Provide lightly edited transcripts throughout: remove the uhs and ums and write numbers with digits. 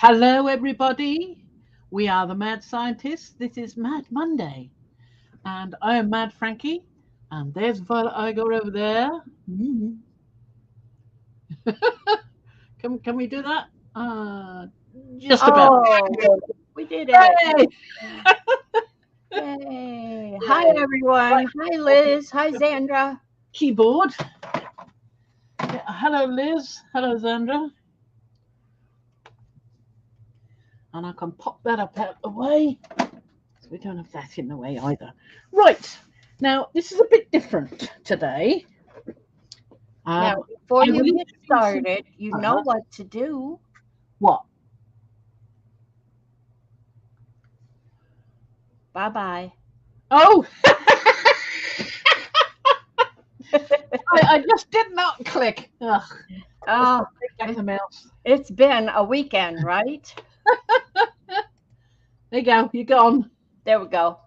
Hello, everybody. We are the Mad Scientists. This is Mad Monday, and I am Mad Frankie. And there's Violet Igor over there. Mhm. Can we do that? Just about. Oh, we did it. Yay! Yay. Hi, everyone. Hi, Liz. Hi, Zandra. Keyboard. Yeah, hello, Liz. Hello, Zandra. And I can pop that up out the way. So we don't have that in the way either. Right. Now, this is a bit different today. Now, before I you will get started, you know Uh-huh. what to do. What? Bye-bye. Oh! I just did not click. Ugh. Oh, Back the mouse. it's been a weekend, right? There you go. You're gone. There we go.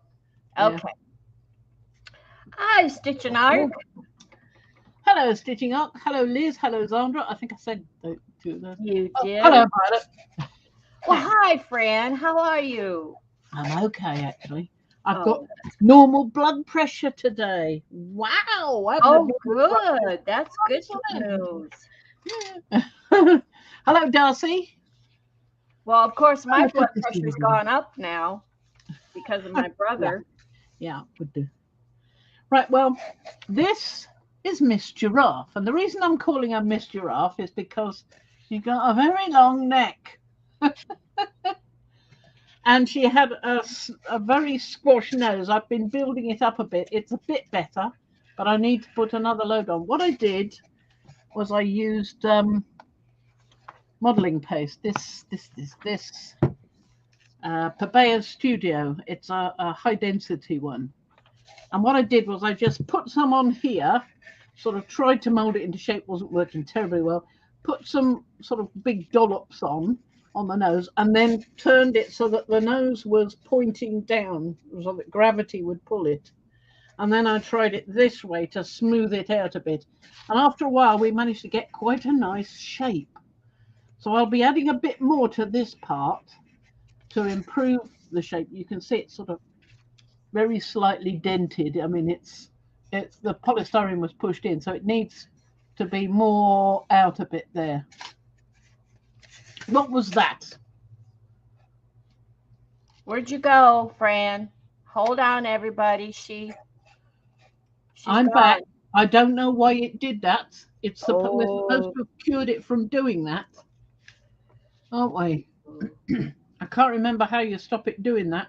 Yeah. Okay. Hi, Stitch and Arc. Hello, Stitching Up. Hello, Liz. Hello, Zandra. I think I said two of those. You Oh, did. hello, Violet. Well, hi, Fran. How are you? I'm okay, actually. I've Oh, got normal blood pressure today. Wow. I've had oh, normal blood good. That's good Excellent. news. pressure. Hello, Darcy. Well, of course, my Look blood at this pressure's little- gone up now because of my brother. Yeah, would do. Right, well, this is Miss Giraffe. And the reason I'm calling her Miss Giraffe is because she's got a very long neck. And she had a very squashed nose. I've been building it up a bit. It's a bit better, but I need to put another load on. What I did was I used modeling paste. This Papaya Studio. It's a high density one. And what I did was I just put some on here, sort of tried to mold it into shape, wasn't working terribly well. Put some sort of big dollops on the nose, and then turned it so that the nose was pointing down, so that gravity would pull it. And then I tried it this way to smooth it out a bit. And after a while, we managed to get quite a nice shape. So I'll be adding a bit more to this part to improve the shape. You can see it's sort of very slightly dented. I mean, it's the polystyrene was pushed in, so it needs to be more out a bit there. What was that? Where'd you go, Fran? Hold on, everybody. She's I'm gone. back. I don't know why it did that. We're supposed Oh, to have cured it from doing that, aren't we? I can't remember how you stop it doing that.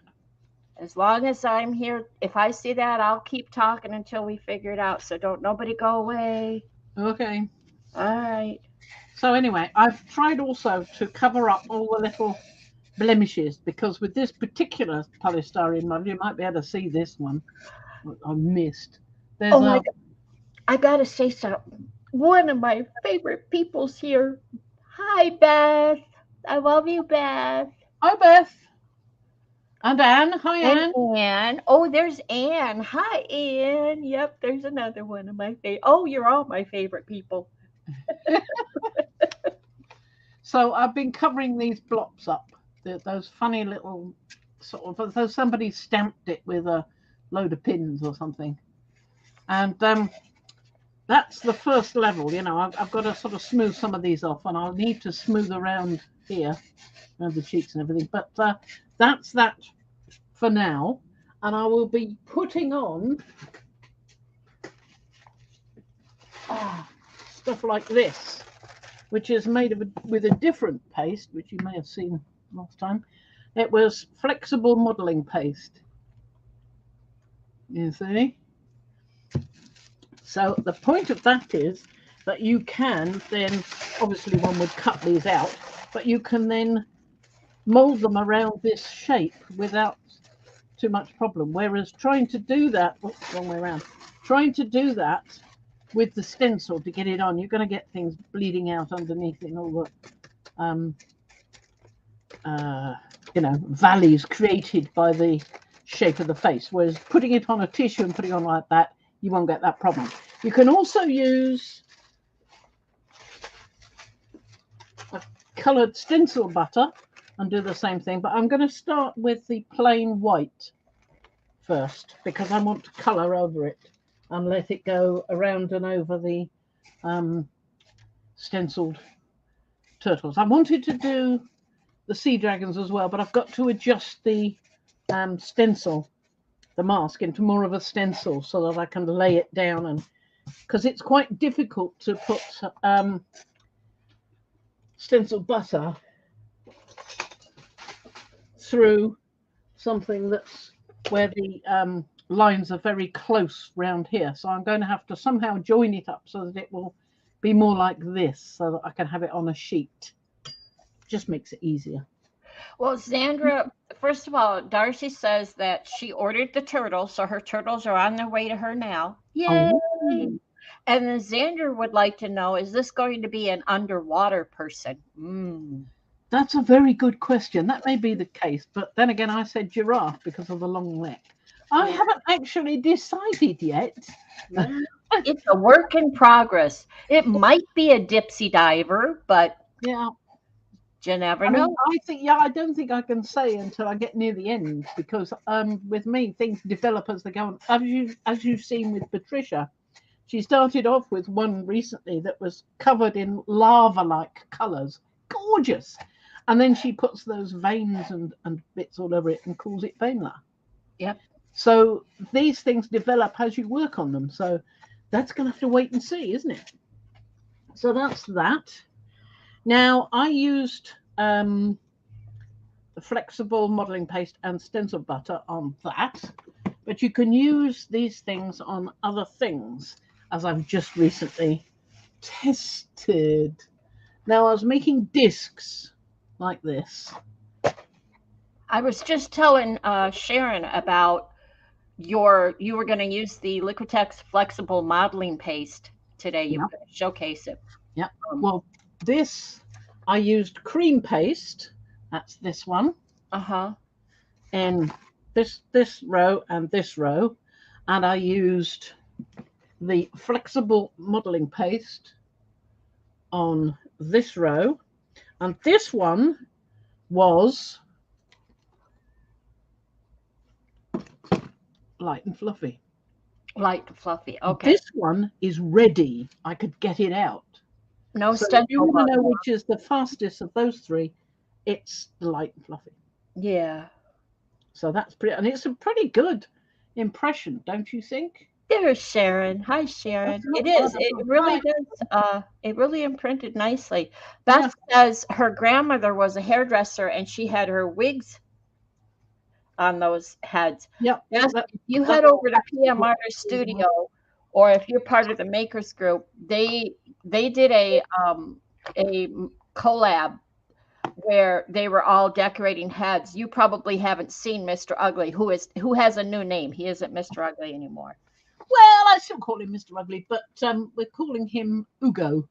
as long as I'm here, if I see that, I'll keep talking until we figure it out. So don't nobody go away. Okay. All right. So anyway, I've tried also to cover up all the little blemishes, because with this particular polystyrene model, you might be able to see this one. I missed. There's Oh my God. I gotta say something. One of my favorite people's here. Hi, Beth. I love you, Beth. Hi, Beth. And Anne. Hi, And Anne. Anne. Oh, there's Anne. Hi, Anne. Yep, there's another one of my favorite. Oh, you're all my favorite people. So I've been covering these blobs up. Those funny little sort of, as though somebody stamped it with a load of pins or something. And that's the first level. You know, I've got to sort of smooth some of these off, and I'll need to smooth around here, around the cheeks and everything. But that's that for now. And I will be putting on stuff like this, which is made with a different paste, which you may have seen last time. It was flexible modeling paste. You see? So the point of that is that you can then, obviously one would cut these out, but you can then mold them around this shape without too much problem. Whereas trying to do that, wrong way around, trying to do that with the stencil to get it on, you're going to get things bleeding out underneath it and all the valleys created by the shape of the face. Whereas putting it on a tissue and putting it on like that, you won't get that problem. You can also use a coloured stencil butter and do the same thing. But I'm going to start with the plain white first because I want to colour over it and let it go around and over the stenciled turtles. I wanted to do the sea dragons as well, but I've got to adjust the stencil, the mask, into more of a stencil so that I can lay it down, and because it's quite difficult to put stencil butter through something that's where the lines are very close round here. So I'm going to have to somehow join it up so that it will be more like this, so that I can have it on a sheet. Just makes it easier. Well, Sandra, first of all, Darcy says that she ordered the turtles, so her turtles are on their way to her now. Yay! Oh. And then Xander would like to know, is this going to be an underwater person? That's a very good question. That may be the case, but then again, I said giraffe because of the long neck. I haven't actually decided yet. It's a work in progress. It might be a dipsy diver, but yeah, you never know. I don't think I can say until I get near the end, because with me, things develop as they go on. As you've seen with Patricia, she started off with one recently that was covered in lava-like colours, gorgeous, and then she puts those veins and bits all over it and calls it Vein-La. Yep. So these things develop as you work on them. So that's going to have to wait and see, isn't it? So that's that. Now, I used the flexible modelling paste and stencil butter on that, but you can use these things on other things, as I've just recently tested. Now, I was making discs like this. I was just telling Sharon about you were going to use the Liquitex flexible modeling paste today. You could showcase it. Yeah. Well, this I used cream paste. That's this one. And this row and this row, and I used the flexible modeling paste on this row, and this one was light and fluffy. Light and fluffy. Okay. This one is ready. I could get it out. No so stencil. If you want to know which is the fastest of those three, it's the light and fluffy. Yeah. So that's pretty, and it's a pretty good impression, don't you think? There's Sharon. Hi, Sharon. It is. It really does. It really imprinted nicely. Beth says her grandmother was a hairdresser and she had her wigs on those heads. Yep. Beth, if you head over to PM Artist Studio, or if you're part of the Makers Group, they did a collab where they were all decorating heads. You probably haven't seen Mr. Ugly, who has a new name. He isn't Mr. Ugly anymore. Well, I still call him Mr. Ugly, but we're calling him Ugo.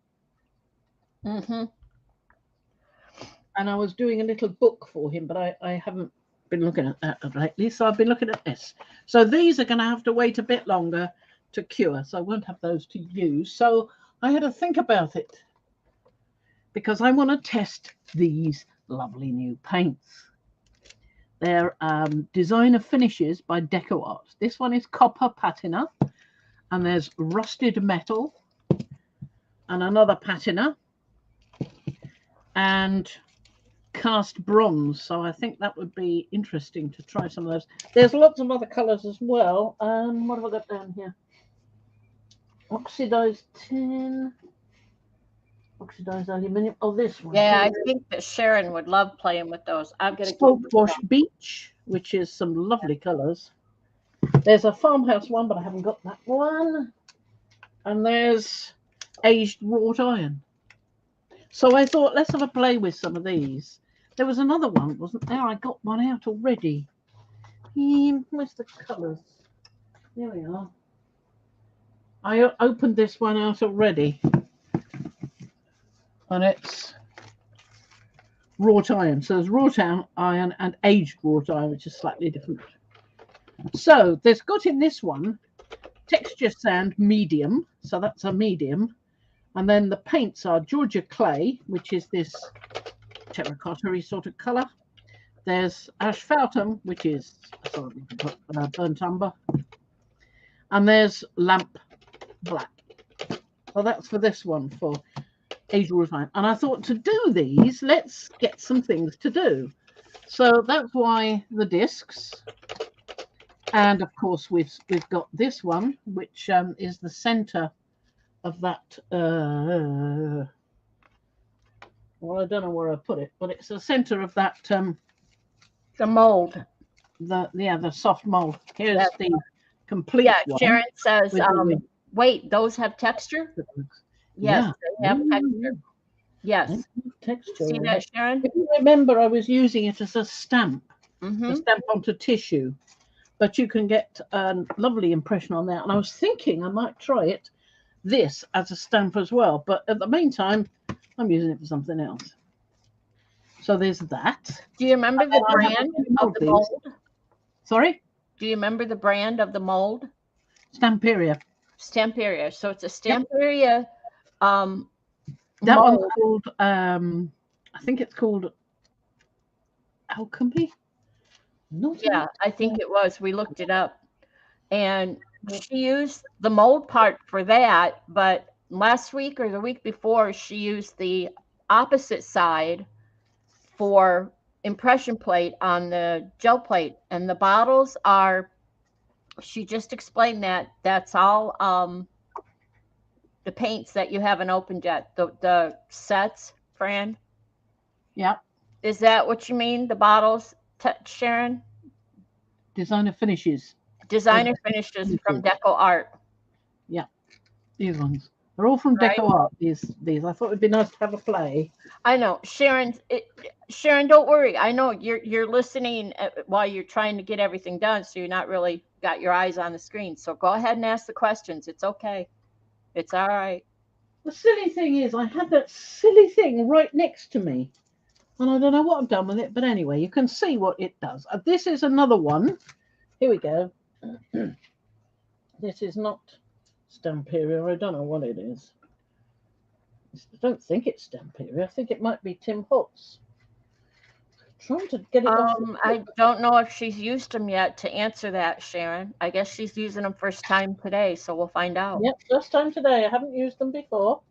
And I was doing a little book for him, but I haven't been looking at that lately, so I've been looking at this. So these are going to have to wait a bit longer to cure, so I won't have those to use. So I had to think about it, because I want to test these lovely new paints. They're designer finishes by Deco Art. This one is copper patina, and there's rusted metal, and another patina, and cast bronze. So I think that would be interesting to try some of those. There's lots of other colors as well. What have I got down here? Oxidized tin, oxidized aluminum. Oh, this one. Yeah, I think that Sharon would love playing with those. I'm going to Salt Wash Beach, which is some lovely colors. There's a farmhouse one, but I haven't got that one. And there's aged wrought iron. So I thought, let's have a play with some of these. There was another one, wasn't there? I got one out already. Where's the colours? There we are. I opened this one out already. And it's wrought iron. So there's wrought iron and aged wrought iron, which is slightly different. So there's got in this one texture sand medium. So that's a medium. And then the paints are Georgia clay, which is this terracotta-y sort of colour. There's asphaltum, which is burnt umber, and there's lamp black. So that's for this one, for Asia Refine. And I thought, to do these, let's get some things to do. So that's why the discs. And of course, we've got this one, which is the center of that. Well, I don't know where I put it, but it's the center of that. The mold. The soft mold. Here's the complete one. Sharon says, wait, those have texture? Yes, they have texture. Yes. Texture. See that, Sharon? If you remember, I was using it as a stamp, a stamp onto tissue, but you can get a lovely impression on there. And I was thinking I might try this as a stamp as well, but at the meantime, I'm using it for something else. So there's that. Do you remember the brand of the mold? Sorry? Do you remember the brand of the mold? Stamperia. Stamperia. So it's a Stamperia. That one's called, I think it's called Alchemy. I think it was. We looked it up. And she used the mold part for that, but last week or the week before, she used the opposite side for impression plate on the gel plate. And the bottles are, she just explained that's all the paints that you haven't opened yet, the sets, Fran? Yeah. Is that what you mean, the bottles, Sharon? Designer finishes. Designer finishes from Deco Art. Yeah, these ones. They're all from Deco Art, these. I thought it'd be nice to have a play. I know. Sharon, don't worry. I know you're listening while you're trying to get everything done, so you're not really got your eyes on the screen. So go ahead and ask the questions. It's okay. It's all right. The silly thing is, I had that silly thing right next to me, and I don't know what I've done with it, but anyway, you can see what it does. This is another one. Here we go. This is not Stamperia. I don't know what it is. I don't think it's Stamperia. I think it might be Tim Holtz. Trying to get it off. I don't know if she's used them yet to answer that, Sharon. I guess she's using them first time today, so we'll find out. Yep, first time today. I haven't used them before.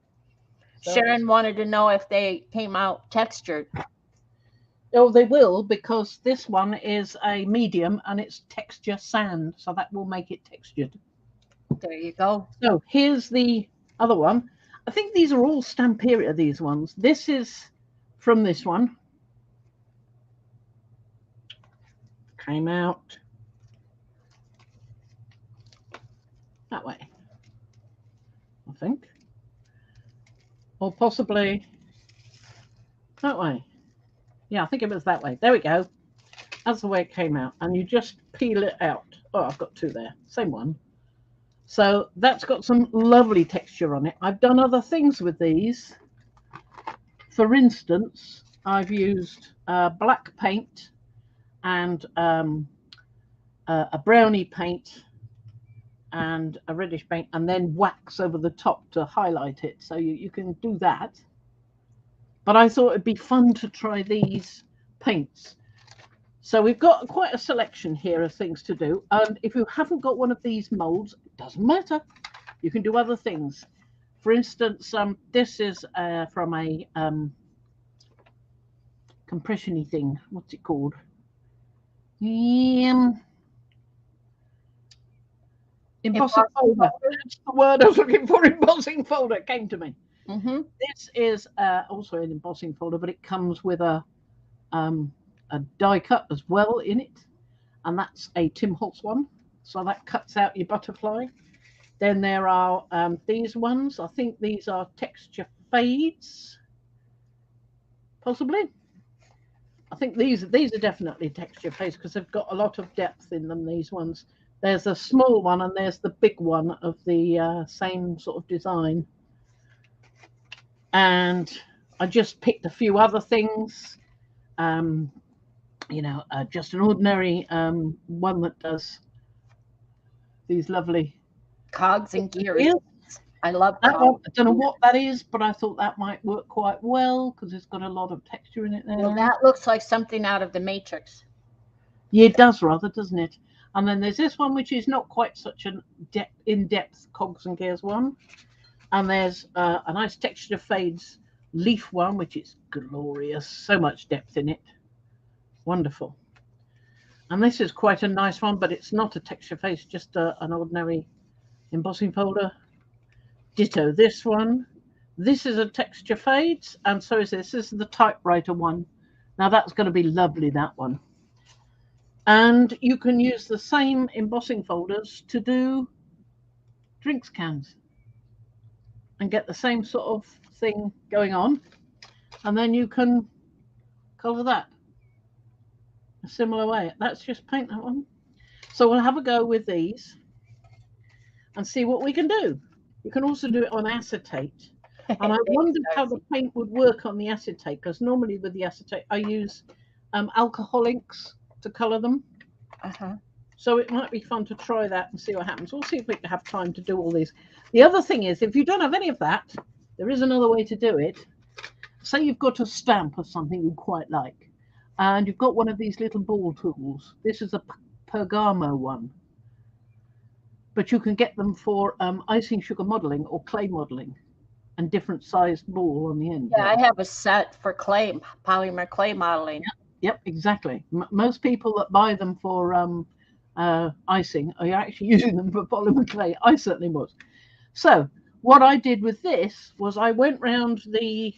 So. Sharon wanted to know if they came out textured. Oh, they will, because this one is a medium and it's texture sand, so that will make it textured. There you go. So here's the other one. I think these are all Stamperia, these ones. This is from this one. Came out that way, I think. Or possibly that way. Yeah, I think it was that way. There we go. That's the way it came out. And you just peel it out. Oh, I've got two there. Same one. So that's got some lovely texture on it. I've done other things with these. For instance, I've used black paint and a brownie paint and a reddish paint, and then wax over the top to highlight it. So you can do that. But I thought it'd be fun to try these paints. So we've got quite a selection here of things to do. And if you haven't got one of these molds, it doesn't matter. You can do other things. For instance, this is from a compression-y thing. What's it called? Embossing folder. That's the word I was looking for. Embossing folder. It came to me. This is also an embossing folder, but it comes with a die cut as well in it, and that's a Tim Holtz one, so that cuts out your butterfly. Then there are these ones. I think these are texture fades, possibly. I think these are definitely texture fades because they've got a lot of depth in them, these ones. There's a small one and there's the big one of the same sort of design. And I just picked a few other things, you know, just an ordinary one that does these lovely cogs and gears. I love that Prawn. one. I don't know what that is, but I thought that might work quite well because it's got a lot of texture in it there. Well, that looks like something out of the Matrix. Yeah, it does rather, doesn't it? And then there's this one, which is not quite such an in-depth cogs and gears one. And there's a nice texture fades leaf one, which is glorious. So much depth in it. Wonderful. And this is quite a nice one, but it's not a texture face, just an ordinary embossing folder. Ditto this one. This is a texture fades, and so is this. This is the typewriter one. Now that's going to be lovely, that one. And you can use the same embossing folders to do drinks cans and get the same sort of thing going on. And then you can colour that a similar way. Let's just paint that one. So we'll have a go with these and see what we can do. You can also do it on acetate. And I wondered how the paint would work on the acetate, because normally with the acetate I use alcohol inks to colour them. So it might be fun to try that and see what happens. We'll see if we can have time to do all these. The other thing is, if you don't have any of that, there is another way to do it. Say you've got a stamp of something you quite like, and you've got one of these little ball tools. This is a Pergamo one, but you can get them for icing sugar modelling or clay modelling, and different sized ball on the end. Yeah, I have a set for clay, polymer clay modeling. Yep, exactly. Most people that buy them for icing are actually using them for polymer clay. I certainly was. So what I did with this was I went round the,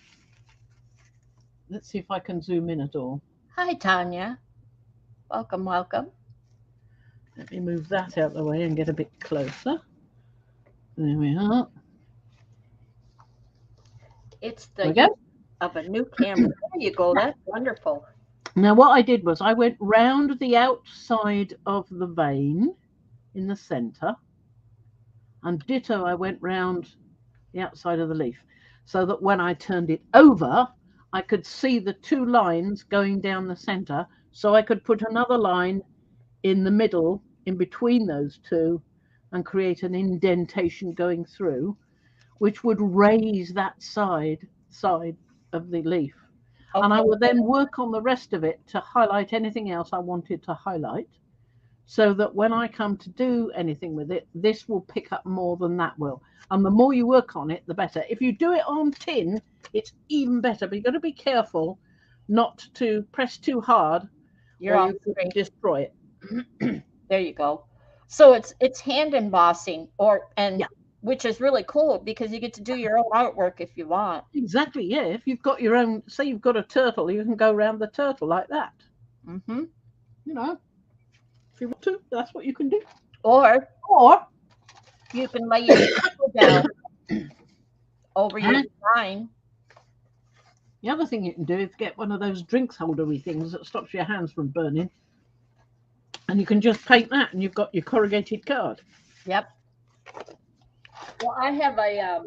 let's see if I can zoom in at all. Hi, Tanya. Welcome, welcome. Let me move that out of the way and get a bit closer. There we are. It's the use of a new camera. There you go. That's wonderful. Now what I did was I went round the outside of the vein in the center, and ditto I went round the outside of the leaf, so that when I turned it over I could see the two lines going down the center, so I could put another line in the middle in between those two and create an indentation going through, which would raise that side of the leaf. Okay. And I would then work on the rest of it to highlight anything else I wanted to highlight, so that when I come to do anything with it, this will pick up more than that will. And the more you work on it, the better. If you do it on tin, it's even better, but you've got to be careful not to press too hard, or you can destroy it. There you go. So it's hand embossing, which is really cool because you get to do your own artwork if you want. Exactly, yeah. If you've got your own, say you've got a turtle, you can go around the turtle like that. You know, if you want to, that's what you can do. Or you can lay your down over your design. The other thing you can do is get one of those drinks holdery things that stops your hands from burning. And you can just paint that and you've got your corrugated card. Yep. Well, I have a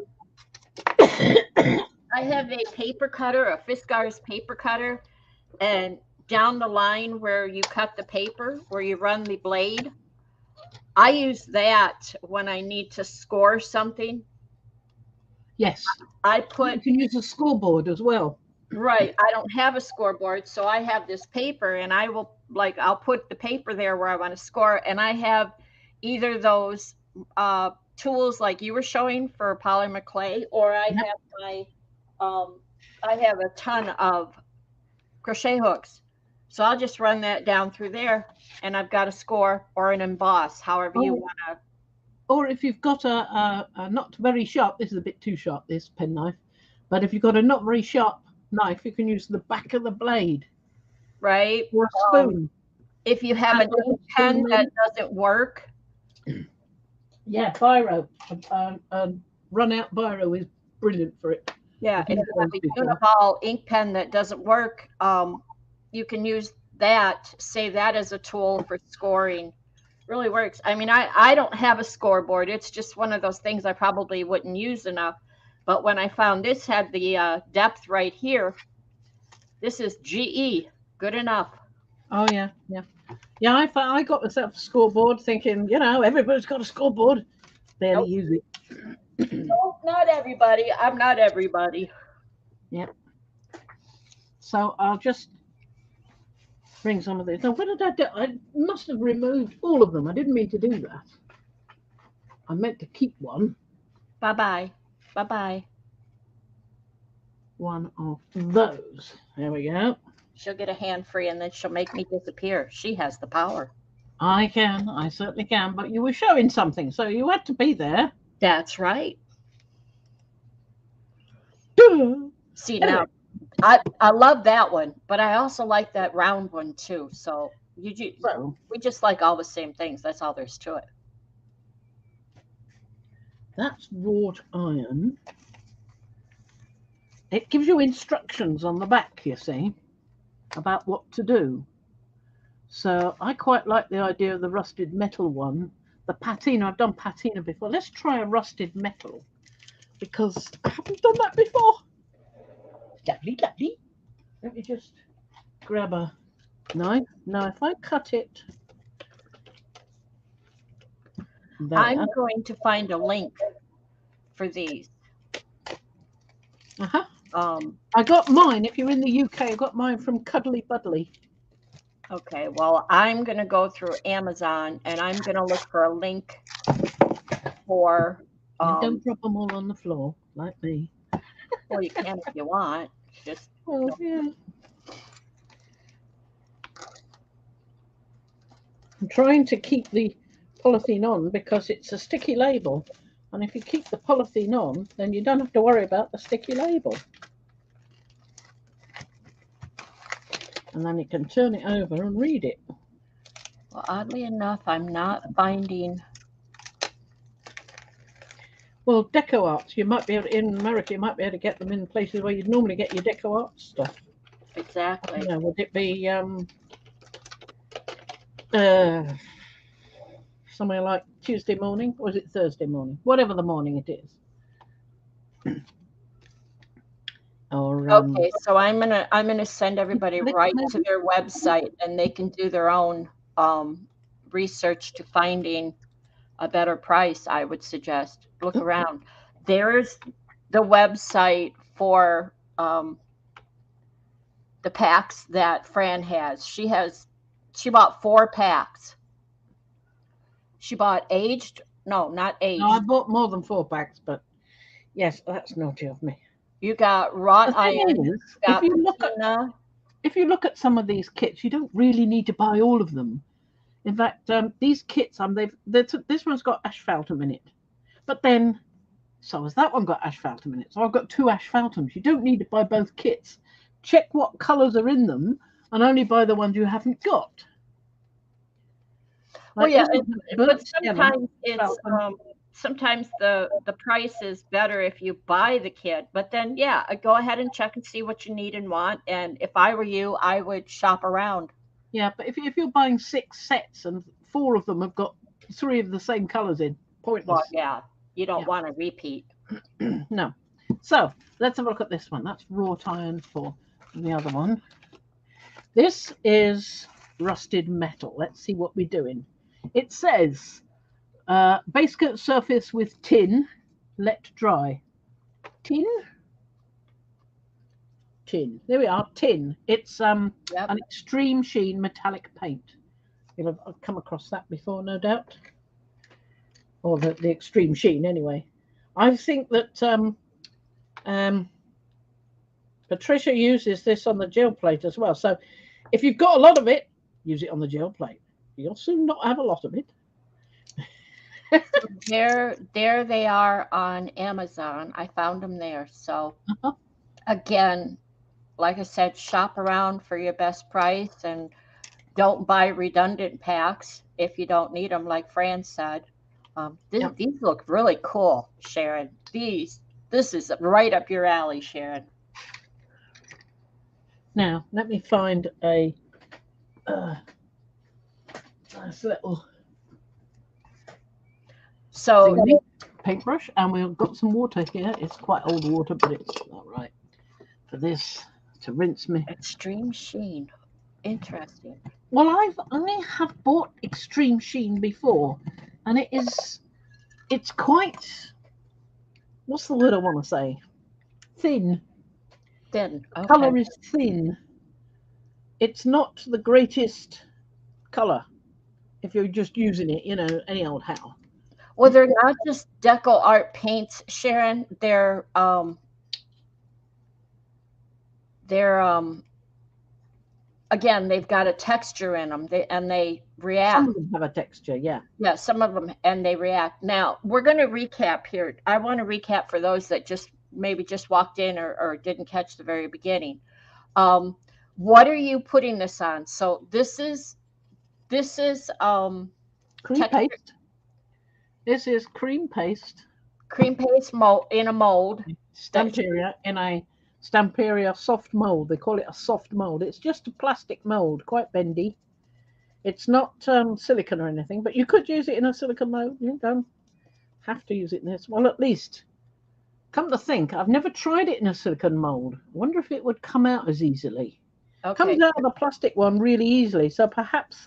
paper cutter, a Fiskars paper cutter, and down the line where you cut the paper, where you run the blade, I use that when I need to score something. Yes. You can use a scoreboard as well. Right. I don't have a scoreboard, so I have this paper, and I'll put the paper there where I want to score, and I have either those tools like you were showing for polymer clay, or I have I have a ton of crochet hooks, so I'll just run that down through there, and I've got a score or an emboss, however you want to. Or if you've got a not very sharp, this is a bit too sharp, this penknife, but if you've got a not very sharp knife, you can use the back of the blade, right, or a spoon. If you have an ink pen that doesn't work, yeah, biro, run out biro is brilliant for it. Yeah, if you have a Uniball ink pen that doesn't work, you can use that, save that as a tool for scoring. Really works. I mean, I don't have a scoreboard. It's just one of those things I probably wouldn't use enough. But when I found this had the depth right here, this is GE, good enough. Oh, yeah, yeah. Yeah, I got myself a scoreboard thinking, everybody's got a scoreboard. Barely use it. No, not everybody. I'm not everybody. Yep. So I'll just bring some of these. Now, what did I do? I must have removed all of them. I didn't mean to do that. I meant to keep one. Bye-bye. Bye-bye. One of those. There we go. She'll get a hand free and then she'll make me disappear. She has the power. I can. I certainly can. But you were showing something, so you had to be there. That's right. Duh. See, Anyway. now, I love that one, but I also like that round one too. So we just like all the same things. That's all there's to it. That's wrought iron. It gives you instructions on the back, you see, about what to do. So I quite like the idea of the rusted metal one. The patina, I've done patina before. Let's try a rusted metal because I haven't done that before. Lovely, lovely. Let me just grab a knife. Now, if I cut it there. I'm going to find a link for these. I got mine. If you're in the UK, I got mine from Cuddly Buddly. Okay, well, I'm going to go through Amazon and I'm going to look for a link for. Don't drop them all on the floor like me. Well, you can if you want. Just. Oh, yeah. I'm trying to keep the polythene on because it's a sticky label. And if you keep the polythene on, then you don't have to worry about the sticky label. And then you can turn it over and read it. Well, oddly enough, I'm not finding. Well, Deco arts, you might be able to, in America, you might be able to get them in places where you'd normally get your Deco art stuff. Exactly. You know, would it be somewhere like Tuesday morning, or is it Thursday morning? Whatever the morning it is. Or, okay, so I'm gonna send everybody right to their website, and they can do their own research to finding a better price. I would suggest look around. There's the website for the packs that Fran has. She bought 4 packs. She bought aged. No, not aged. No, I bought more than 4 packs, but yes, that's naughty of me. You got wrought iron. If you look at some of these kits, you don't really need to buy all of them. In fact, these kits, this one's got asphaltum in it, but then so has that one got asphaltum in it. So I've got 2 asphaltums. You don't need to buy both kits. Check what colours are in them, and only buy the ones you haven't got. Like, well, yeah, but sometimes it's sometimes the price is better if you buy the kit. But then, yeah, go ahead and check and see what you need and want. And if I were you, I would shop around. Yeah, but if you're buying 6 sets and 4 of them have got 3 of the same colours in, pointless. Well, yeah, you don't want to repeat. No. So let's have a look at this one. That's wrought iron for the other one. This is rusted metal. Let's see what we're doing. It says base coat surface with tin, let dry. Tin. There we are. Tin. It's an extreme sheen metallic paint. You'll have come across that before, no doubt. Or the extreme sheen, anyway. I think that Patricia uses this on the gel plate as well. So if you've got a lot of it, use it on the gel plate. You'll soon not have a lot of it. There they are on Amazon. I found them there. So again, like I said, shop around for your best price and don't buy redundant packs if you don't need them, like Fran said. These look really cool, Sharon. This is right up your alley, Sharon. Now, let me find a nice little paintbrush, and we've got some water here. It's quite old water, but it's all right for this to rinse me. Extreme sheen. Interesting. Well, I have bought extreme sheen before, and it's quite what's the word I want to say? Thin. Thin. Okay. Color is thin. It's not the greatest color if you're just using it, any old how. Well, they're not just deco art paints, Sharon. They're again, they've got a texture in them. They react. Some of them have a texture, yeah. Yeah, some of them, and they react. Now, we're going to recap here. I want to recap for those that maybe just walked in or didn't catch the very beginning. What are you putting this on? So this is cream paste. This is cream paste. Cream paste mold in a mold. Stamperia in a Stamperia soft mold. They call it a soft mold. It's just a plastic mold, quite bendy. It's not silicone or anything, but you could use it in a silicone mold. You don't have to use it in this. Well, at least, come to think, I've never tried it in a silicone mold. I wonder if it would come out as easily. Okay. Comes out of the plastic one really easily. So perhaps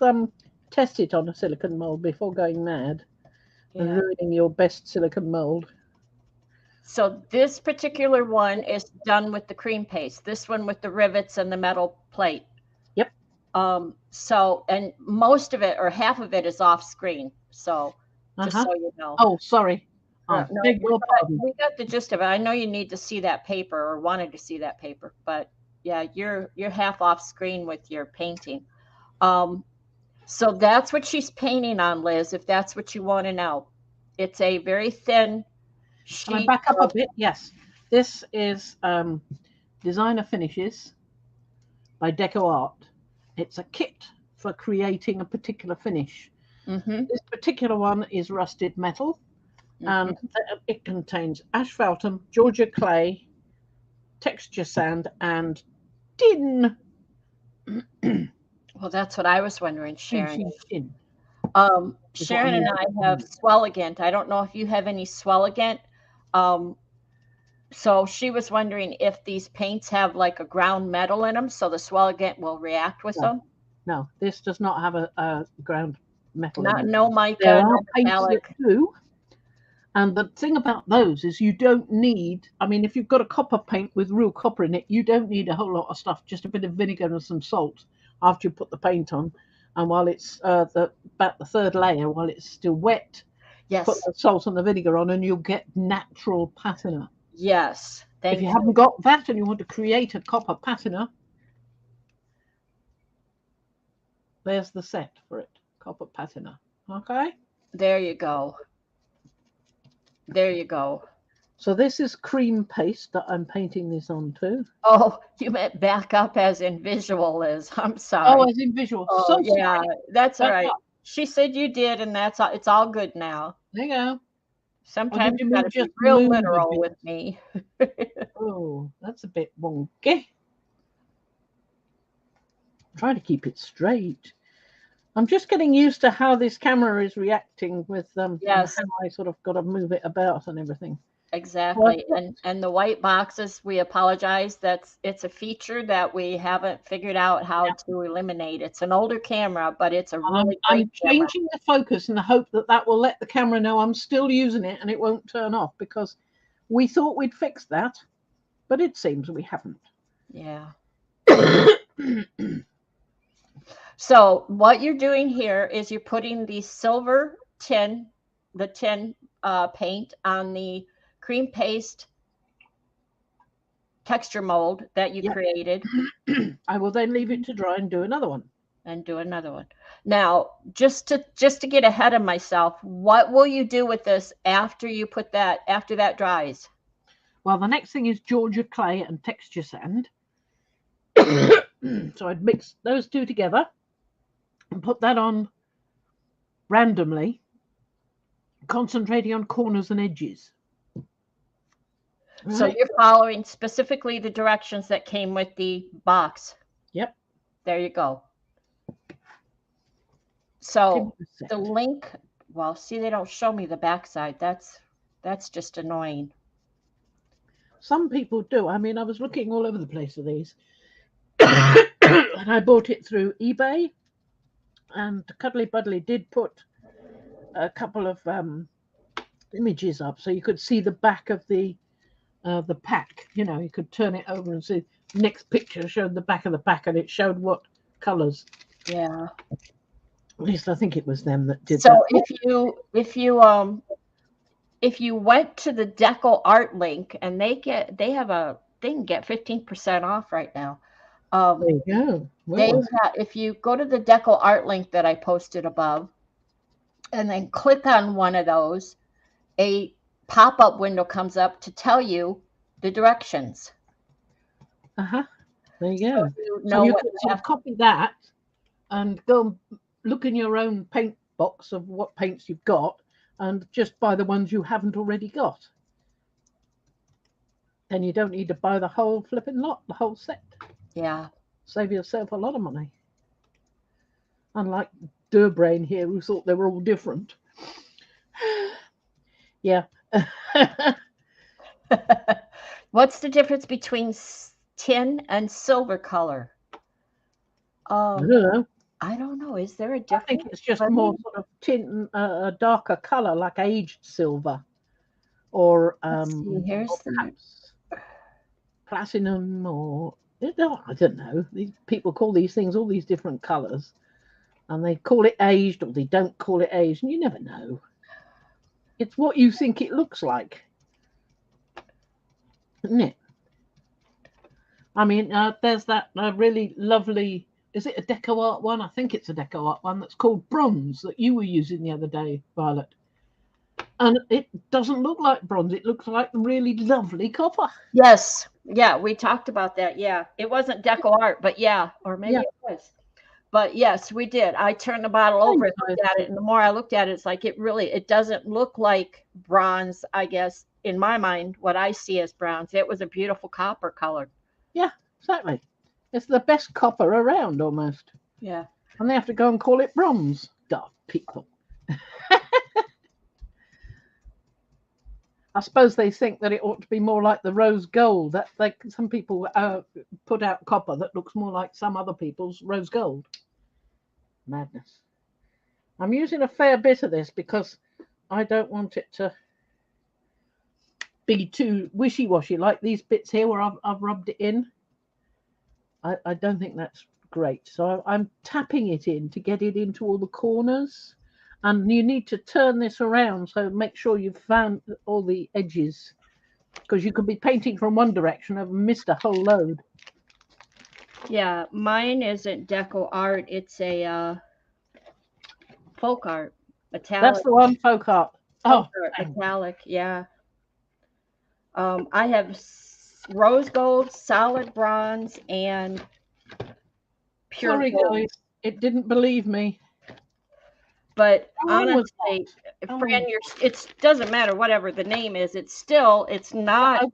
test it on a silicone mold before going mad and ruining your best silicone mold. So this particular one is done with the cream paste. This one with the rivets and the metal plate. Yep. So, and most of it or half of it is off screen. So just so you know. Oh, sorry. No, we got the gist of it. I know you need to see that paper or wanted to see that paper, but yeah, you're half off screen with your painting. So that's what she's painting on, Liz, if that's what you want to know. It's a very thin sheet. Can I back up a bit? Yes. This is Designer Finishes by Deco Art. It's a kit for creating a particular finish. Mm-hmm. This particular one is rusted metal, and it contains asphaltum, Georgia clay, texture sand, and tin. Well, that's what I was wondering, Sharon. Tin. Sharon and I have Swelligant. I don't know if you have any Swelligant. So she was wondering if these paints have like a ground metal in them, so the Swelligant will react with them. No, this does not have a ground metal. No mica. There are paints that do. And the thing about those is you don't need, I mean, if you've got a copper paint with real copper in it, you don't need a whole lot of stuff, just a bit of vinegar and some salt after you put the paint on. And while it's about the third layer, while it's still wet, yes, put the salt and the vinegar on and you'll get natural patina. Yes. If you haven't got that and you want to create a copper patina, there's the set for it, copper patina. Okay? There you go. There you go. So this is cream paste that I'm painting this onto. Oh, you meant back up as in visual, Liz. I'm sorry. Oh, as in visual. Oh, so yeah, sorry. that's all right. She said you did, and that's all. It's all good now. There you go. Sometimes you got to be real literal with me. Oh, that's a bit wonky. I'm trying to keep it straight. I'm just getting used to how this camera is reacting with yes. how I sort of got to move it about and everything. Exactly. And the white boxes, we apologize. It's a feature that we haven't figured out how to eliminate. It's an older camera, but it's a really great I'm changing the focus in the hope that will let the camera know I'm still using it and it won't turn off, because we thought we'd fixed that, but it seems we haven't. Yeah. So what you're doing here is you're putting the silver tin, paint on the cream paste texture mold that you created. I will then leave it to dry and do another one. Now, just to get ahead of myself, what will you do with this after that dries? Well, the next thing is Georgia clay and texture sand. So I'd mix those two together and put that on randomly, concentrating on corners and edges. Right. So you're following specifically the directions that came with the box. Yep. There you go. So the link, well, see, they don't show me the backside. That's just annoying. Some people do. I mean, I was looking all over the place for these. And I bought it through eBay. And Cuddly Buddly did put a couple of images up so you could see the back of the pack. You know, you could turn it over and see. Next picture showed the back of the pack, and it showed what colors. Yeah. At least I think it was them that did So that. if you went to the Deco art link, and they can get 15% off right now. There you go. Well, If you go to the Deco art link that I posted above, and then click on one of those, a pop-up window comes up to tell you the directions. There you go. So you could sort of copy that and go and look in your own paint box of what paints you've got, and just buy the ones you haven't already got. Then you don't need to buy the whole flipping lot, the whole set. Yeah. Save yourself a lot of money. Unlike Durbrain here, who thought they were all different. Yeah. What's the difference between tin and silver color? I don't know. I don't know. Is there a difference? I think it's just more sort of tint, a darker color, like aged silver, or here's perhaps platinum, or I don't know. These people call these things all these different colors, and they call it aged, or they don't call it aged, and you never know. It's what you think it looks like, isn't it? I mean, there's that really lovely. Is it a Deco art one? I think it's a Deco art one that's called bronze that you were using the other day, Violet. And it doesn't look like bronze. It looks like really lovely copper. Yes. Yeah, we talked about that. Yeah. It wasn't Deco art, but yeah. Or maybe it was. But yes, we did. I turned the bottle over and looked at it. And the more I looked at it, it's like it doesn't look like bronze, I guess, in my mind, what I see as bronze. It was a beautiful copper color. Yeah, exactly. It's the best copper around almost. Yeah. And they have to go and call it bronze. Daft people. I suppose they think that it ought to be more like the rose gold. That some people put out copper that looks more like some other people's rose gold. Madness. I'm using a fair bit of this because I don't want it to be too wishy-washy, like these bits here where I've rubbed it in. I don't think that's great. So I'm tapping it in to get it into all the corners. And you need to turn this around, so make sure you've found all the edges, because you could be painting from one direction and missed a whole load. Yeah, mine isn't Deco art. It's a folk art. Metallic. That's the one, folk art. Oh, metallic, yeah. I have rose gold, solid bronze, and pure sorry, gold. guys, it didn't believe me. But honestly, Fran, it doesn't matter whatever the name is. It's not.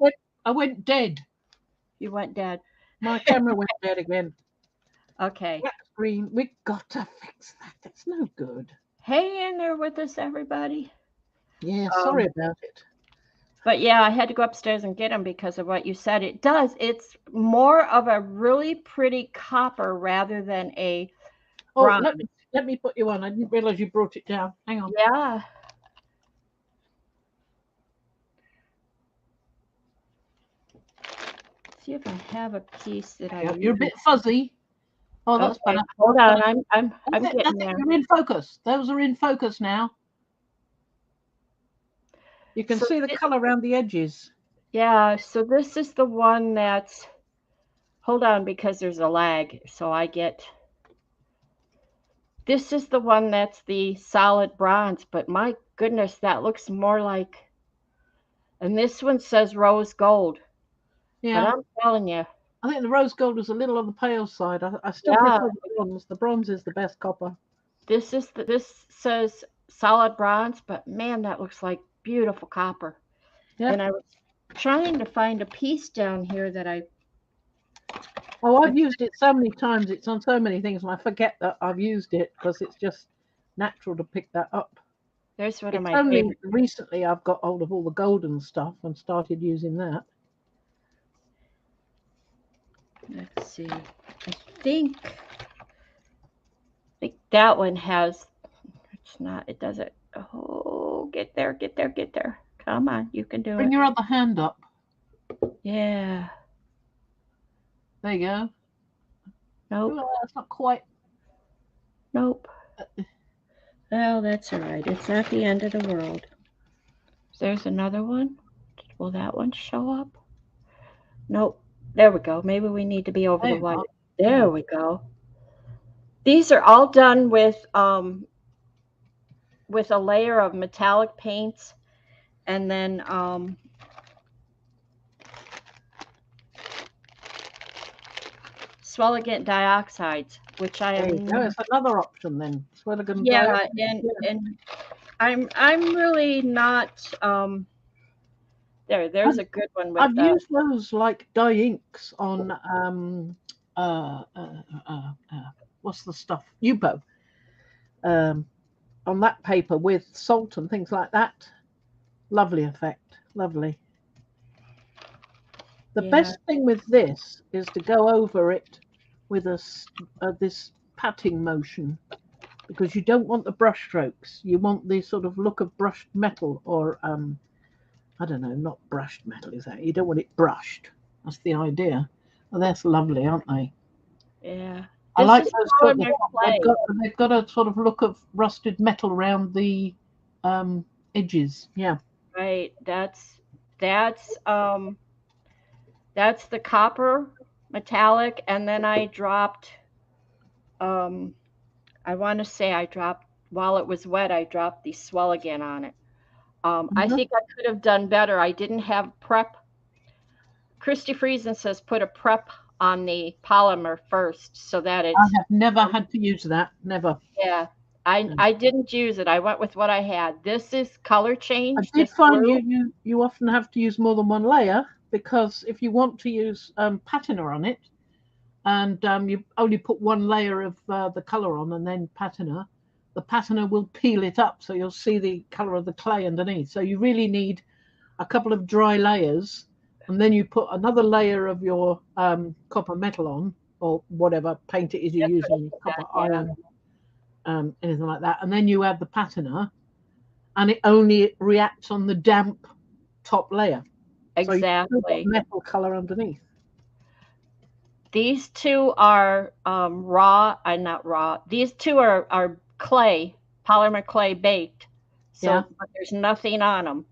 I went dead. You went dead. My camera went dead again. Okay. Black screen. We got to fix that. That's no good. Hang in there with us, everybody. Yeah, sorry about it. But yeah, I had to go upstairs and get them because of what you said. It's more of a really pretty copper rather than a bronze. Let me put you on. I didn't realize you brought it down. Hang on. Yeah. See if I have a piece that You're a bit fuzzy. Oh, that's better. Hold on, I'm getting there. You're in focus. Those are in focus now. You can see the color around the edges. Yeah, so this is the one that's, hold on, because there's a lag. So this is the one that's the solid bronze, but my goodness, that looks more like, and this one says rose gold. Yeah. But I'm telling you. I think the rose gold was a little on the pale side. I still prefer the bronze. The bronze is the best copper. This says solid bronze, but man, that looks like beautiful copper. Yeah. And I was trying to find a piece down here that I've used it so many times. It's on so many things, and I forget that I've used it because it's just natural to pick that up. There's one of my favorites. Recently I've got hold of all the golden stuff and started using that. Let's see. I think that one has, it doesn't, oh go. Get there, get there, get there. Come on, you can do Bring it. your other hand up. Yeah. There you go. Nope. Oh, that's not quite. Nope. Well, that's all right. It's not the end of the world. There's another one. Will that one show up? Nope. There we go. Maybe we need to be over the white. There we go. These are all done with a layer of metallic paints, and then swelligant dioxides, which I am. It's another option then. Swelligant yeah, and I'm really not. There's a good one with. I've used those like dye inks on what's the stuff? Yupo. On that paper with salt and things like that. Lovely effect. Lovely. The best thing with this is to go over it with this patting motion, because you don't want the brush strokes. You want the sort of look of brushed metal, or I don't know, not brushed metal, is that? You don't want it brushed. That's the idea. Well, that's lovely, aren't they? Yeah. I like those. They've got a sort of look of rusted metal around the edges. Yeah. Right. That's the copper metallic, and then I dropped. I want to say I dropped, while it was wet, I dropped the swelligant on it. I think I could have done better. I didn't have prep. Christy Friesen says put a prep on the polymer first, so that it's. I have never had to use that. Never. Yeah, I didn't use it. I went with what I had. This is color change. I did find you often have to use more than one layer, because if you want to use patina on it, and you only put one layer of the color on and then patina, the patina will peel it up, so you'll see the color of the clay underneath. So you really need a couple of dry layers, and then you put another layer of your copper metal on, or whatever paint it is you're using, copper iron, anything like that, and then you add the patina, and it only reacts on the damp top layer. Exactly. So you metal color underneath. These two are raw. Not raw. These two are clay, polymer clay baked. So but there's nothing on them.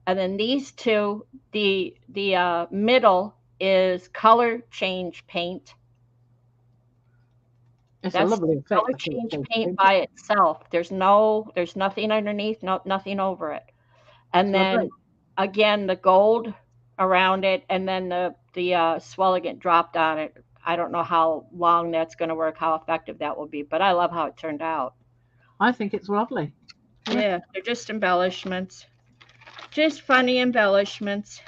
And then these two, the middle is color change paint. It's a lovely effect. Color change paint by itself. There's nothing underneath, nothing over it. And then again, the gold around it, and then the swelligant dropped on it. I don't know how long that's going to work, how effective that will be, but I love how it turned out. I think it's lovely. Yeah, they're just embellishments. Just funny embellishments.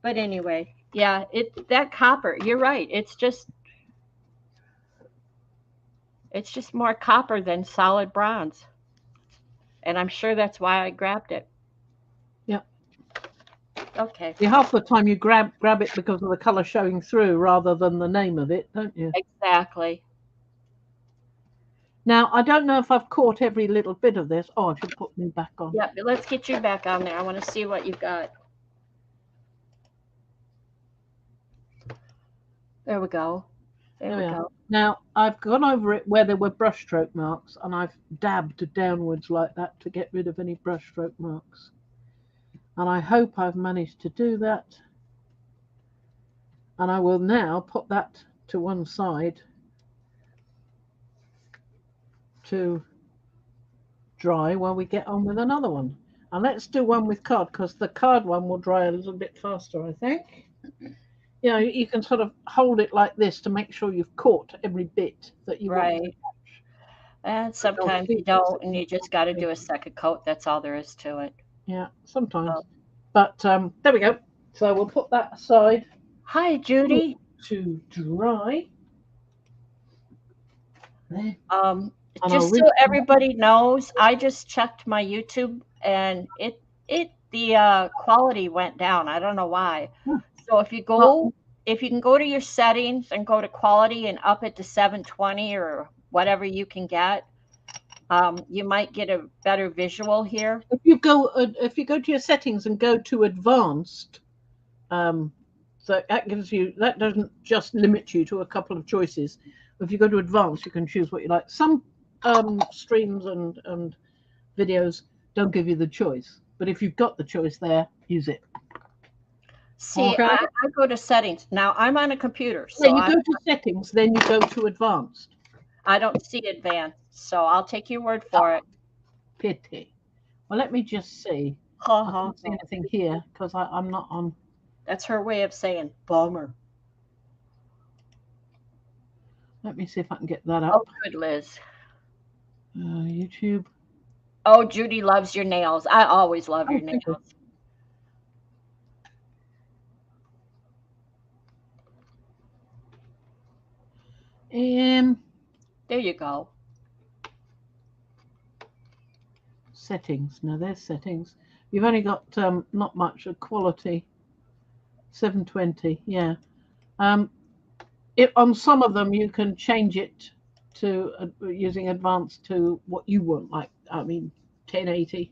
But anyway, yeah, that copper, you're right. It's just more copper than solid bronze. And I'm sure that's why I grabbed it. Yeah. Okay. Half the time you grab it because of the color showing through rather than the name of it, don't you? Exactly. Now, I don't know if I've caught every little bit of this. Oh, I should put me back on. Yeah, let's get you back on there. I want to see what you've got. There we go. There we go. Now, I've gone over it where there were brushstroke marks, and I've dabbed downwards like that to get rid of any brushstroke marks. And I hope I've managed to do that. And I will now put that to one side to dry while we get on with another one. And let's do one with card, because the card one will dry a little bit faster, I think. You know, you can sort of hold it like this to make sure you've caught every bit that you want to catch. And sometimes you don't, and you just got to do a second coat. That's all there is to it. Yeah, sometimes. But there we go. So we'll put that aside. Hi, Judy. To dry. There. Just so everybody knows, I just checked my YouTube, and the quality went down. I don't know why. So if you can go to your settings and go to quality and up it to 720 or whatever you can get, you might get a better visual here. If you go to your settings and go to advanced, so that gives you, that doesn't just limit you to a couple of choices. If you go to advanced, you can choose what you like. Some streams and videos don't give you the choice, but if you've got the choice there, use it. See, Okay. I go to settings. Now I'm on a computer, so Then you go to settings, then you go to advanced. I don't see advanced, so I'll take your word for it. Pity. Well, let me just see. I can't see anything here because I'm not on. That's her way of saying bummer. Let me see if I can get that up. Oh, good, Liz. YouTube. Oh, Judy loves your nails. I always love your nails. There you go. Settings. Now there's settings. You've only got not much of quality. 720. Yeah. On some of them you can change it to using advanced to what you want. Like 1080.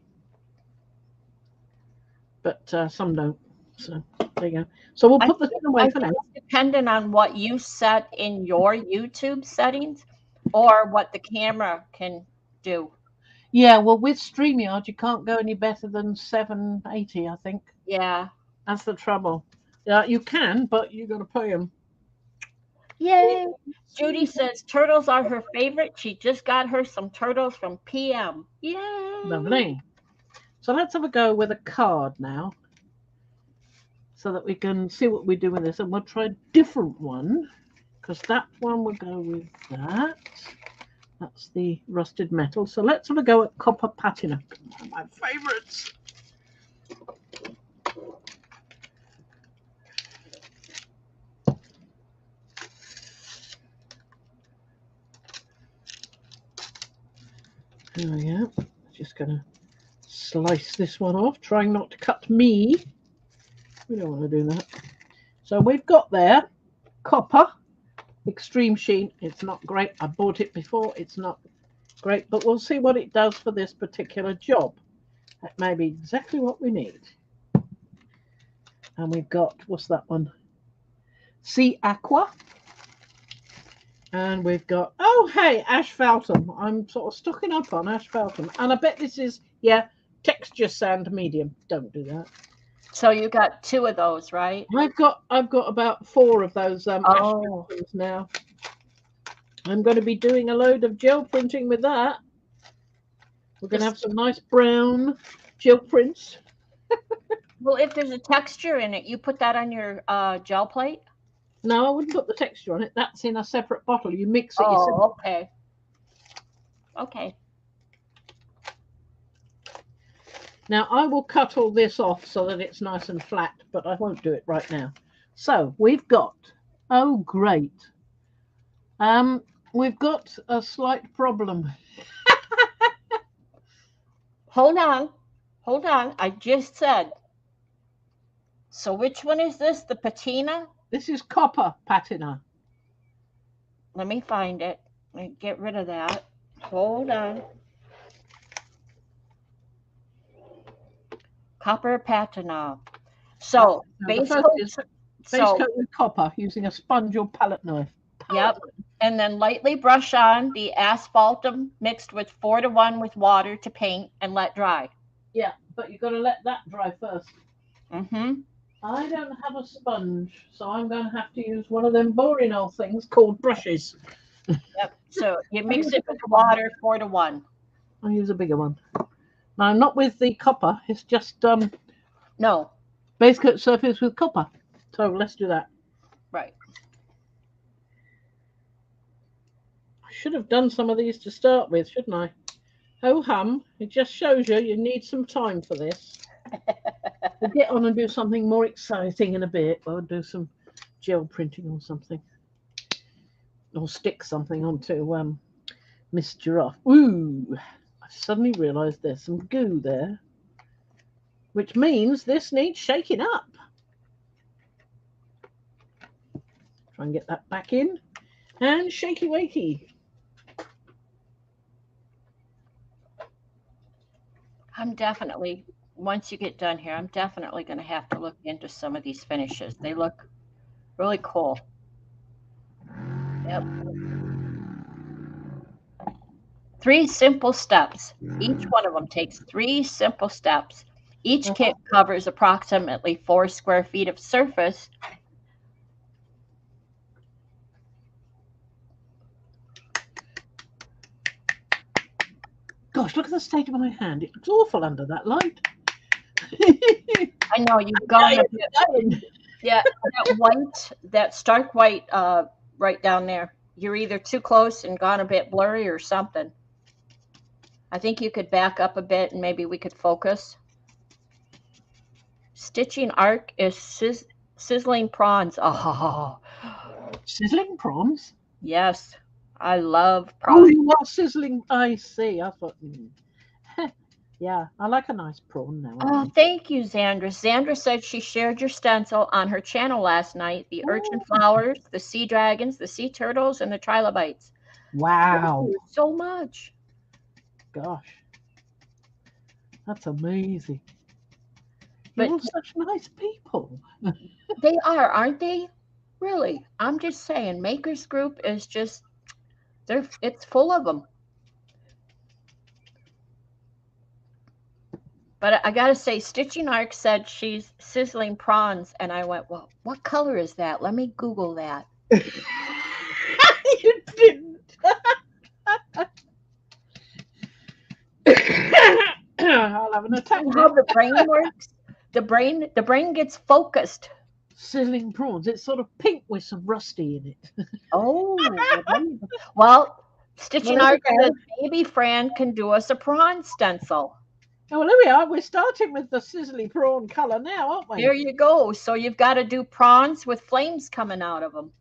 But some don't. So there you go. So we'll put this away for now. Dependent on what you set in your YouTube settings or what the camera can do. Yeah, well, with StreamYard, you can't go any better than 780, I think. Yeah. That's the trouble. Yeah, you can, but you got to pay them. Yay. Judy says turtles are her favorite. She just got her some turtles from PM. Yay. Lovely. So let's have a go with a card now so that we can see what we do with this. And we'll try a different one because that one will go with that. That's the rusted metal. So let's have a go at copper patina. One of my favorites. There we go. Just going to slice this one off, trying not to cut me. We don't want to do that. So we've got there copper, extreme sheen. It's not great. I bought it before. It's not great, but we'll see what it does for this particular job. That may be exactly what we need. And we've got, what's that one? Sea Aqua. And we've got, oh, hey, asphaltum. I'm sort of stocking up on asphaltum. And I bet this is, yeah, texture sand medium. Don't do that. So you got 2 of those, right? I've got about 4 of those asphaltums now. I'm going to be doing a load of gel printing with that. We're going to have some nice brown gel prints. Well, if there's a texture in it, you put that on your gel plate? No, I wouldn't put the texture on it. That's in a separate bottle. You mix it yourself. Oh, okay. Okay. Now, I will cut all this off so that it's nice and flat, but I won't do it right now. So, we've got, oh, great. We've got a slight problem. Hold on. Hold on. I just said. So which one is this? The patina? This is copper patina. Let me find it. Let me get rid of that. Hold on. Copper patina. So base coat with copper using a sponge or palette knife. Yep. And then lightly brush on the asphaltum mixed with 4:1 with water to paint and let dry. Yeah, but you've got to let that dry first. Mm-hmm. I don't have a sponge, so I'm going to have to use one of them boring old things called brushes. Yep. So you mix it with water 4:1. I'll use a bigger one. No, not with the copper. It's just no base coat surface with copper. So let's do that. Right. I should have done some of these to start with, shouldn't I? Ho hum! It just shows you need some time for this. We'll get on and do something more exciting in a bit. We'll do some gel printing or something, or stick something onto Miss Giraffe. Ooh! I suddenly realised there's some goo there, which means this needs shaking up. Try and get that back in, and shakey wakey. I'm definitely, once you get done here, I'm definitely going to have to look into some of these finishes. They look really cool. Yep. 3 simple steps. Each one of them takes 3 simple steps. Each kit covers approximately 4 square feet of surface. Gosh, look at the state of my hand. It looks awful under that light. I know you've gone a bit. Yeah, that white, that stark white right down there. You're either too close and gone a bit blurry or something. I think you could back up a bit and maybe we could focus. Stitching arc is sizzling prawns. Oh, Sizzling prawns? yes. I love prawns. Oh, you want sizzling? I see. I thought, yeah, I like a nice prawn now. Oh, thank you, Xandra. Xandra said she shared your stencil on her channel last night. The urchin flowers, the sea dragons, the sea turtles, and the trilobites. Wow. Thank you so much. Gosh. That's amazing. But you're all such nice people. They are, aren't they? Really. I'm just saying, Makers Group is just, it's full of them. But I got to say, Stitching Arc said she's sizzling prawns. And I went, well, what color is that? Let me Google that. You didn't. I'll have an attack. How the brain works? The brain gets focused. Sizzling prawns. It's sort of pink with some rusty in it. Oh, well, Stitching Arc says maybe Fran can do us a prawn stencil. Oh, well, there we are. We're starting with the sizzly prawn color now, aren't we? There you go. So you've got to do prawns with flames coming out of them.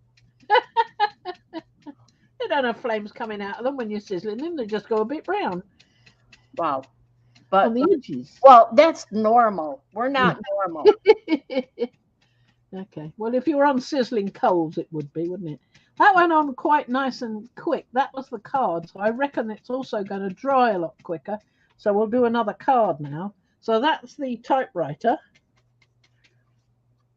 They don't have flames coming out of them when you're sizzling them. They just go a bit brown. Wow. But on the edges. Well, that's normal. We're not normal. Okay. Well, if you were on sizzling coals, it would be, wouldn't it? That went on quite nice and quick. That was the card. So I reckon it's also going to dry a lot quicker. So we'll do another card now. So that's the typewriter.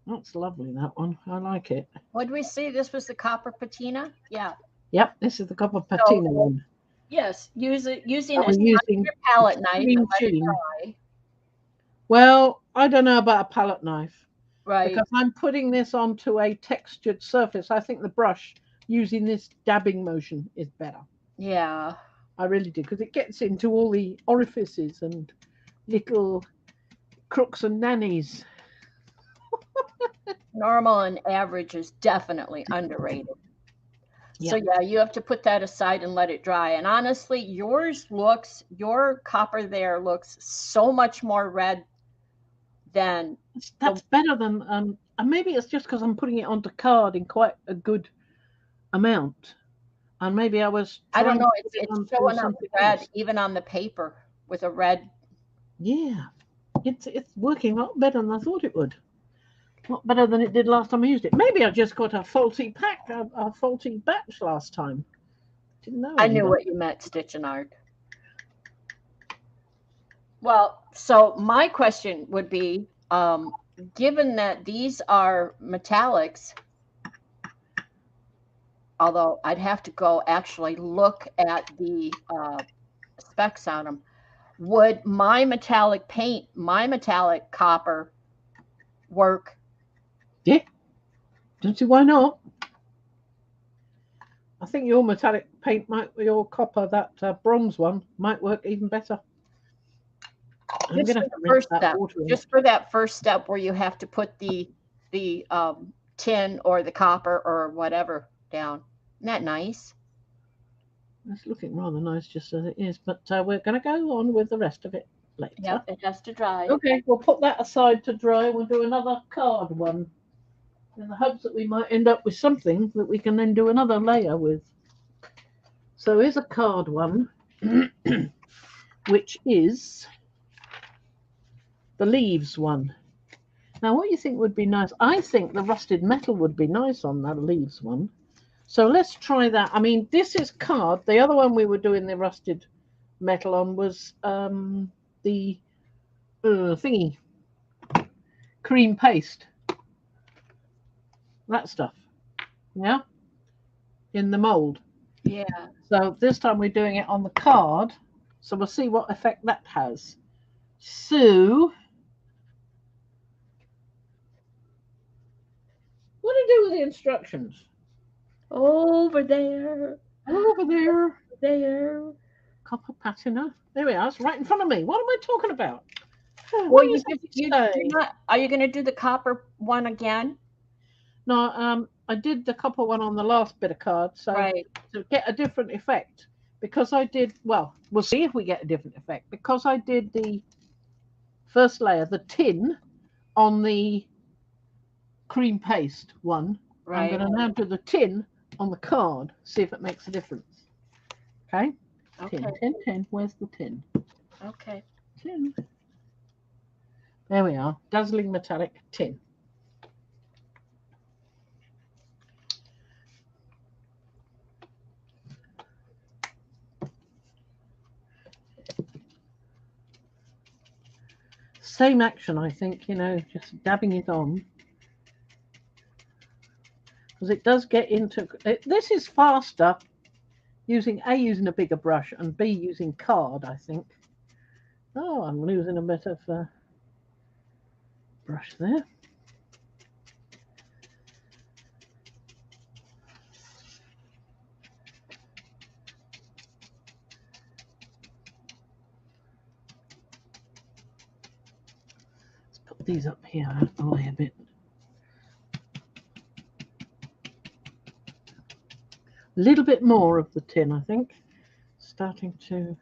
That's lovely, that one. I like it. What did we see? This was the copper patina? Yeah. Yep, this is the copper patina one. Yes, using a palette knife and let it dry. Well, I don't know about a palette knife. Right. Because I'm putting this onto a textured surface. I think the brush using this dabbing motion is better. Yeah. I really do, because it gets into all the orifices and little crooks and nannies. Normal and average is definitely underrated. Yeah. So yeah, you have to put that aside and let it dry. And honestly, your copper there looks so much more red than. That's better than, and maybe it's just because I'm putting it onto card in quite a good amount. And maybe I don't know, it's showing up red even on the paper with a red. Yeah, it's working a lot better than I thought it would. A lot better than it did last time I used it. Maybe I just got a faulty pack, a faulty batch last time. Didn't know. I knew what you meant, Stitching Arc. Well, so my question would be, given that these are metallics, although I'd have to go actually look at the specs on them, would my metallic paint, my metallic copper work? Yeah. Don't see why not. I think your metallic paint your copper, that bronze one, might work even better. Just for the first step. Just for that first step where you have to put the tin or the copper or whatever down. Isn't that nice? It's looking rather nice just as it is, but we're going to go on with the rest of it later. Yep, it has to dry. Okay, we'll put that aside to dry. We'll do another card one in the hopes that we might end up with something that we can then do another layer with. So here's a card one, which is the leaves one. Now, what do you think would be nice? I think the rusted metal would be nice on that leaves one. So let's try that. I mean, this is card. The other one we were doing the rusted metal on was the thingy, cream paste, that stuff. Yeah, in the mold. Yeah. So this time we're doing it on the card. So we'll see what effect that has. So, what do you do with the instructions? Over there. Over there. There. Copper patina. There we are. It's right in front of me. What am I talking about? Well, What you is just it you say? you're not. Are you going to do the copper one again? No, I did the copper one on the last bit of card, so Right. to get a different effect, because I did, well, we'll see if we get a different effect. Because I did the first layer, the tin, on the cream paste one, I'm Right. going to now do the tin on the card, see if it makes a difference. Okay? Okay. Tin, tin, tin. Where's the tin? Okay. Tin. There we are. Dazzling metallic tin. Same action, I think, just dabbing it on. Because it does get into it. This is faster using a bigger brush and B using card, I think. Oh, I'm losing a bit of brush there. Let's put these up here out of the way a bit. A little bit more of the tin, I think. Starting to.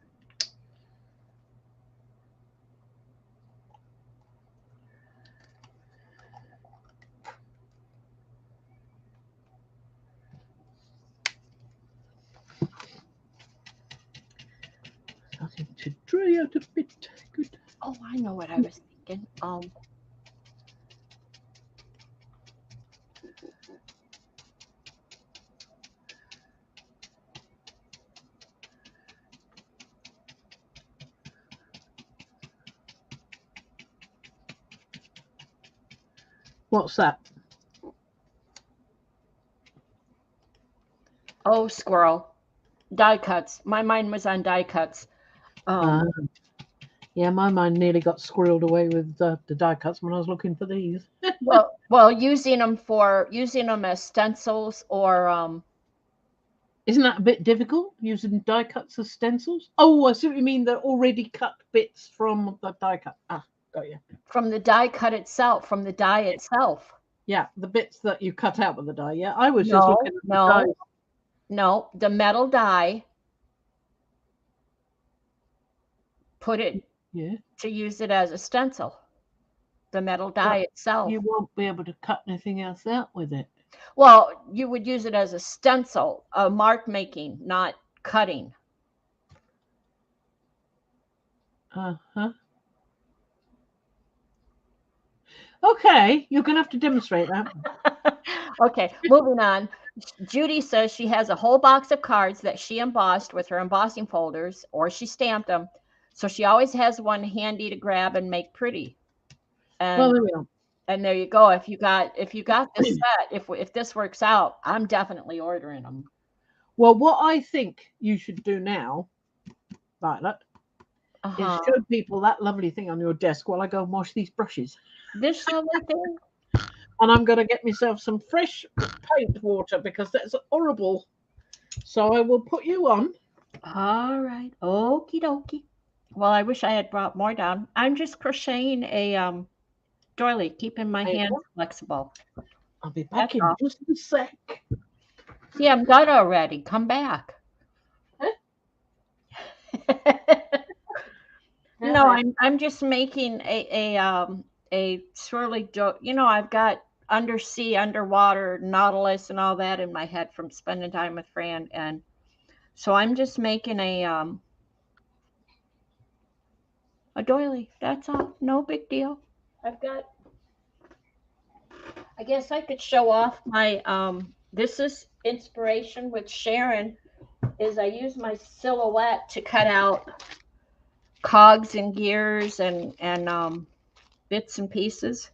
Starting to dry out a bit. Good. Oh, I know what I was thinking. What's that? Oh, squirrel. Die cuts. My mind was on die cuts. Yeah, my mind nearly got squirreled away with the die cuts when I was looking for these. well, using them as stencils or Isn't that a bit difficult, using die cuts as stencils? Oh, I see what you mean. They're already cut bits from the die cut. Ah, got you. from the die cut itself, from the die itself. Yeah, the bits that you cut out with the die. Yeah, I was just No, looking at the no, die. no. The metal die. Put it Yeah, to use it as a stencil. The metal die but itself. you won't be able to cut anything else out with it. Well, you would use it as a stencil, mark making, not cutting. Uh-huh. Okay, you're gonna have to demonstrate that. Okay, moving on. Judy says she has a whole box of cards that she embossed with her embossing folders, or she stamped them. So she always has one handy to grab and make pretty. Well, And there we are. and there you go. If you got this set, if this works out, I'm definitely ordering them. Well, what I think you should do now, Violet, is show people that lovely thing on your desk while I go and wash these brushes. This lovely thing. And I'm going to get myself some fresh paint water because that's horrible. So I will put you on. All right. Okie dokie. Well, I wish I had brought more down. I'm just crocheting a doily, keeping my hands flexible. I'll be back in all. just a sec. See, I'm done already. Come back. No, I'm just making a swirly dough. I've got undersea, underwater, Nautilus, and all that in my head from spending time with Fran, and so I'm just making a doily. That's all. No big deal. I guess I could show off my this is inspiration with Sharon. Is I use my silhouette to cut out cogs and gears and bits and pieces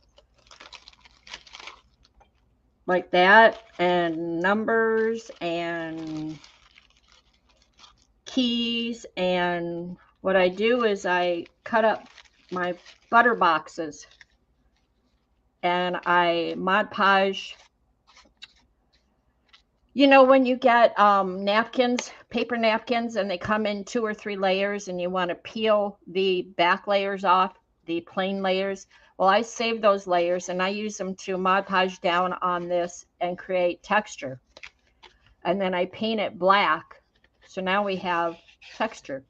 like that, and numbers and keys. And what I do is I cut up my butter boxes and I Mod Podge. You know, when you get napkins, paper napkins, and they come in 2 or 3 layers and you want to peel the back layers off, the plain layers. Well, I save those layers and I use them to Mod Podge down on this and create texture. And then I paint it black. So now we have texture.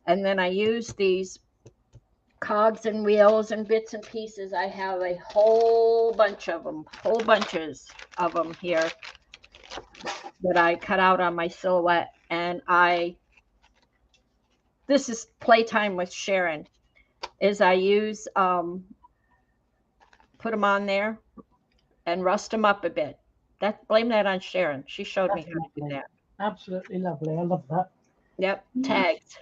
And then I use these cogs and wheels and bits and pieces. I have a whole bunch of them, whole bunches of them here that I cut out on my silhouette. And this is playtime with Sharon, is I use, put them on there and rust them up a bit. Blame that on Sharon. She showed me how to do that. Absolutely lovely. I love that. Yep, tags.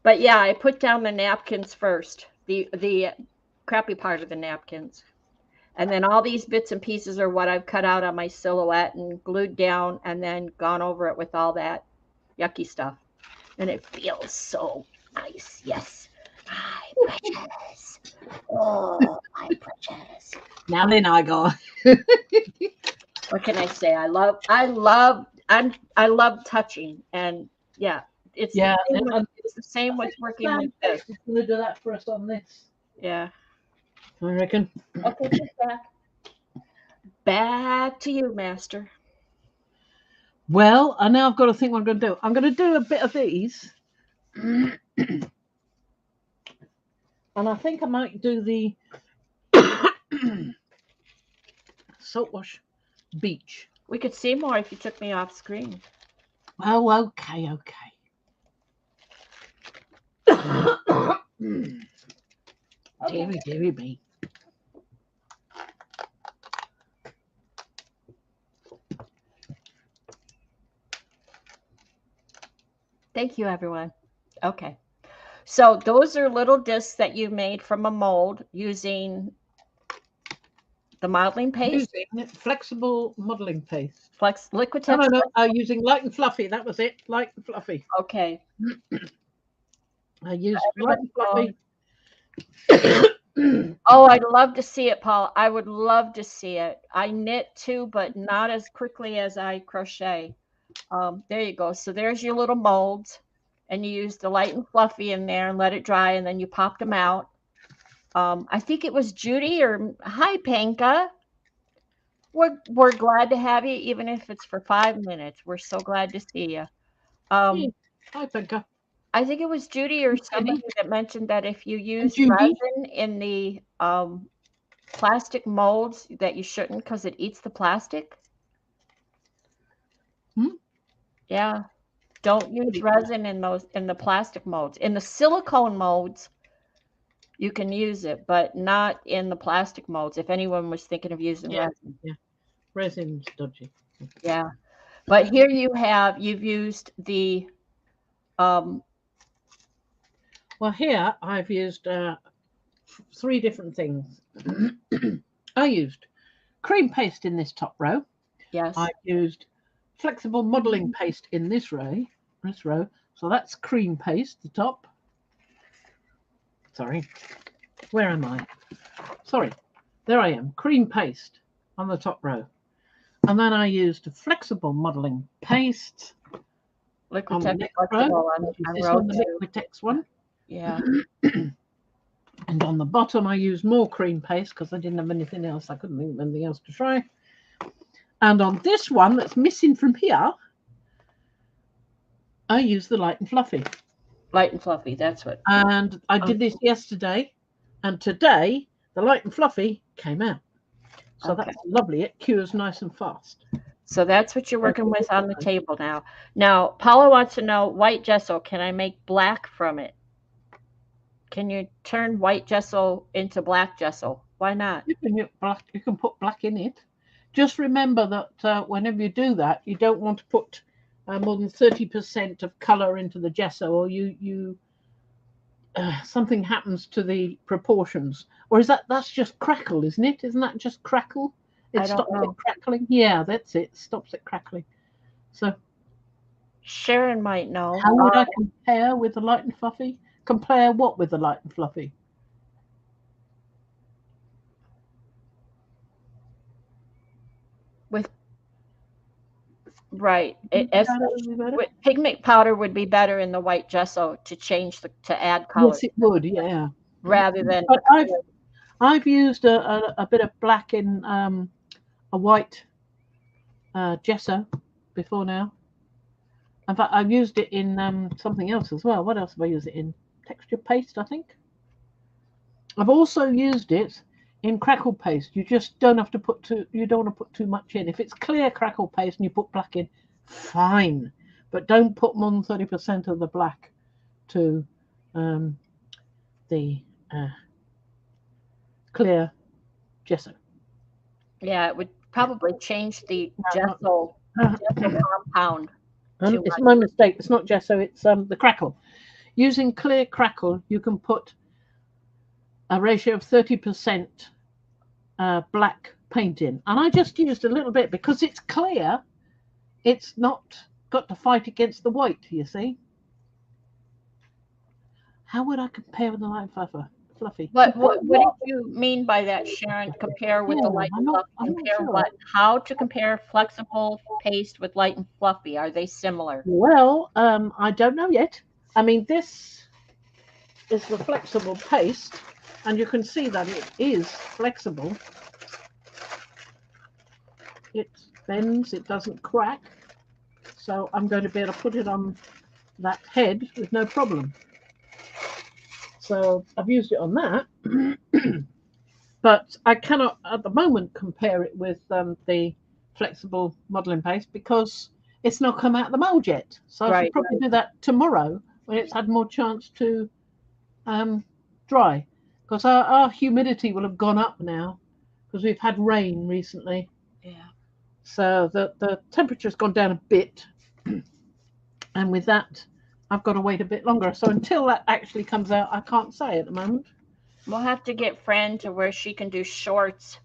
But yeah, I put down the napkins first, the crappy part of the napkins. And then all these bits and pieces are what I've cut out on my silhouette and glued down and then gone over it with all that yucky stuff. And it feels so nice. Yes. My precious. Oh, my precious. Now then I go. What can I say? I love touching. And yeah, it's the same with working with this. It's going to do that for us on this. Yeah. I reckon. Okay, back to you, Master. Well, I now I've got to think what I'm going to do. I'm going to do a bit of these. And I think I might do the Salt Wash Beach. We could see more if you took me off screen. Oh, okay. Deary me. Thank you, everyone. Okay. So those are little discs that you made from a mold using the modeling paste. Using flexible modeling paste. Liquid texture. No, using Light and Fluffy. That was it. Light and Fluffy. Okay. I used Light and Fluffy. Oh, I'd love to see it, Paul. I would love to see it. I knit too, but not as quickly as I crochet. There you go. So there's your little molds, and you use the Light and Fluffy in there and let it dry, and then you popped them out. I think it was Judy or hi, Panka. We're glad to have you, even if it's for 5 minutes. We're so glad to see you. Hi, Panka. I think it was Judy or somebody that mentioned that if you use resin in the plastic molds that you shouldn't because it eats the plastic. Yeah. Don't use resin in the plastic molds. In the silicone molds, you can use it, but not in the plastic molds. If anyone was thinking of using resin. Yeah. Resin's dodgy. Yeah. But here you've used the well, here I've used 3 different things. I used cream paste in this top row. Yes. I used flexible modeling paste in this row. So that's cream paste, the top. Sorry. Where am I? Sorry. There I am. Cream paste on the top row. And then I used flexible modeling paste. Liquid Text one. Yeah. And on the bottom, I used more cream paste because I didn't have anything else. I couldn't think of anything else to try. And on this one that's missing from here, I used the Light and Fluffy. Light and Fluffy, that's what. And I did this yesterday. And today, the Light and Fluffy came out. So that's lovely. It cures nice and fast. So that's what you're working with on the table now. Now, Paula wants to know, white gesso, can I make black from it? Can you turn white gesso into black gesso? Why not? You can put black in it. Just remember that whenever you do that, you don't want to put more than 30% of color into the gesso, or you something happens to the proportions, or is that's just crackle, isn't it? Isn't that just crackle? It I don't stops know. it crackling. Yeah, that's it. Stops it crackling. So Sharon might know. how would I compare with the light and fluffy? Compare what with the light and fluffy? Right. Better? Pigment powder would be better in the white gesso to add color. Yes, it would. Yeah. Rather than. But I've used a bit of black in a white gesso before now. In fact, I've used it in something else as well. What else have I used it in? Texture paste, I think. I've also used it in crackle paste. You just don't have to you don't want to put too much in. If it's clear crackle paste and you put black in, fine. But don't put more than 30% of the black to the clear gesso. Yeah, it would probably change the gesso compound. It's my mistake. It's not gesso. It's the crackle. Using clear crackle, you can put a ratio of 30% black paint in, and I just used a little bit because it's clear. It's not got to fight against the white. You see. How would I compare with the light fluffy? What did you mean by that, Sharon? Compare with the light and fluffy. Compare what? How to compare flexible paste with light and fluffy? Are they similar? Well, I don't know yet. I mean, this is the flexible paste, and you can see that it is flexible. It bends, it doesn't crack. So I'm going to be able to put it on that head with no problem. So I've used it on that, but I cannot at the moment compare it with the flexible modeling paste because it's not come out of the mold yet. So I should probably do that tomorrow when it's had more chance to dry, because our humidity will have gone up now because we've had rain recently. Yeah. So the temperature's gone down a bit, and with that, I've got to wait a bit longer. So until that actually comes out, I can't say at the moment. We'll have to get Fran to where she can do shorts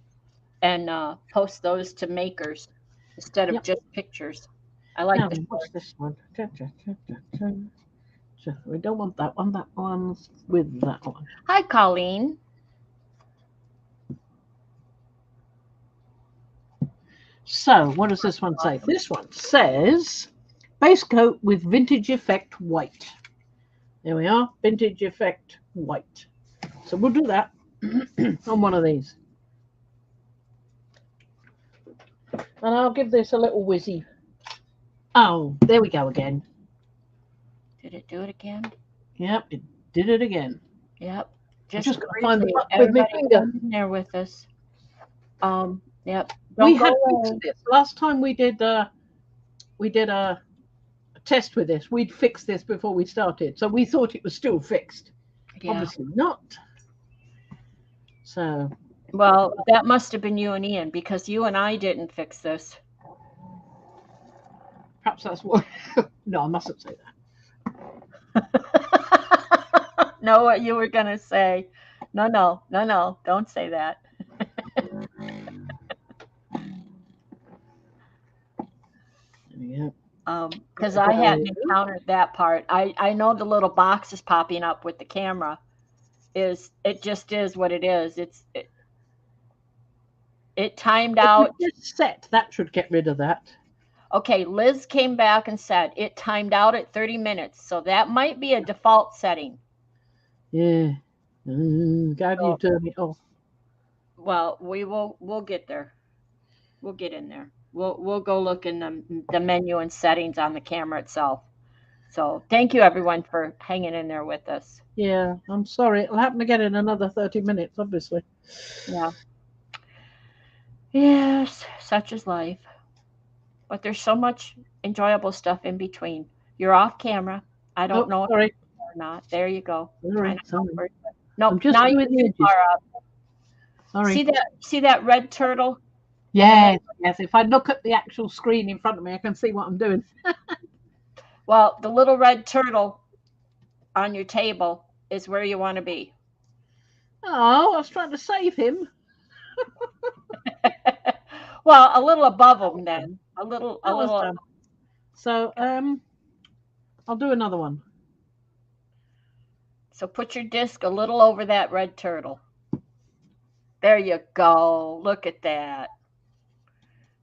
and post those to makers instead of just pictures. I like what's this one? We don't want that one. That one's with that one. Hi, Colleen. So what does this one say? This one says base coat with vintage effect white. There we are, vintage effect white. So we'll do that on one of these. And I'll give this a little whizzy. Oh, there we go again. Did it do it again? Yep, it did it again. Yep. Just gotta find the button with my finger in there with us. Yep. We had fixed this last time. We did a test with this. We'd fixed this before we started, so we thought it was still fixed. Yeah. Obviously not. So. Well, that must have been you and Ian, because you and I didn't fix this. Perhaps that's what. No, I mustn't say that. Know what you were gonna say? No, don't say that. Yeah. Because I hadn't encountered that part. I know the little boxes popping up with the camera. It just is what it is. It timed out. Just set that should get rid of that. Okay, Liz came back and said it timed out at 30 minutes, so that might be a default setting. Yeah. God, you turned it off. Well, we'll get there. We'll get in there. We'll go look in the menu and settings on the camera itself. So thank you everyone for hanging in there with us. Yeah, I'm sorry. It'll happen again in another 30 minutes, obviously. Yeah. Yes, such is life. But there's so much enjoyable stuff in between. You're off camera. I don't know sorry. if you're or not. There you go. Sorry. No, now you're too far up. Sorry. See that red turtle? Yes. If I look at the actual screen in front of me, I can see what I'm doing. Well, the little red turtle on your table is where you want to be. Oh, I was trying to save him. Well, a little above him then. A little. Done. So, I'll do another one. So put your disc a little over that red turtle. There you go. Look at that.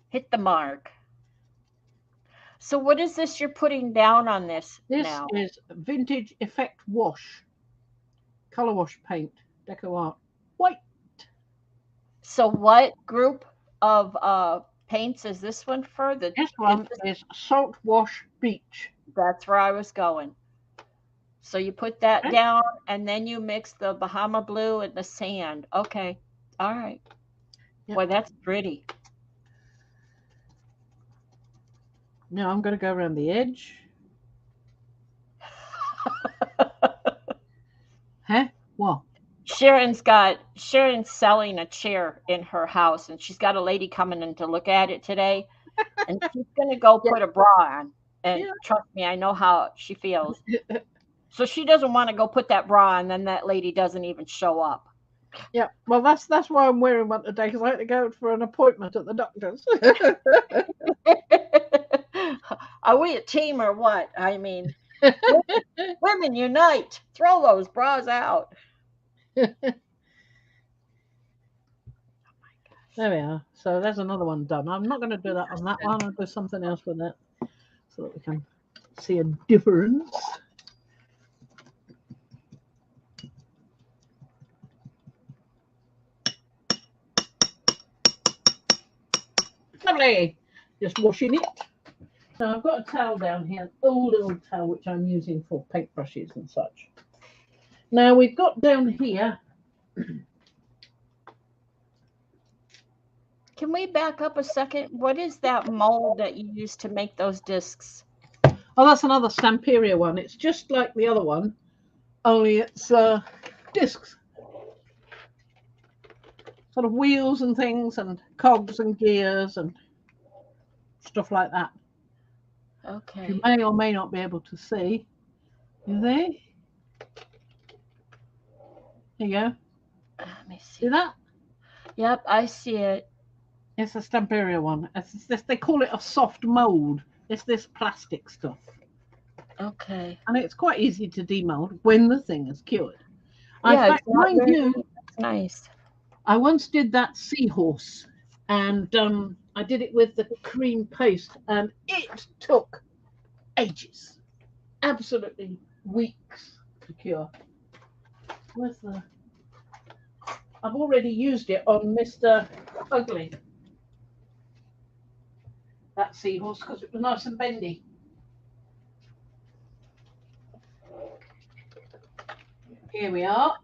Hit the mark. So what is this you're putting down on this now? This is Vintage Effect Wash. Color wash paint. Deco Art. White. So what group of paints is this one for? This one is Salt Wash Beach. That's where I was going. So you put that down, and then you mix the Bahama blue and the sand. Okay. All right. Yep. Boy, that's pretty. Now I'm going to go around the edge. Huh? What? Sharon's selling a chair in her house, and she's got a lady coming in to look at it today, and she's going to go put a bra on. And trust me, I know how she feels. So she doesn't want to go put that bra on, and then that lady doesn't even show up. Yeah, well, that's why I'm wearing one today, because I had to go for an appointment at the doctor's. Are we a team or what? I mean, women unite. Throw those bras out. There we are. So there's another one done. I'm not going to do that on that one. I'll do something else with that so that we can see a difference. Lovely. Just washing it. So I've got a towel down here, an old towel which I'm using for paintbrushes and such. Now we've got down here. Can we back up a second? What is that mold that you use to make those discs? Oh, that's another Stamperia one. It's just like the other one, only it's discs. Sort of wheels and things and cogs and gears and stuff like that. Okay. You may or may not be able to see. You there? There you go. Let me see. See that? Yep, I see it. It's a Stamperia one. It's this, they call it a soft mold. It's this plastic stuff. Okay. And it's quite easy to demold when the thing is cured. Yeah, in fact, mind you, that's nice. I once did that seahorse, and I did it with the cream paste, and it took ages, absolutely weeks to cure. Where's the? I've already used it on Mr. Ugly, that seahorse, because it was nice and bendy. Here we are.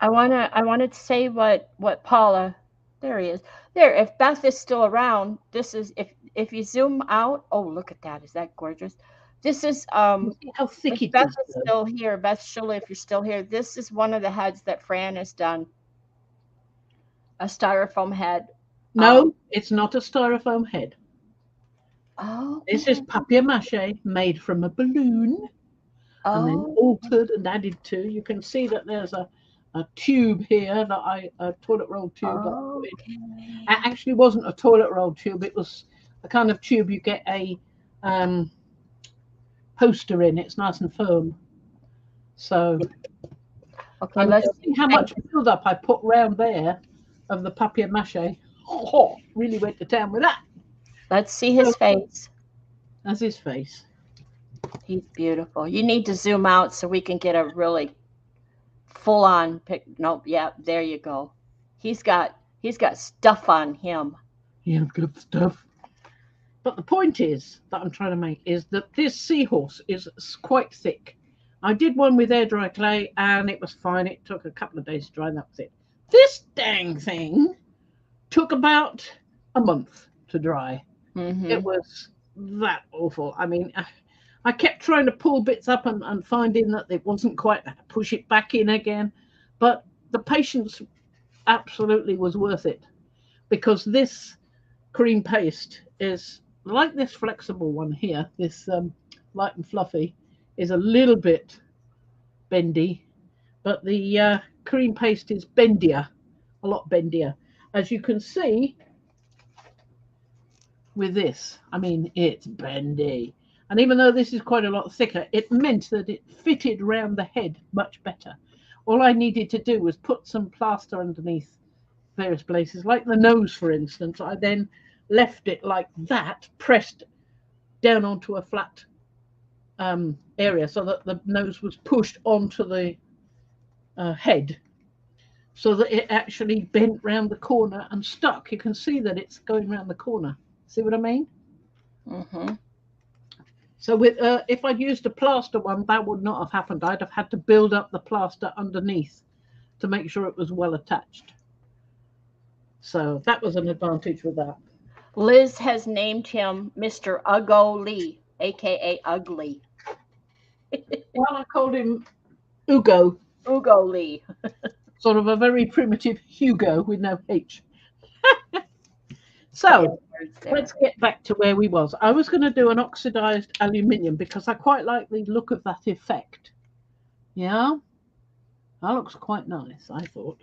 I wanna say what Paula, there he is. There, if Beth is still around, this is if you zoom out, oh look at that, is that gorgeous? This is how thick it Beth is still here, Beth Shirley, if you're still here, this is one of the heads that Fran has done. A styrofoam head. No, it's not a styrofoam head. Oh. This is papier-mâché made from a balloon and then altered and added to. You can see that there's a tube here that a toilet roll tube. It actually wasn't a toilet roll tube. It was the kind of tube you get a poster in. It's nice and firm. So okay, let's see how much build-up I put round there of the papier-mâché. Oh, really went to town with that. Let's see his face. That's his face. He's beautiful. You need to zoom out so we can get a really full-on pic. Nope. Yeah, there you go. He's got stuff on him. Yeah, good stuff. But the point is that I'm trying to make is that this seahorse is quite thick. I did one with air dry clay and it was fine. It took a couple of days to dry, and that was it. This dang thing took about a month to dry. Mm-hmm. It was that awful. I mean, I kept trying to pull bits up and finding that it wasn't quite, I had to push it back in again. But the patience absolutely was worth it, because this cream paste is like this flexible one here, this light and fluffy, is a little bit bendy, but the cream paste is bendier, a lot bendier. As you can see with this, I mean, it's bendy. And even though this is quite a lot thicker, it meant that it fitted round the head much better. All I needed to do was put some plaster underneath various places, like the nose, for instance. I then left it like that, pressed down onto a flat area so that the nose was pushed onto the head, so that it actually bent round the corner and stuck. You can see that it's going round the corner. See what I mean? Mm-hmm. So with if I'd used a plaster one, that would not have happened. I'd have had to build up the plaster underneath to make sure it was well attached. So that was an advantage with that. Liz has named him Mr. Ugly, aka Ugly. Well, I called him Ugo. Ugo Lee. Sort of a very primitive Hugo with no H. So let's get back to where we was. I was going to do an oxidized aluminium because I quite like the look of that effect. Yeah, that looks quite nice, I thought.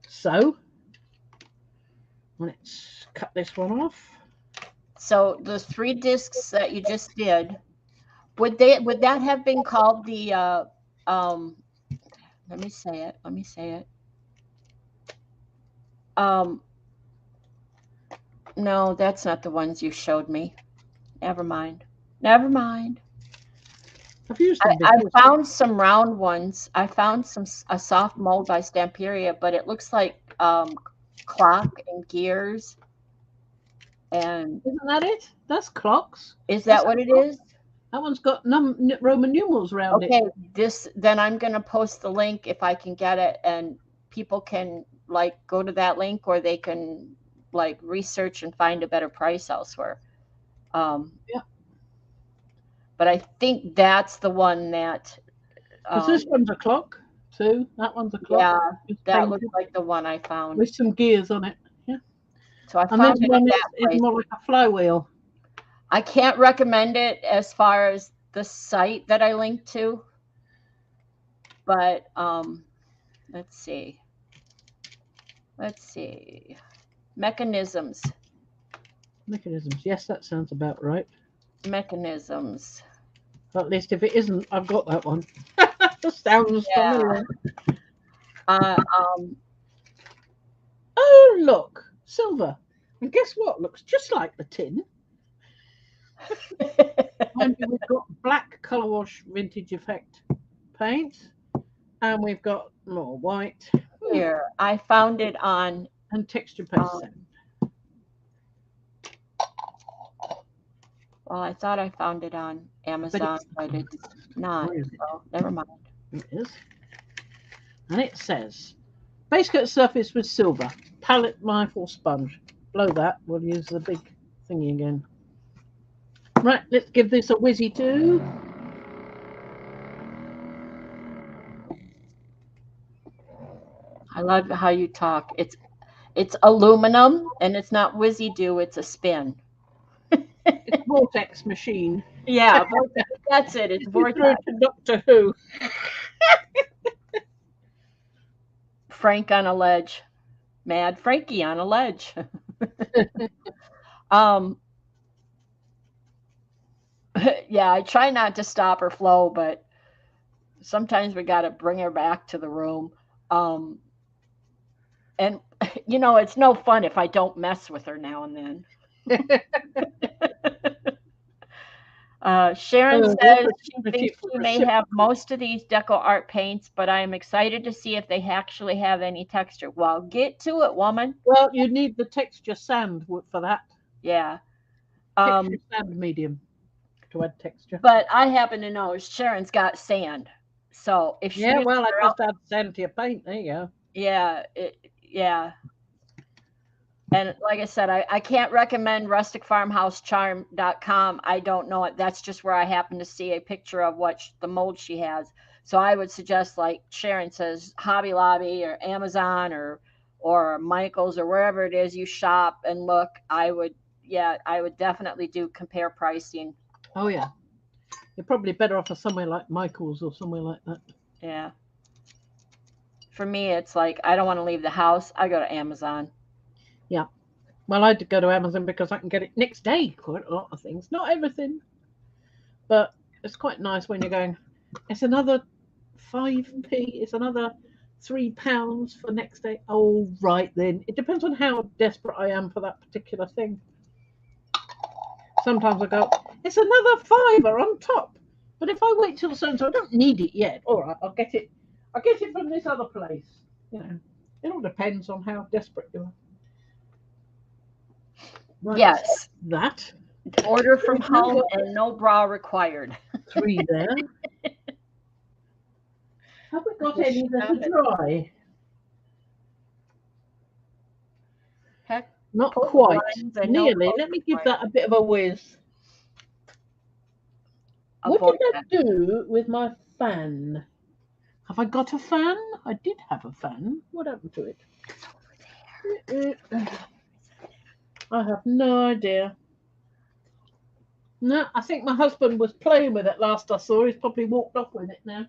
So let's cut this one off. So the 3 discs that you just did, would that have been called the let me say it. No, that's not the ones you showed me. Never mind. I've used them I before. found some round ones. I found a soft mold by Stamperia, but it looks like clock and gears. And isn't that it? That's clocks. Is that what it is? That one's got Roman numerals around it. Okay, then I'm going to post the link if I can get it, and people can like go to that link, or they can like research and find a better price elsewhere. Yeah. But I think that's the one that. Because this one's a clock too. That one's a clock. Yeah, that looks like the one I found. With some gears on it. Yeah. So I found this one is more like a flywheel. I can't recommend it as far as the site that I linked to. But let's see. Mechanisms. Yes, that sounds about right. Mechanisms. At least if it isn't, I've got that one. Sounds familiar. Oh, look, silver. And guess what? Looks just like the tin. And we've got black colour wash vintage effect paint, and we've got more white. Here, I found it on and texture paste. Well, I thought I found it on Amazon, but it's not. So never mind. It is. And it says, base coat surface with silver, palette knife or sponge. Blow that. We'll use the big thingy again. Right, let's give this a whizzy too. I love how you talk. It's aluminum, and it's not whizzy do. It's a spin. It's vortex machine. Yeah, that's it. It's vortex. Doctor Who. Frank on a ledge. Mad Frankie on a ledge. Yeah, I try not to stop her flow, but sometimes we got to bring her back to the room. And, you know, it's no fun if I don't mess with her now and then. Sharon says she thinks she may have most of these Deco art paints, but I am excited to see if they actually have any texture. Well, get to it, woman. Well, you need the texture sand for that. Yeah. Texture sand medium to add texture. But I happen to know Sharon's got sand. So if she I just add sand to your paint. There you go. Yeah, yeah. And like I said, I can't recommend rusticfarmhousecharm.com. I don't know it. That's just where I happen to see a picture of what the mold she has. So I would suggest, like Sharon says, Hobby Lobby or Amazon or Michael's or wherever it is you shop and look. I would definitely do compare pricing. Oh yeah. You're probably better off at somewhere like Michael's or somewhere like that. Yeah. For me, it's like I don't want to leave the house. I go to Amazon. Yeah. Well, I go to Amazon because I can get it next day. Quite a lot of things, not everything, but it's quite nice when you're going. It's another 5p. It's another £3 for next day. Oh, right then. It depends on how desperate I am for that particular thing. Sometimes I go, it's another £5 on top. But if I wait till so and so, I don't need it yet. All right, I'll get it. I'll get it from this other place. You know, it all depends on how desperate you are. Right, Yes. that. Order from home and no bra required. 3 there. Have we got any that are dry? Heck, Not quite. Nearly. No, let me give that a bit of a whiz. What did I do with my fan? Have I got a fan? I did have a fan. What happened to it? I have no idea. No, I think my husband was playing with it last I saw. He's probably walked off with it now.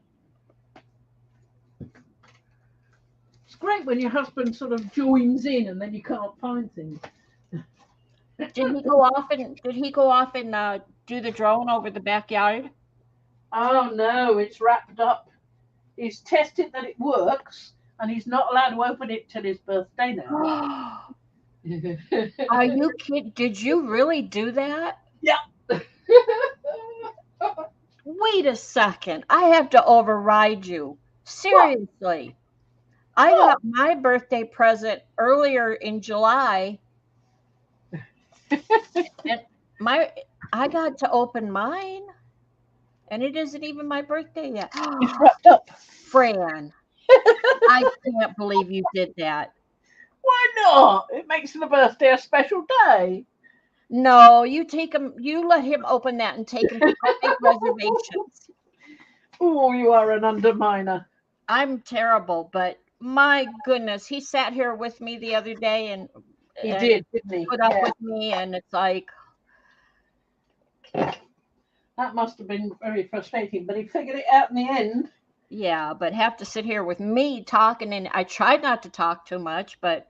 It's great when your husband sort of joins in and then you can't find things. Did he go off and do the drone over the backyard? Oh no, it's wrapped up. He's tested that it works, and he's not allowed to open it till his birthday now. Are you kidding? Did you really do that? Yeah. Wait a second. I have to override you. Seriously. I got my birthday present earlier in July. And I got to open mine. And it isn't even my birthday yet. It's wrapped up. Fran, I can't believe you did that. Why not? It makes the birthday a special day. No, you let him open that and take him to make reservations. Oh, you are an underminer. I'm terrible, but my goodness, he sat here with me the other day and he did, didn't he? Put up with me, and it's like that must have been very frustrating, but he figured it out in the end. Yeah, but have to sit here with me talking, and I tried not to talk too much, but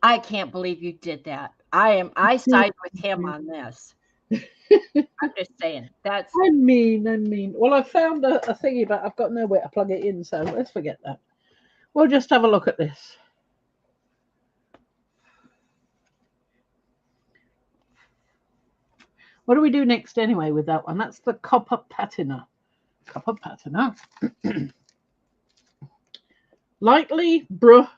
I can't believe you did that. I side with him on this. I'm just saying that's. I mean. Well, I found a thingy, but I've got nowhere to plug it in, so let's forget that. We'll just have a look at this. What do we do next anyway with that one? That's the copper patina. Copper patina. Lightly, bruh.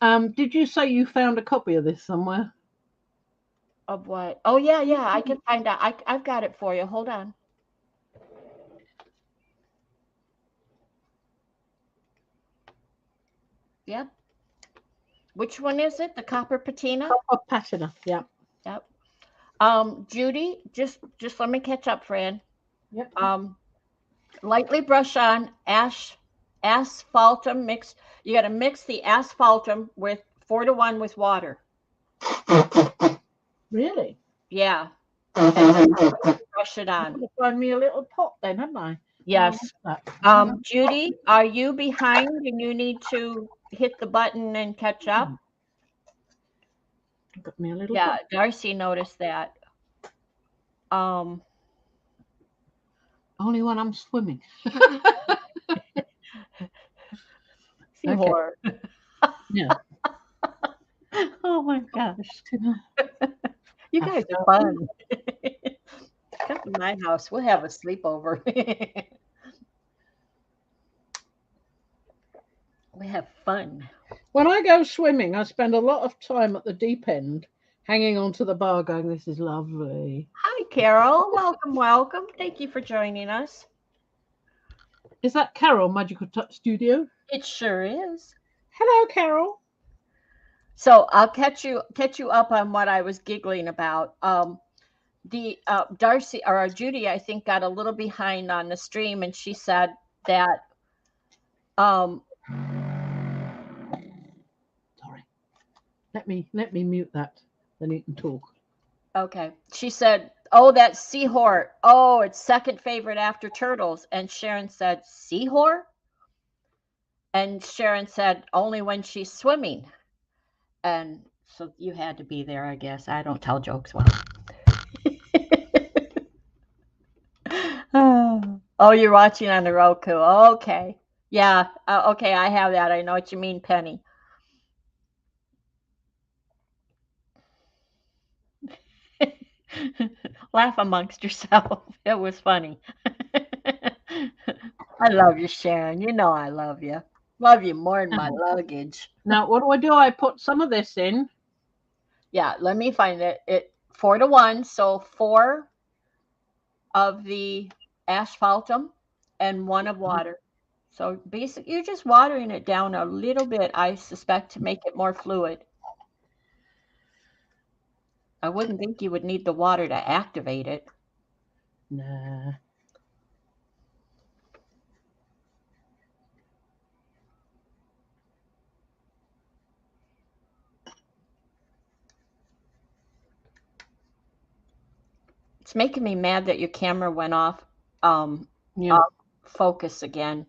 Did you say you found a copy of this somewhere? Of what? Oh yeah, I can find out. I've got it for you. Hold on. Yep. Which one is it? The copper patina? Copper patina, yeah. Yep. Judy, just let me catch up, Fran. Yep. Lightly brush on asphaltum mix. You got to mix the asphaltum with 4-to-1 with water. Really? Yeah. And brush it on. I'm gonna find me a little pot then, haven't I? Yes. Judy, are you behind and you need to hit the button and catch up? Got me a little Yeah, pot. Darcy noticed that. Only when I'm swimming. Okay. Yeah. Oh my gosh. You guys are fun. Come to my house. We'll have a sleepover. We have fun. When I go swimming, I spend a lot of time at the deep end, hanging onto the bar going, this is lovely. Hi, Carol. Welcome. Thank you for joining us. Is that Carol, Magical Touch Studio? It sure is. Hello, Carol. So I'll catch you up on what I was giggling about. Darcy or Judy, I think, got a little behind on the stream, and she said that. Sorry. Let me mute that. Then you can talk. Okay. She said Oh, that's seahorse. Oh, it's second favorite after turtles. And Sharon said, seahorse? And Sharon said, only when she's swimming. And so you had to be there, I guess. I don't tell jokes well. Oh, you're watching on the Roku. Okay. Yeah. Okay, I have that. I know what you mean, Penny. Laugh amongst yourself. It was funny. I love you, Sharon. You know I love you. Love you more than my luggage. Now, what do? I put some of this in. Yeah, let me find it. 4-to-1, so 4 of the asphaltum and 1 of water. So basically, you're just watering it down a little bit, I suspect, to make it more fluid. I wouldn't think you would need the water to activate it. Nah. It's making me mad that your camera went off focus again,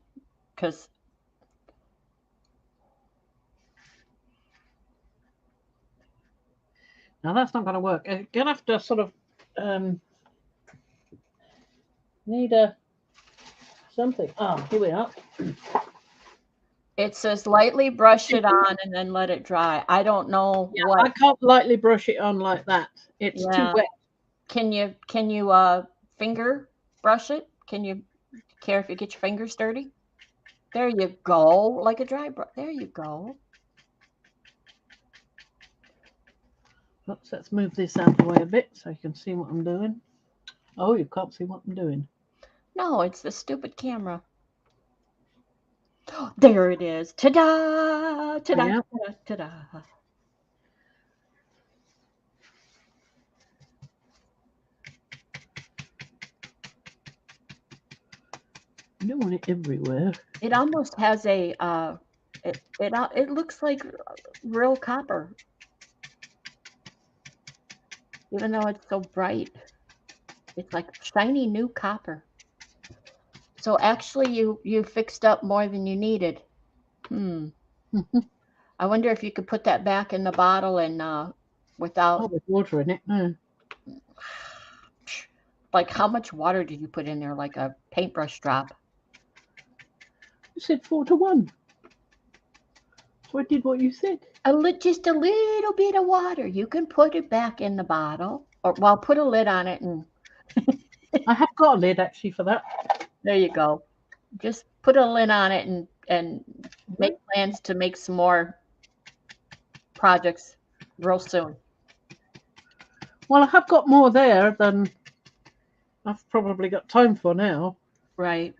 because now that's not going to work. You're going to have to sort of need something. Oh, here we are. It says lightly brush it on and then let it dry. I don't know what. I can't lightly brush it on like that. It's too wet. Can you finger brush it? Can you care if you get your fingers dirty? There you go, like a dry brush. There you go. Oops, let's move this out of the way a bit so you can see what I'm doing. Oh, you can't see what I'm doing. No, it's the stupid camera. There it is. Ta-da! Ta-da! Yeah. Ta-da! Ta-da! You don't want it everywhere. It almost has a it looks like real copper, even though it's so bright. It's like shiny new copper. So actually, you fixed up more than you needed. I wonder if you could put that back in the bottle and without with water in it. Like, how much water did you put in there? Like a paintbrush drop? You said 4-to-1. So I did what you said. Just a little bit of water. You can put it back in the bottle, or well, put a lid on it and. I have got a lid actually for that. There you go. Just put a lid on it and make plans to make some more projects real soon. Well, I have got more there than I've probably got time for now. Right.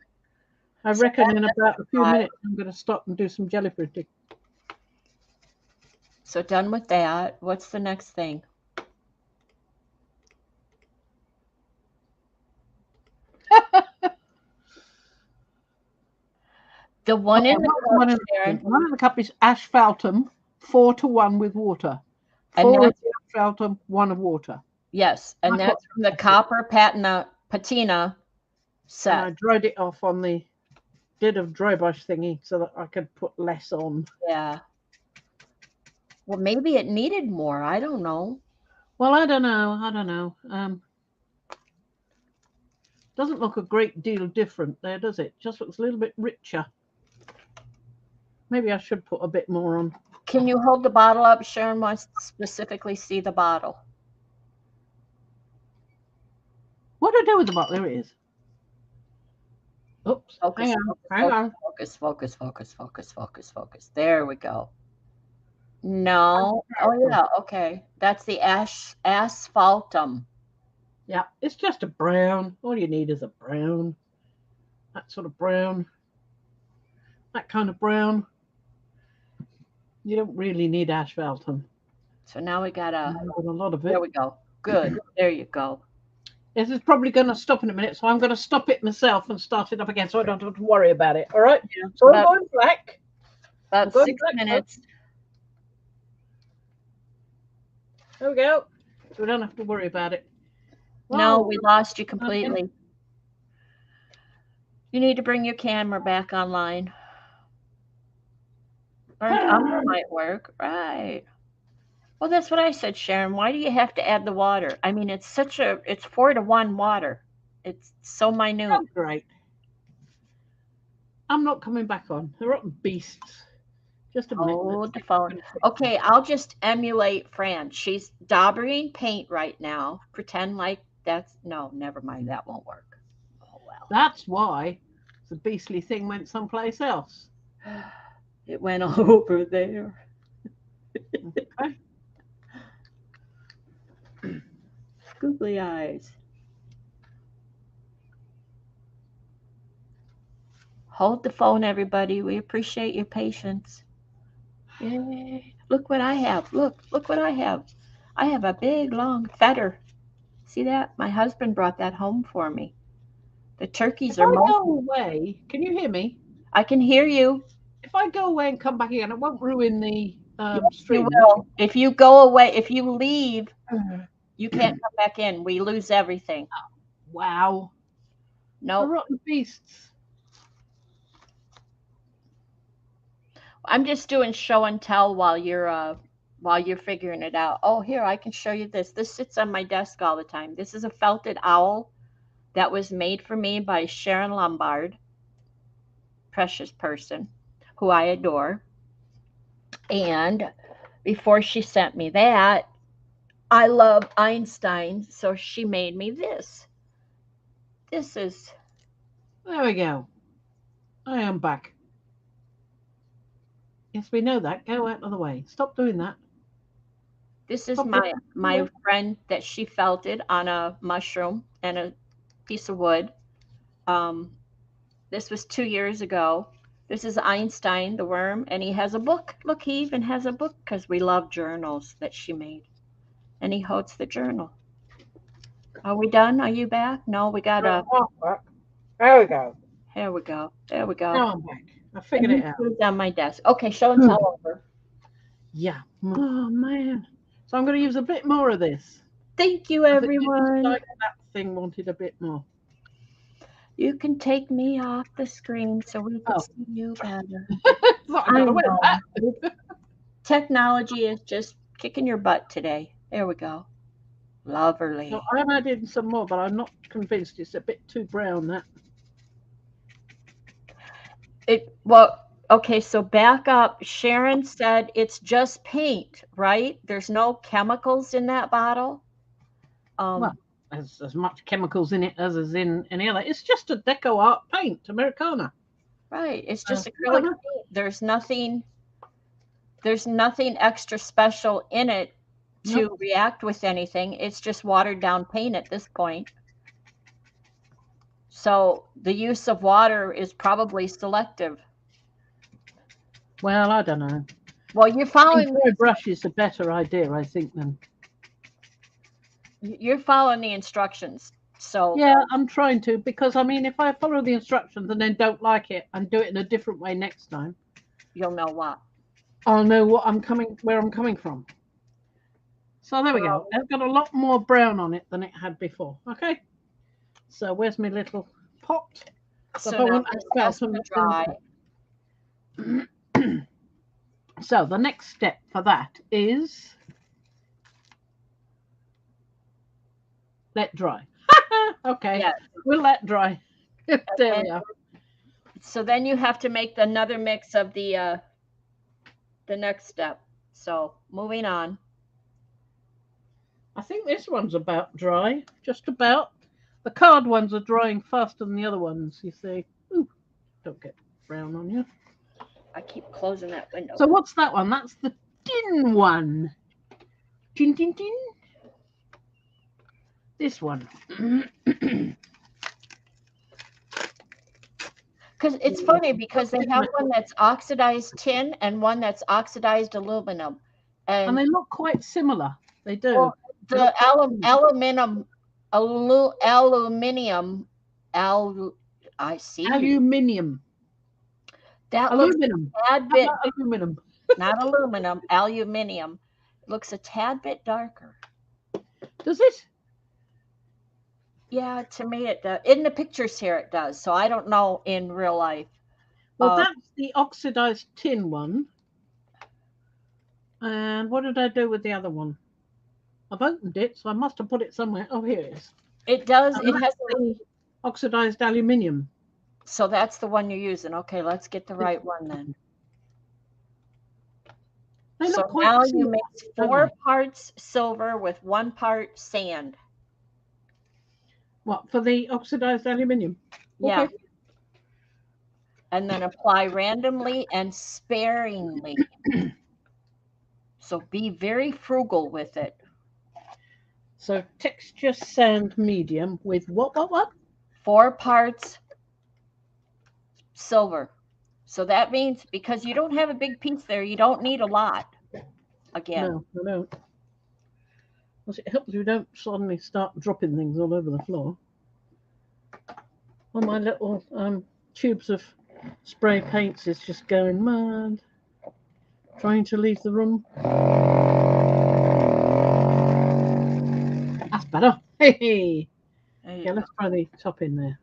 I reckon in about a few minutes I'm going to stop and do some jelly printing. So done with that. What's the next thing? The one in the cup is asphaltum, 4-to-1 with water. 4 of asphaltum, 1 of water. Yes, and that's from the copper patina set. And I dried it off on the bit of dry brush thingy so that I could put less on. Yeah. Well, maybe it needed more. I don't know. Well, I don't know. Doesn't look a great deal different there, does it? Just looks a little bit richer. Maybe I should put a bit more on. Can you hold the bottle up? Sharon wants to specifically see the bottle. What do I do with the bottle? There it is. Oops. Hang on. Focus. There we go. No. Oh, yeah. Okay. That's the asphaltum. Yeah. It's just a brown. All you need is a brown. That sort of brown. That kind of brown. You don't really need asphaltum. So now we got a lot of it. There we go. Good. There you go. This is probably going to stop in a minute, so I'm going to stop it myself and start it up again so I don't have to worry about it. All right? Yeah, so I'm going black. About 6 minutes. There we go. So we don't have to worry about it. No, Whoa. we lost you completely. You need to bring your camera back online. Burned umber might work. Right. Well, that's what I said, Sharon. Why do you have to add the water? I mean, it's 4-to-1 water. It's so minute. Oh, great. I'm not coming back on. The rotten beasts. Just a minute. Hold the phone. Okay, I'll just emulate Fran. She's daubering paint right now. Pretend like no, never mind. That won't work. Oh, well. That's why the beastly thing went someplace else. It went over there. Okay. Googly eyes. Hold the phone, everybody. We appreciate your patience. Yay. Look what I have. Look what I have. I have a big, long feather. See that? My husband brought that home for me. The turkeys If are I most... go away, can you hear me? I can hear you. If I go away and come back again, it won't ruin the stream. You will. If you go away, if you leave, you can't come back in. We lose everything. Wow. No. The rotten beasts. I'm just doing show and tell while you're figuring it out. Oh, here, I can show you this. This sits on my desk all the time. This is a felted owl that was made for me by Sharon Lombard, precious person who I adore. And before she sent me that, I love Einstein, so she made me this. This is... There we go. I am back. Yes, we know that. Go out of the way. Stop doing that. This is my friend that she felted on a mushroom and a piece of wood. This was 2 years ago. This is Einstein the Worm, and he has a book. Look, he even has a book because we love journals that she made. And he holds the journal. Are we done? Are you back? No, we got a... There we go. Here we go. There we go. Now I'm back. I figured it out. It's on my desk. Okay, show and tell over. Yeah. Oh, man. So I'm going to use a bit more of this. Thank you, everyone. Like that thing wanted a bit more. You can take me off the screen so we can see you better. I know. Technology is just kicking your butt today. There we go. Lovely. So I'm adding some more, but I'm not convinced. It's a bit too brown, that. Okay, so back up. Sharon said it's just paint, right? There's no chemicals in that bottle. Well, there's as much chemicals in it as is in any other. It's just a Deco art paint, Americana. Right. It's just acrylic paint. There's nothing extra special in it to react with anything. It's just watered down paint at this point. So the use of water is probably selective. Well, I don't know. Well, you're following the brush is a better idea, I think, than you're following the instructions. So yeah, I'm trying to, because I mean, if I follow the instructions and then don't like it and do it in a different way next time, you'll know what. I'll know where I'm coming from. So there we go. It's got a lot more brown on it than it had before. Okay. So where's my little pot? So now that's dry. So the next step for that is let dry. Okay. Yeah. We'll let dry. There we are. So then you have to make another mix of the next step. So moving on. I think this one's about dry, just about. The card ones are drying faster than the other ones, you see. Ooh, don't get brown on you. I keep closing that window. So what's that one? That's the tin one. Tin, tin, tin. This one. Because it's funny because they have one that's oxidized tin and one that's oxidized aluminum. And they look quite similar. They do. Well, the aluminium. That aluminum. Looks a tad bit, aluminum. Not aluminum, aluminium. Looks a tad bit darker. Does it? Yeah, to me it does. In the pictures here it does. So I don't know in real life. Well, that's the oxidized tin one. And what did I do with the other one? I've opened it, so I must have put it somewhere. Oh, here it is. It does. And It has that's the oxidized aluminium. so that's the one you're using. Okay, let's get the right one then. They So look quite now similar, you mix 4 parts silver with 1 part sand. What, for the oxidized aluminium? Yeah. Okay. And then apply randomly and sparingly. So be very frugal with it. So texture sand medium with what? 4 parts silver. So that means because you don't have a big piece there, you don't need a lot. Again. No, I don't. It helps you don't suddenly start dropping things all over the floor. All my little tubes of spray paints is just going mad. Trying to leave the room. That's better. Hey. Yeah, let's try the top in there.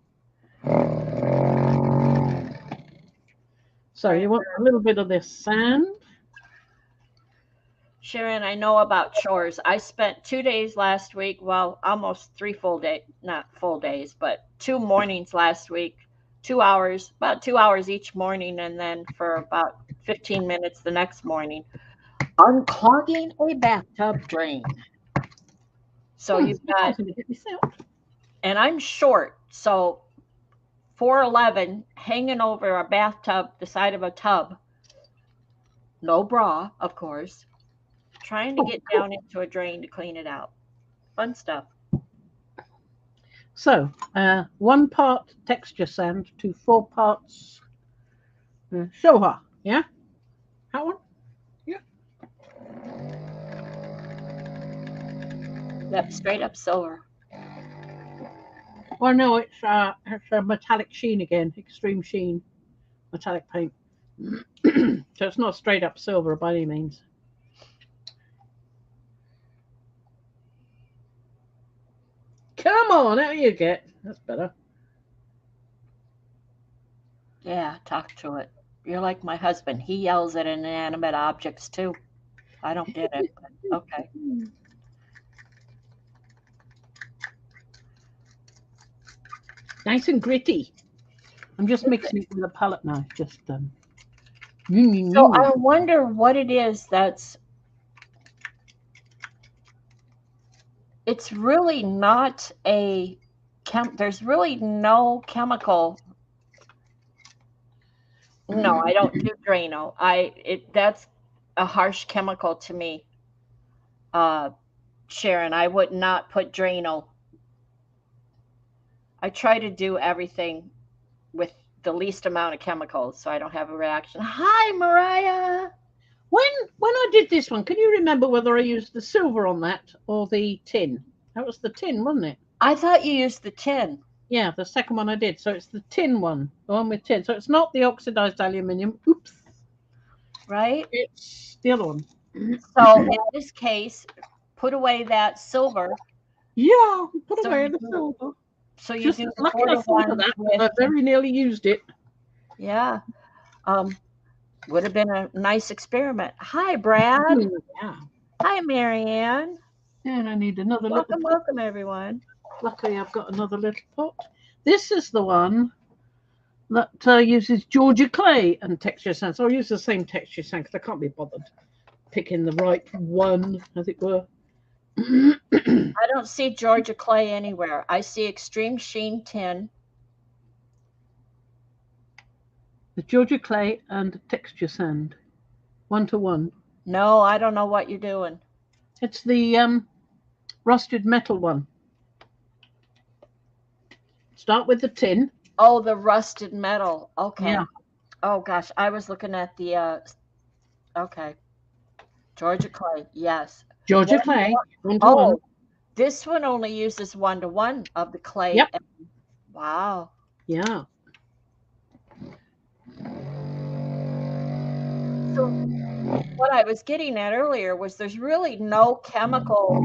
So you want a little bit of this sand. Sharon, I know about chores. I spent 2 days last week, well, almost 3 full days, not full days, but 2 mornings last week, 2 hours, about 2 hours each morning, and then for about 15 minutes the next morning, unclogging a bathtub drain. So you've got, and I'm short, so 4'11" hanging over a bathtub, the side of a tub, no bra, of course. Trying to get down into a drain to clean it out. Fun stuff. So, 1 part texture sand to 4 parts silver. Yeah? That one? Yeah. Yep, straight up silver. Well, no, it's a metallic sheen again, extreme sheen, metallic paint. So it's not straight up silver by any means. Come on, out you get. That's better. Yeah, talk to it. You're like my husband. He yells at inanimate objects too. I don't get it, but okay. Nice and gritty. I'm just mixing it with a palette knife. Just So I wonder what it is that's. It's really not a there's really no chemical. No, I don't do Drano. That's a harsh chemical to me. Sharon, I would not put Drano. I try to do everything with the least amount of chemicals so I don't have a reaction. Hi, Mariah. When I did this one, can you remember whether I used the silver on that or the tin? That was the tin, wasn't it? I thought you used the tin. Yeah, the second one I did. So it's the tin one, the one with tin. So it's not the oxidized aluminium. Oops. Right? It's the other one. So in this case, put away that silver. Yeah, put away the silver. So you just do lucky I thought of that. I very nearly used it. Yeah. Would have been a nice experiment. Hi, Brad. Yeah. Hi, Marianne. And I need another welcome, everyone. Luckily, I've got another little pot. This is the one that uses Georgia clay and texture sand. So I'll use the same texture sand because I can't be bothered picking the right one, as it were. I don't see Georgia clay anywhere. I see extreme sheen tin. The Georgia clay and texture sand, 1-to-1. No, I don't know what you're doing. It's the rusted metal one. Start with the tin. Oh, the rusted metal. Okay. Yeah. Oh gosh, I was looking at the. Okay. Georgia clay. Yes. Georgia clay. 1-to-1. Oh, this one only uses 1-to-1 of the clay. Yep. Wow. Yeah. So what I was getting at earlier was there's really no chemical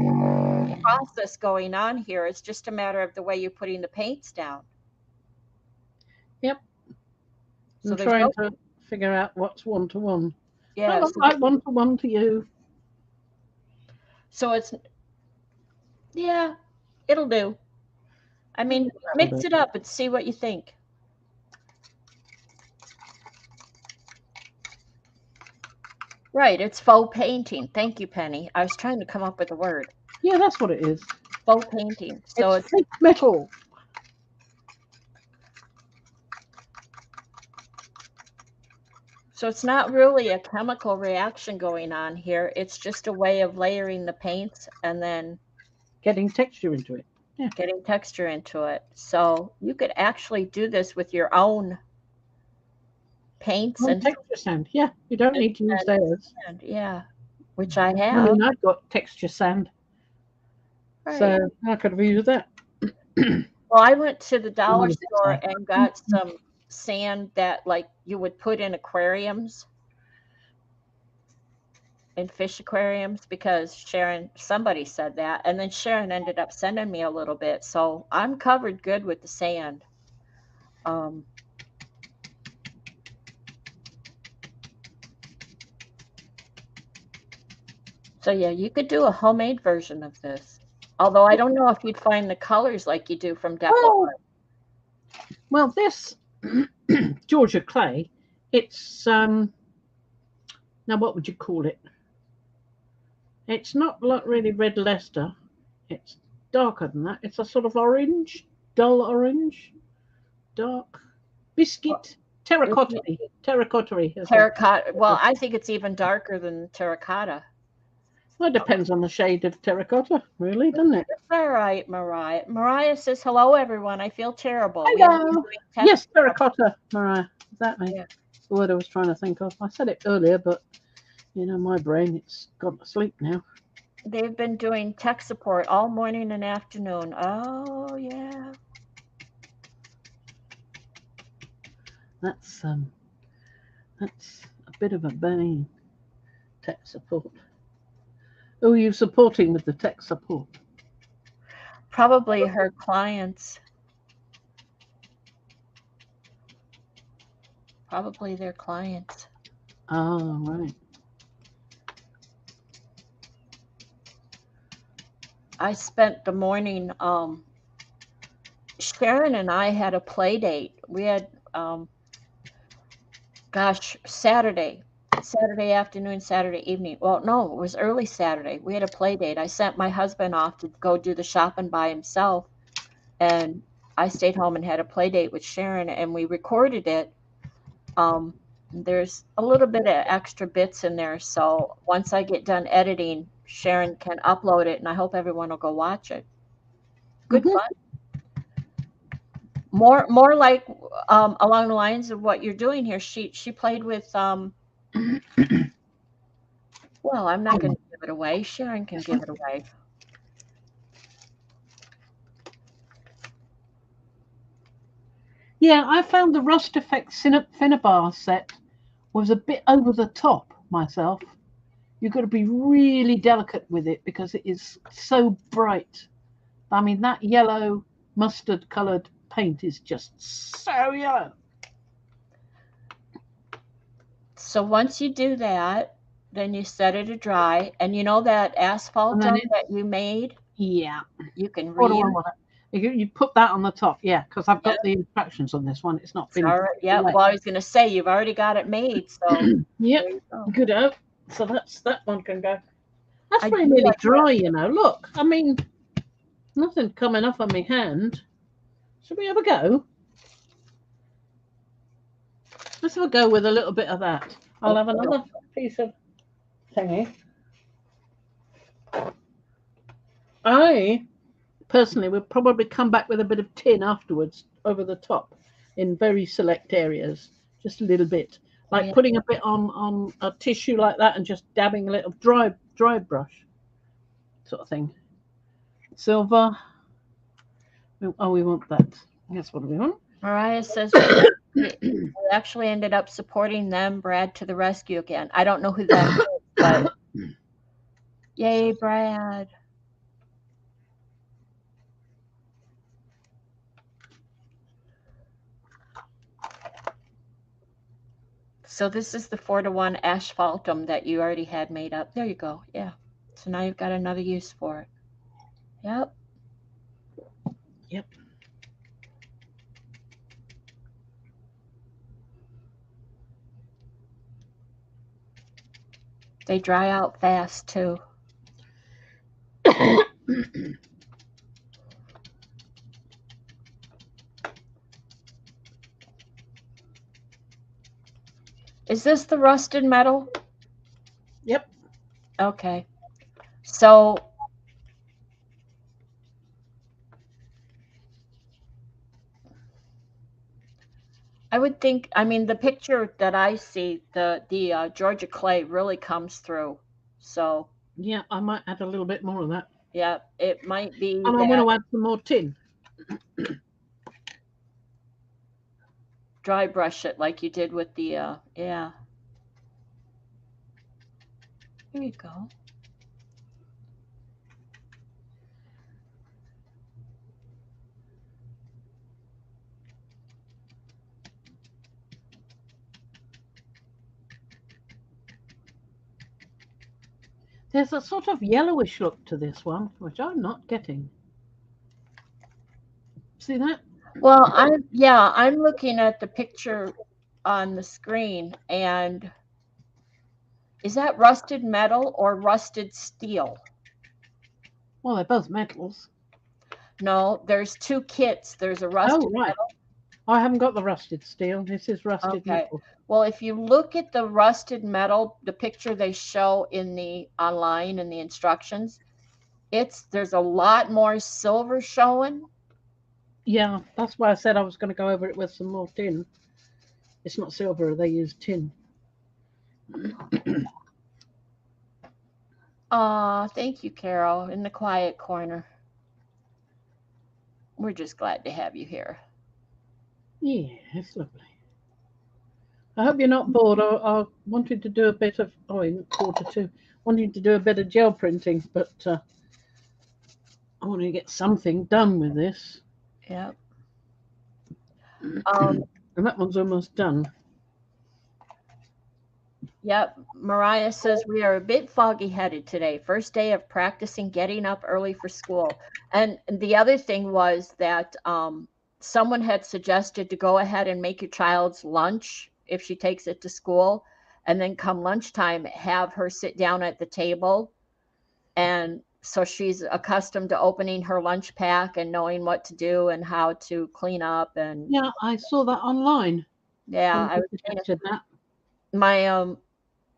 process going on here. It's just a matter of the way you're putting the paints down. Yep. So I'm there's trying to figure out what's one-to-one. Yeah. I look like one-to-one to you. So it's, yeah, it'll do. I mean, mix it up and see what you think. Right, it's faux painting. Thank you, Penny. I was trying to come up with a word. Yeah, that's what it is. Faux painting. So it's fake metal. So it's not really a chemical reaction going on here. It's just a way of layering the paints and then getting texture into it. Yeah. Getting texture into it. So you could actually do this with your own paints and texture sand. Yeah, you don't need to use theirs. Yeah, which I have. I mean, I've got texture sand, so I could have used that. Well, I went to the dollar store and got some sand that, like, you would put in aquariums, in fish aquariums, because somebody said that, and then Sharon ended up sending me a little bit, so I'm covered good with the sand. So yeah, you could do a homemade version of this. Although I don't know if you'd find the colors like you do from Deco. Well, this Georgia clay, it's now what would you call it? It's not like really red Leicester. It's darker than that. It's a sort of orange, dull orange, dark biscuit, terracotta-y. Terracotta. Well, I think it's even darker than terracotta. Well, it depends on the shade of terracotta, really, doesn't it? All right, Mariah. Mariah says, hello, everyone. I feel terrible. Hello. Yes, terracotta, Mariah. Exactly. Yeah. That's the word I was trying to think of. I said it earlier, but, you know, my brain, it's gone to sleep now. They've been doing tech support all morning and afternoon. Oh, yeah. That's a bit of a bane, tech support. Who are you supporting with the tech support? Probably her clients. Probably their clients. Oh, right. I spent the morning, Sharon and I had a play date. We had, Saturday afternoon, Saturday evening. Well, no, it was early Saturday. We had a play date. I sent my husband off to go do the shopping by himself, and I stayed home and had a play date with Sharon, and we recorded it. There's a little bit of extra bits in there, so once I get done editing, Sharon can upload it, and I hope everyone will go watch it. Good fun. More like along the lines of what you're doing here. She played with well, I'm not going to give it away. Sharon can give it away. Yeah, I found the Rust Effect Cinnabar set was a bit over the top myself. You've got to be really delicate with it because it is so bright. I mean, that yellow mustard colored paint is just so yellow. So once you do that, then you set it to dry, and you know that asphalt that you made? Yeah. You can reuse it. You put that on the top, yeah, because I've got the instructions on this one. It's not finished. All right, yeah, well, I was going to say, you've already got it made, so. Yep, good out. So that one can go. That's really dry, you know. Look, I mean, nothing coming off on my hand. Should we have a go? Let's have a go with a little bit of that. I'll have another piece of thingy. I personally would probably come back with a bit of tin afterwards over the top in very select areas, just a little bit, like putting a bit on a tissue like that and just dabbing a little dry brush sort of thing. Silver. Oh, we want that. That's what we want. Mariah says we actually ended up supporting them. Brad to the rescue again. I don't know who that is, but yay, Brad. So this is the 4-to-1 asphaltum that you already had made up. There you go. Yeah. So now you've got another use for it. Yep. Yep. They dry out fast too. Is this the rusted metal? Yep. Okay. So I would think, I mean, the picture that I see, the Georgia clay really comes through. So Yeah, I might add a little bit more of that. yeah, it might be And I want to add some more tin. dry brush it like you did with the, yeah. Here you go. There's a sort of yellowish look to this one, which I'm not getting. See that? Well, I'm looking at the picture on the screen, and is that rusted metal or rusted steel? Well, they're both metals. No, there's two kits. There's a rusted metal. I haven't got the rusted steel. This is rusted Okay. metal. Well, if you look at the rusted metal, the picture they show in the online in the instructions, there's a lot more silver showing. Yeah, that's why I said I was going to go over it with some more tin. It's not silver, they use tin. Thank you, Carol, in the quiet corner. We're just glad to have you here. Yeah, it's lovely. I hope you're not bored. I wanted to do a bit of, in 1:45, wanting to do a bit of gel printing, but I want to get something done with this. Yep. And that one's almost done. Yep. Mariah says we are a bit foggy-headed today. First day of practicing getting up early for school. And the other thing was that someone had suggested to go ahead and make your child's lunch if she takes it to school, and then come lunchtime, have her sit down at the table. And so she's accustomed to opening her lunch pack and knowing what to do and how to clean up. And yeah, I saw that online. Yeah, I was suggested that.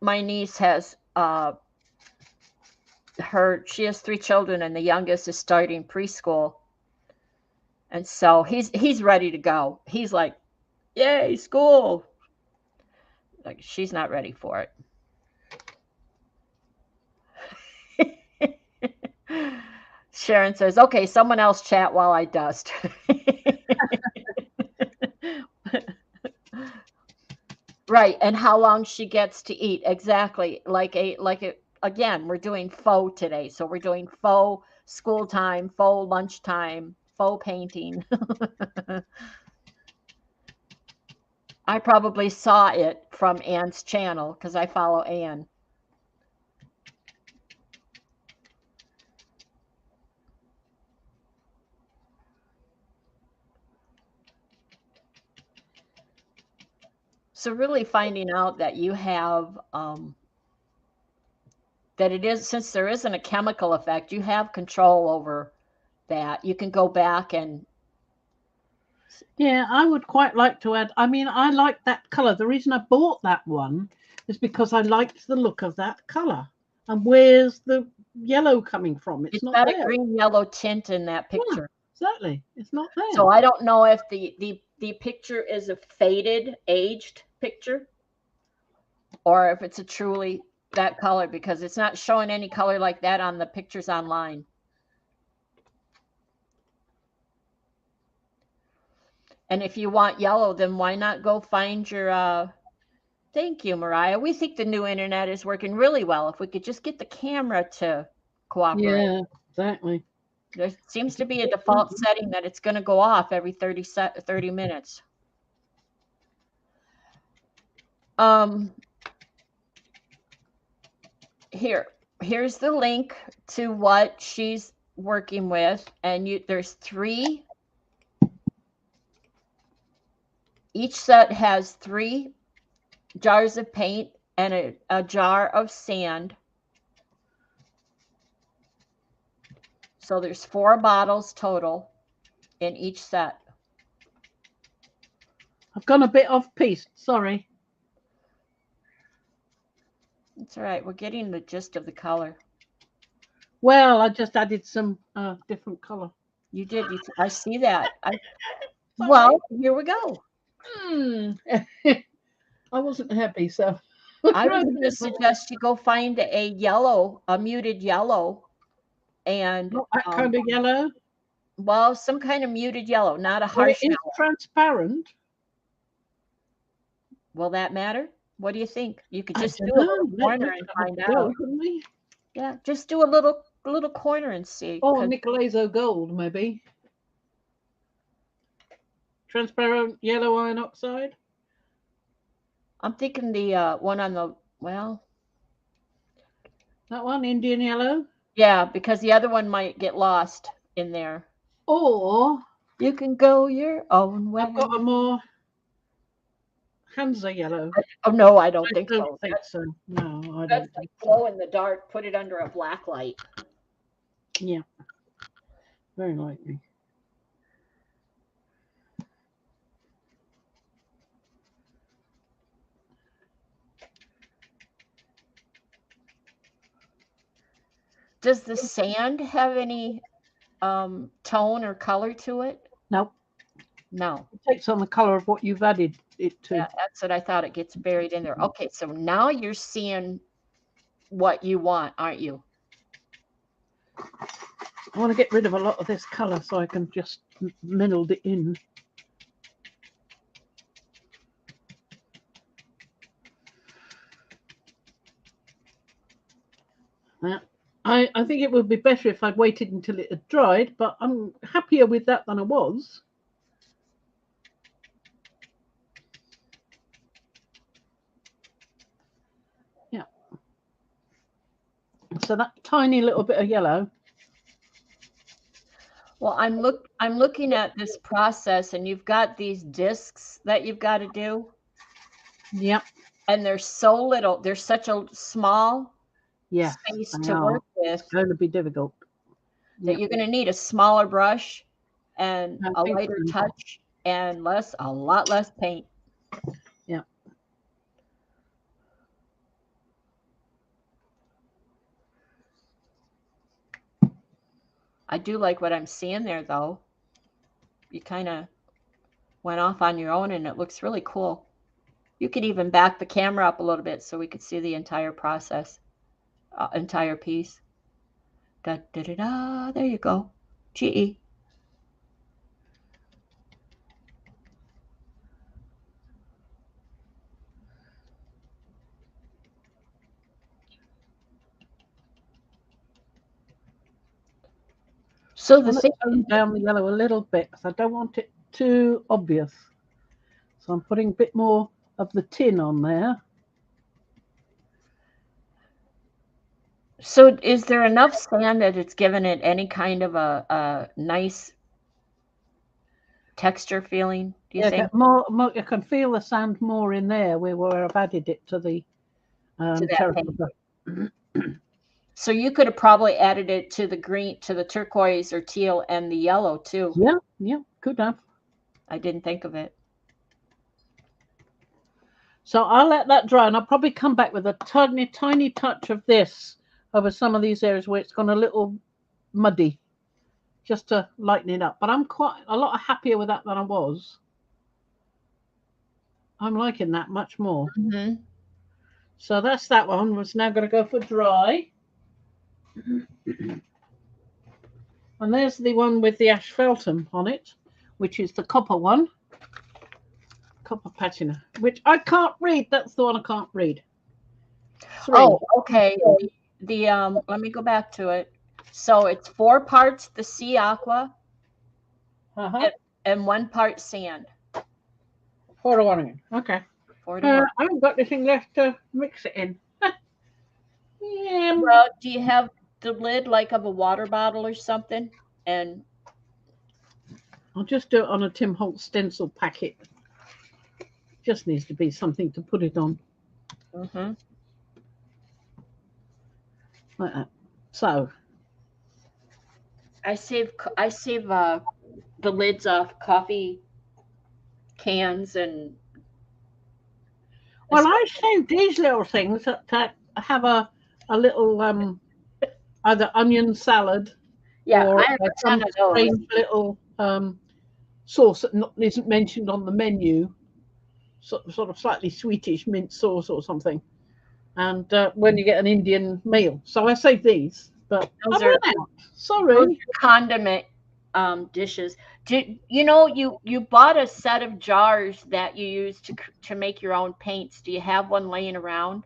My niece has she has 3 children, and the youngest is starting preschool. And so he's ready to go. He's like, "Yay, school." Like, she's not ready for it. Sharon says, "Okay, someone else chat while I dust." Right, and how long she gets to eat. Exactly. Again, we're doing faux today. So we're doing faux school time, faux lunchtime, faux painting. I probably saw it from Anne's channel because I follow Anne. So really finding out that you have that it is, since there isn't a chemical effect, you have control over that. You can go back and yeah, I would quite like to add. I mean, I like that color. The reason I bought that one is because I liked the look of that color. And where's the yellow coming from? It's not got there. a green yellow tint in that picture. Yeah, exactly. It's not there. So I don't know if the picture is a faded, aged picture, or if it's a truly that color, because it's not showing any color like that on the pictures online. And if you want yellow, then why not go find your thank you, Mariah. We think the new internet is working really well. If we could just get the camera to cooperate. Yeah, exactly. There seems to be a default setting that it's going to go off every 30 minutes. Here's the link to what she's working with, and there's 3. Each set has 3 jars of paint and a jar of sand. So there's 4 bottles total in each set. I've gone a bit off piece. Sorry. It's all right. We're getting the gist of the color. Well, I just added some different color. You did. I see that. Well, here we go. I wasn't happy, so I was going to suggest you go find a muted yellow, and not that kind of yellow. Well, some kind of muted yellow, not a harsh yellow. It's transparent. Will that matter? What do you think? You could just do a little corner and find out. Yeah, just do a little corner and see. Oh, Nicolazo gold, maybe. Transparent yellow iron oxide. I'm thinking the one on the that one, Indian yellow. Yeah, because the other one might get lost in there. Or you can go your own way. I've got a more Hansa yellow. Oh no, I don't think so. No, I don't. That's like glow in the dark. Put it under a black light. Yeah, very lightly. Does the sand have any tone or color to it? Nope. No. It takes on the color of what you've added it to. Yeah, that's what I thought. It gets buried in there. Okay, so now you're seeing what you want, aren't you? I want to get rid of a lot of this color so I can just meld it in. I think it would be better if I'd waited until it had dried, but I'm happier with that than I was. Yeah. So that tiny little bit of yellow. Well, I'm looking at this process, and you've got these discs that you've got to do. Yep. And there's so little. There's such a small space to work with. It's going to be difficult. That you're going to need a smaller brush and a lighter touch and a lot less paint. Yeah. I do like what I'm seeing there, though. You kind of went off on your own, and it looks really cool. You could even back the camera up a little bit so we could see the entire process, entire piece. Da da da da. There you go. GE. So tone down the yellow a little bit because I don't want it too obvious. So I'm putting a bit more of the tin on there. So is there enough sand that it's given it any kind of a nice texture feeling? Do you think? More, you can feel the sand more in there where I've added it to the terracotta. So you could have probably added it to the green, to the turquoise or teal and the yellow too. Yeah, could have. I didn't think of it. So I'll let that dry, and I'll probably come back with a tiny touch of this over some of these areas where it's gone a little muddy, just to lighten it up. But I'm quite a lot happier with that than I was. I'm liking that much more. Mm-hmm. So that's that one. It's now going to go for dry. And there's the one with the asphaltum on it, which is the copper one. Copper patina, which I can't read. That's the one I can't read. 3. Oh, okay. The let me go back to it. So it's 4 parts the sea aqua and 1 part sand. 4 to 1 again. Okay. 4 to 1. I haven't got anything left to mix it in. Yeah. Well, do you have the lid like of a water bottle or something? And I'll just do it on a Tim Holtz stencil packet. Just needs to be something to put it on. Like that. So I save the lids off coffee cans and. well, I save these little things to have a little either onion salad or I have a ton some of those. strange little sauce that isn't mentioned on the menu, sort of slightly sweetish mint sauce or something. And when you get an Indian meal, so I save these. But Those I ran out. Sorry. Condiment dishes. You bought a set of jars that you use to make your own paints. Do you have one laying around?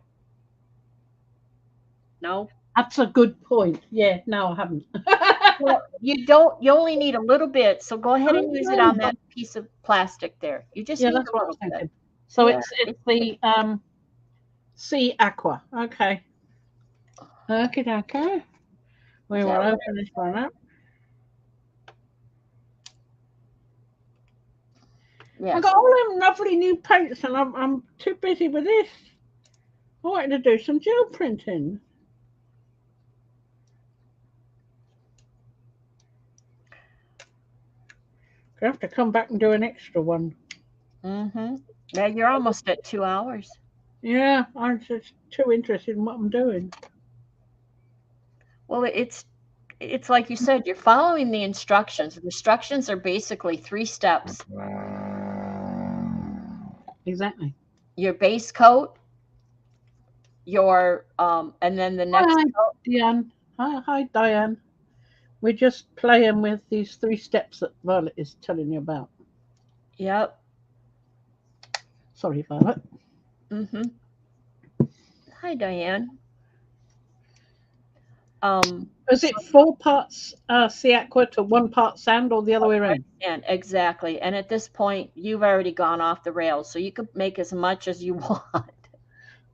No. That's a good point. Yeah, no, I haven't. Well, you don't. You only need a little bit, so go ahead and use it on that piece of plastic there. You just need that's a what I little was thinking. bit. So it's the Sea Aqua. Okay. Okay. We will open this one up. Yeah. I got all them lovely new paints, and I'm too busy with this. I wanted to do some gel printing. I have to come back and do an extra one. Yeah, you're almost at 2 hours. Yeah, I'm just too interested in what I'm doing. Well, it's like you said, you're following the instructions. The instructions are basically 3 steps. Exactly. Your base coat, your and then the next coat. Diane. Hi, Diane. We're just playing with these 3 steps that Violet is telling you about. Yep. Sorry, Violet. Hi, Diane. Is it 4 parts Sea Aqua to 1 part sand, or the other way around? And exactly. And at this point, you've already gone off the rails, so you could make as much as you want.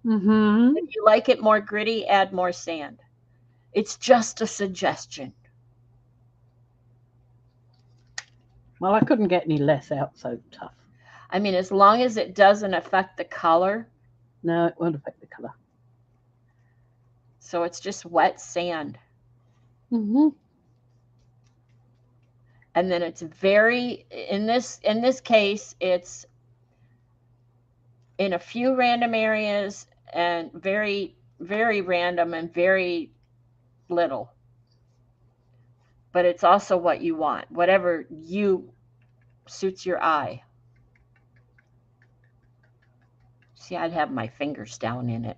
If you like it more gritty, add more sand. It's just a suggestion. Well, I couldn't get any less out, so tough. I mean, as long as it doesn't affect the color. No, it won't affect the color. So it's just wet sand. And then it's very, in this case, it's in a few random areas and very, very random and very little. But it's also what you want, whatever you suits your eye. See, I'd have my fingers down in it.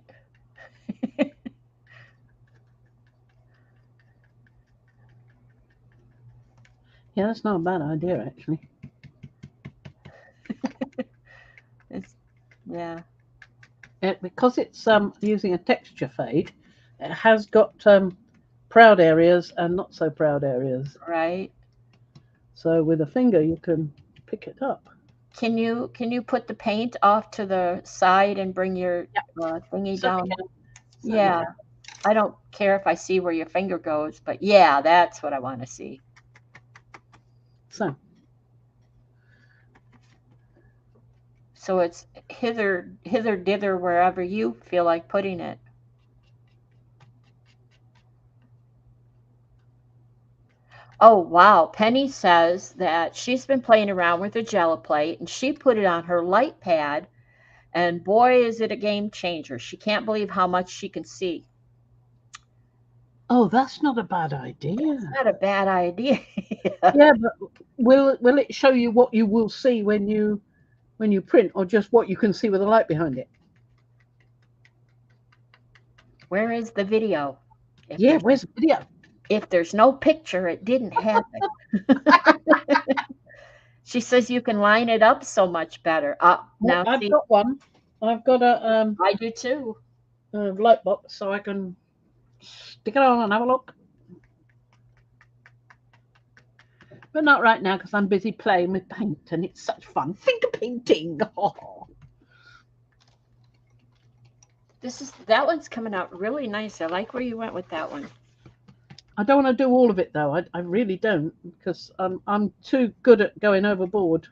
Yeah, that's not a bad idea, actually. Yeah. Because it's using a texture fade, it has got proud areas and not so proud areas. Right. So with a finger, you can pick it up. Can you put the paint off to the side and bring your thingy down? Yeah. I don't care if I see where your finger goes, but yeah, that's what I want to see. So it's hither, dither, wherever you feel like putting it. Oh, wow. Penny says that she's been playing around with a Jello plate, and she put it on her light pad, and boy, is it a game changer. She can't believe how much she can see. Oh, that's not a bad idea. That's not a bad idea. Yeah, but will it show you what you will see when you print, or just what you can see with the light behind it? Where is the video? Where's the video? If there's no picture, it didn't happen. She says you can line it up so much better. Now I've got one. I've got a I do too. Light box, so I can stick it on and have a look. But not right now, because I'm busy playing with paint, and it's such fun. Finger painting. Oh. That one's coming out really nice. I like where you went with that one. I don't want to do all of it though. I really don't, because I'm too good at going overboard.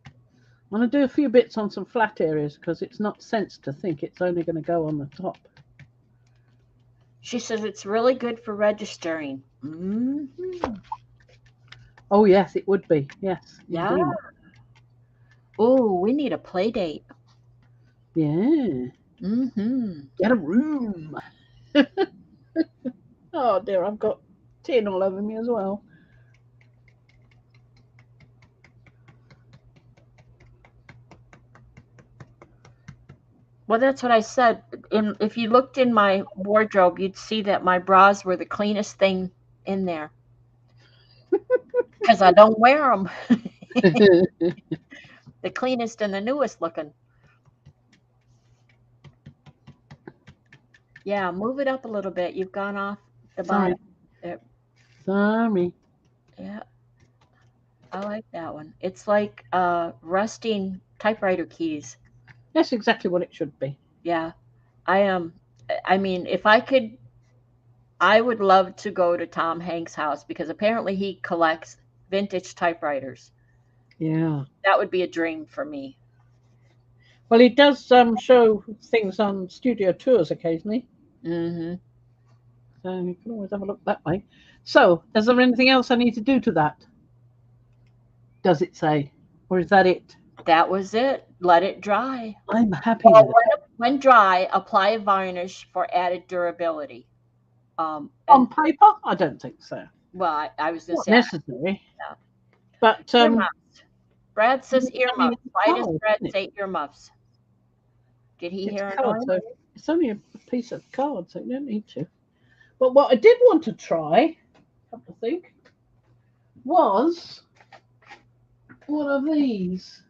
I want to do a few bits on some flat areas because it's not sense to think it's only going to go on the top. She says it's really good for registering. Mm-hmm. Oh yes, it would be. Yes. Yeah. Indeed. Oh, we need a play date. Yeah. Mm-hmm. Get a room. Oh dear, I've got tin all over me as well. Well, that's what I said. If you looked in my wardrobe, you'd see that my bras were the cleanest thing in there because I don't wear them. The cleanest and the newest looking. Yeah, move it up a little bit. You've gone off the bottom. Sorry. Yeah, I like that one. It's like rusting typewriter keys. That's exactly what it should be. Yeah, I mean, if I could, I would love to go to Tom Hanks' house because apparently he collects vintage typewriters. Yeah. That would be a dream for me. Well, he does show things on studio tours occasionally. Mm-hmm. So you can always have a look that way. So, is there anything else I need to do to that? Does it say? Or is that it? That was it. Let it dry. I'm happy with it. When dry, apply a varnish for added durability. On paper? I don't think so. Well, I was going to Not say necessary. Yeah. But earmuffs. Brad says I mean, earmuffs. it's Why does card, Brad isn't it? say earmuffs? Did he hear It's it? card, so it's only a piece of card, so you don't need to. But what I did want to try, I think, was one of these.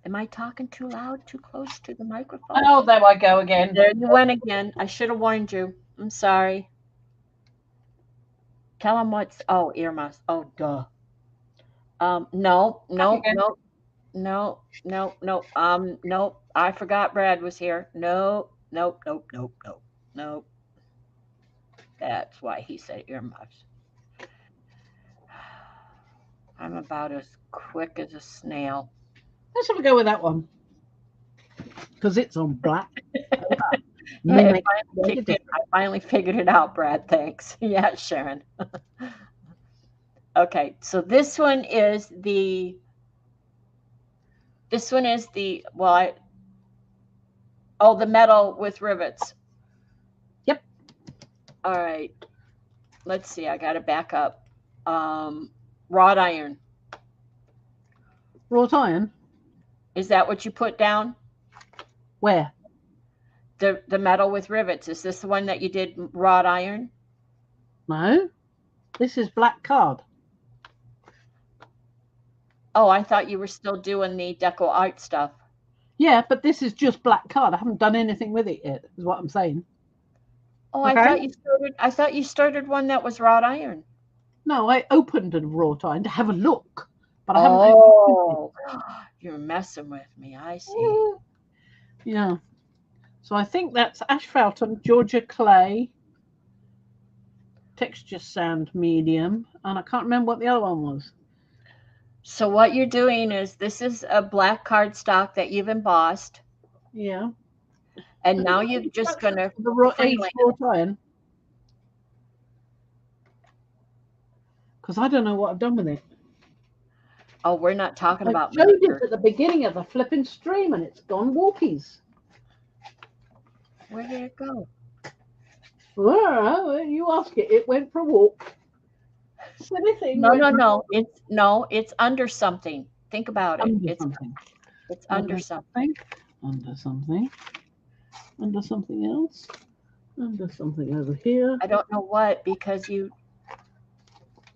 Am I talking too loud, too close to the microphone? Oh, there I go again. There you went again. I should have warned you. I'm sorry. Tell him what's. Oh, earmuffs. Oh, duh. No. Nope. I forgot Brad was here. Nope. That's why he said earmuffs. I'm about as quick as a snail. Let's have a go with that one. Because it's on black. I finally figured it out, Brad. Thanks. Yeah, Sharon. Okay, so this one is the the metal with rivets. Yep. All right. Let's see. I got to back up. Wrought iron. Wrought iron? Is that what you put down? Where? The metal with rivets. Is this the one that you did wrought iron? No. This is black card. Oh, I thought you were still doing the Deco art stuff. Yeah, but this is just black card. I haven't done anything with it yet, is what I'm saying. Oh, okay. I thought you started one that was wrought iron. No, I opened a wrought iron to have a look. But I haven't. Oh, you're messing with me. I see. Yeah. So I think that's asphalt and Georgia clay, texture sand medium, and I can't remember what the other one was. So what you're doing is this is a black cardstock that you've embossed. Yeah. And now you're just going to aged wrought iron. Because I don't know what I've done with it. Oh, we're not talking about. I showed it at the beginning of the flipping stream, and it's gone walkies. Where did it go? Well, you ask it. It went for a walk. Silly thing. No. It's under something. Think about it. It's under something. Under something. Under something else. Under something over here. I don't know what, because you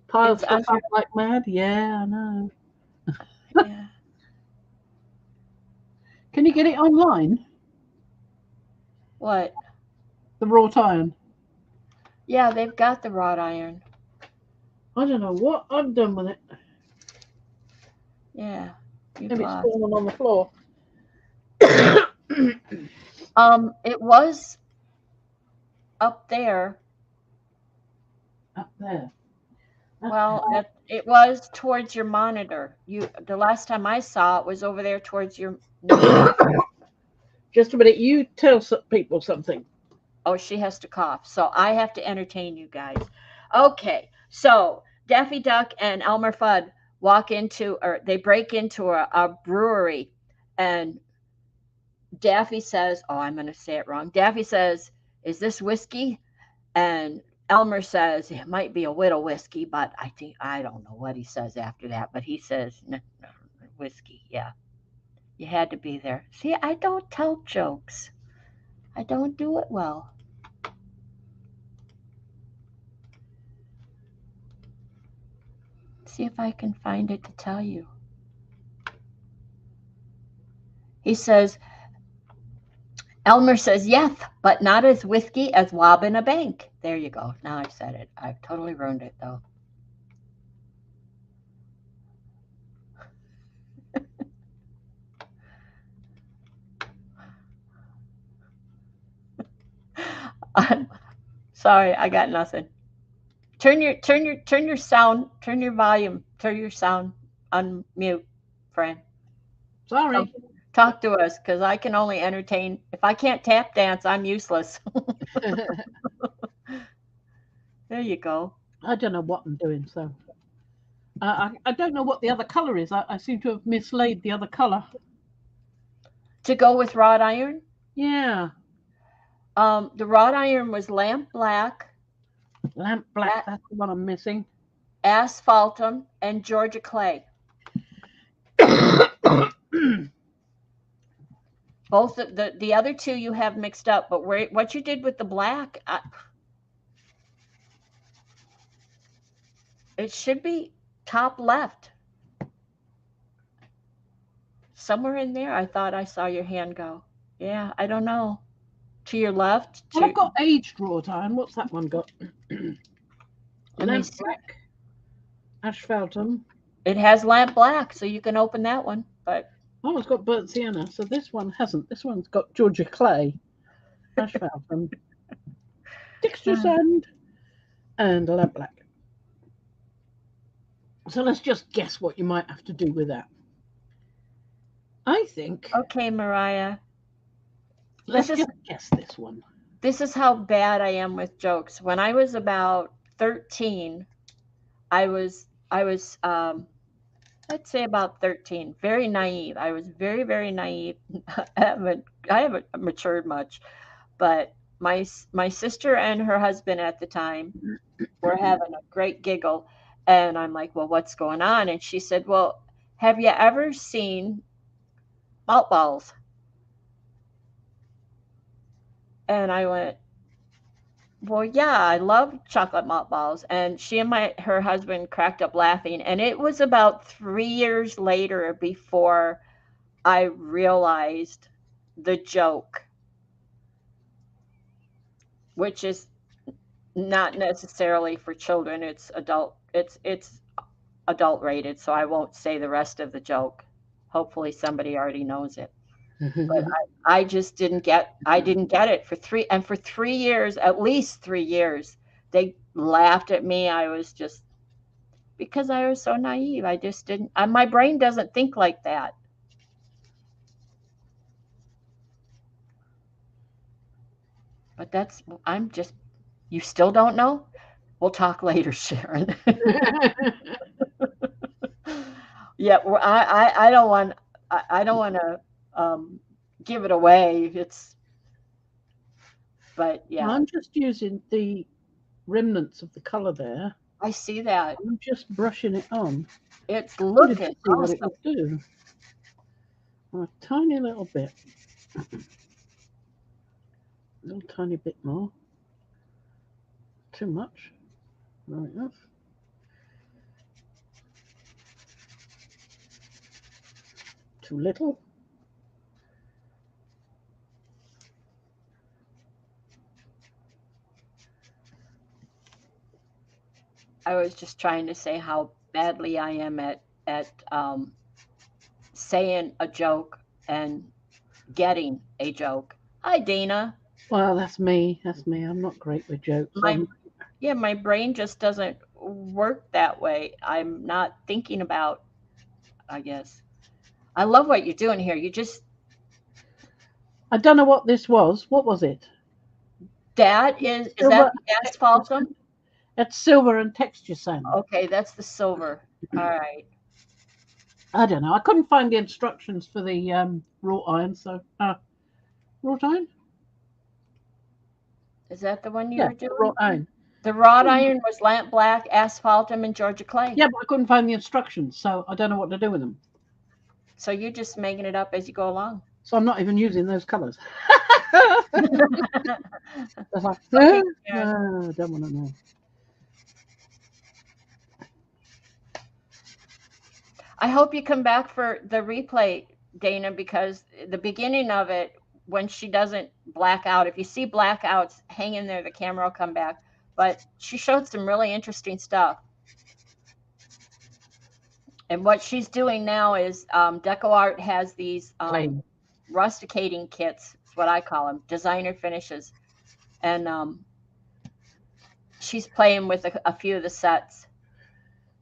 pile stuff up like mad. Yeah, I know. Yeah. Can you get it online? What? The wrought iron. Yeah, they've got the wrought iron. I don't know what I've done with it. Yeah. Maybe it's fallen on the floor. It was up there. Up there. Well, it was towards your monitor. The last time I saw it was over there towards your monitor. Just a minute. You tell people something. Oh, she has to cough. So I have to entertain you guys. Okay. So Daffy Duck and Elmer Fudd they break into a brewery, and Daffy says, oh, I'm going to say it wrong. Daffy says, is this whiskey? And Elmer says, it might be a little whiskey, but I don't know what he says after that, but he says, no, no, whiskey. Yeah. You had to be there. See, I don't tell jokes. I don't do it well. See if I can find it to tell you. He says, Elmer says, yes, but not as whiskey as robbing a bank. There you go. Now I've said it. I've totally ruined it, though. I'm sorry, I got nothing. Turn your volume, turn your sound on mute, Fran. Sorry. Talk to us, because I can only entertain. If I can't tap dance, I'm useless. There you go. I don't know what I'm doing, so I don't know what the other color is. I seem to have mislaid the other color. To go with wrought iron? Yeah. The wrought iron was lamp black. Lamp black, that's the one I'm missing. Asphaltum and Georgia clay. Both the other two you have mixed up, but what you did with the black, it should be top left. Somewhere in there, I thought I saw your hand go. Yeah, I don't know. To your left. Well, I've got aged wrought iron. What's that one got? Lamp black. Asphaltum. It has lamp black, so you can open that one. But oh, it's got burnt sienna, so this one hasn't. This one's got Georgia clay, asphaltum, texture sand, and lamp black. So let's just guess what you might have to do with that. I think. Okay, Mariah. Let's just guess this one. This is how bad I am with jokes. When I was about 13, I was let's say about 13, very naive. I was very, very naive. I haven't matured much, but my sister and her husband at the time were having a great giggle, and I'm like, well, what's going on? And she said, well, have you ever seen malt balls? And I went, well, yeah, I love chocolate malt balls. And she and her husband cracked up laughing. And it was about 3 years later before I realized the joke, which is not necessarily for children. It's adult. It's adult rated. So I won't say the rest of the joke. Hopefully somebody already knows it. But I just didn't get it for 3 years, at least 3 years, they laughed at me. I was just, because I was so naive. I just didn't, my brain doesn't think like that. But you still don't know? We'll talk later, Sharon. Yeah, I don't want to give it away. But yeah. I'm just using the remnants of the color there. I see that. I'm just brushing it on. It's looking awesome. What it will do. A tiny little bit. A little tiny bit more. Too much. Right enough. Too little. I was just trying to say how badly I am at saying a joke and getting a joke. Hi, Dana. Well, that's me. That's me. I'm not great with jokes. My brain just doesn't work that way. I'm not thinking about, I guess. I love what you're doing here. I don't know what this was. What was it? Is Silver. that the asphaltum? That's silver and texture sand. Okay, that's the silver. All right. I don't know. I couldn't find the instructions for the wrought iron. So, wrought iron? Is that the one you Yeah, were doing? wrought iron. The wrought iron was lamp black, asphaltum, and Georgia clay. Yeah, but I couldn't find the instructions, so I don't know what to do with them. So you're just making it up as you go along. So I'm not even using those colours. It's like, Okay, I don't want to know. I hope you come back for the replay, Dana, because the beginning of it, when she doesn't black out, if you see blackouts, hang in there, the camera will come back. But she showed some really interesting stuff. And what she's doing now is Deco Art has these rusticating kits, is what I call them, designer finishes. And she's playing with a few of the sets.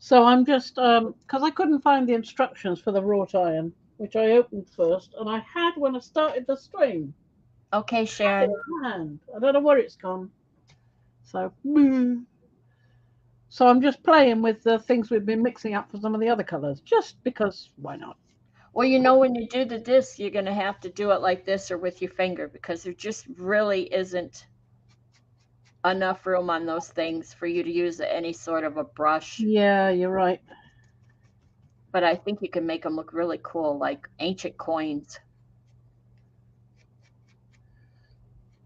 So I'm just, because I couldn't find the instructions for the wrought iron, which I opened first, and I had when I started the stream. Okay, Sharon. I don't know where it's gone. So I'm just playing with the things we've been mixing up for some of the other colours, just because, why not? Well, you know, when you do the disc, you're going to have to do it like this or with your finger, because there just really isn't enough room on those things for you to use any sort of a brush. Yeah, you're right. But I think you can make them look really cool, like ancient coins.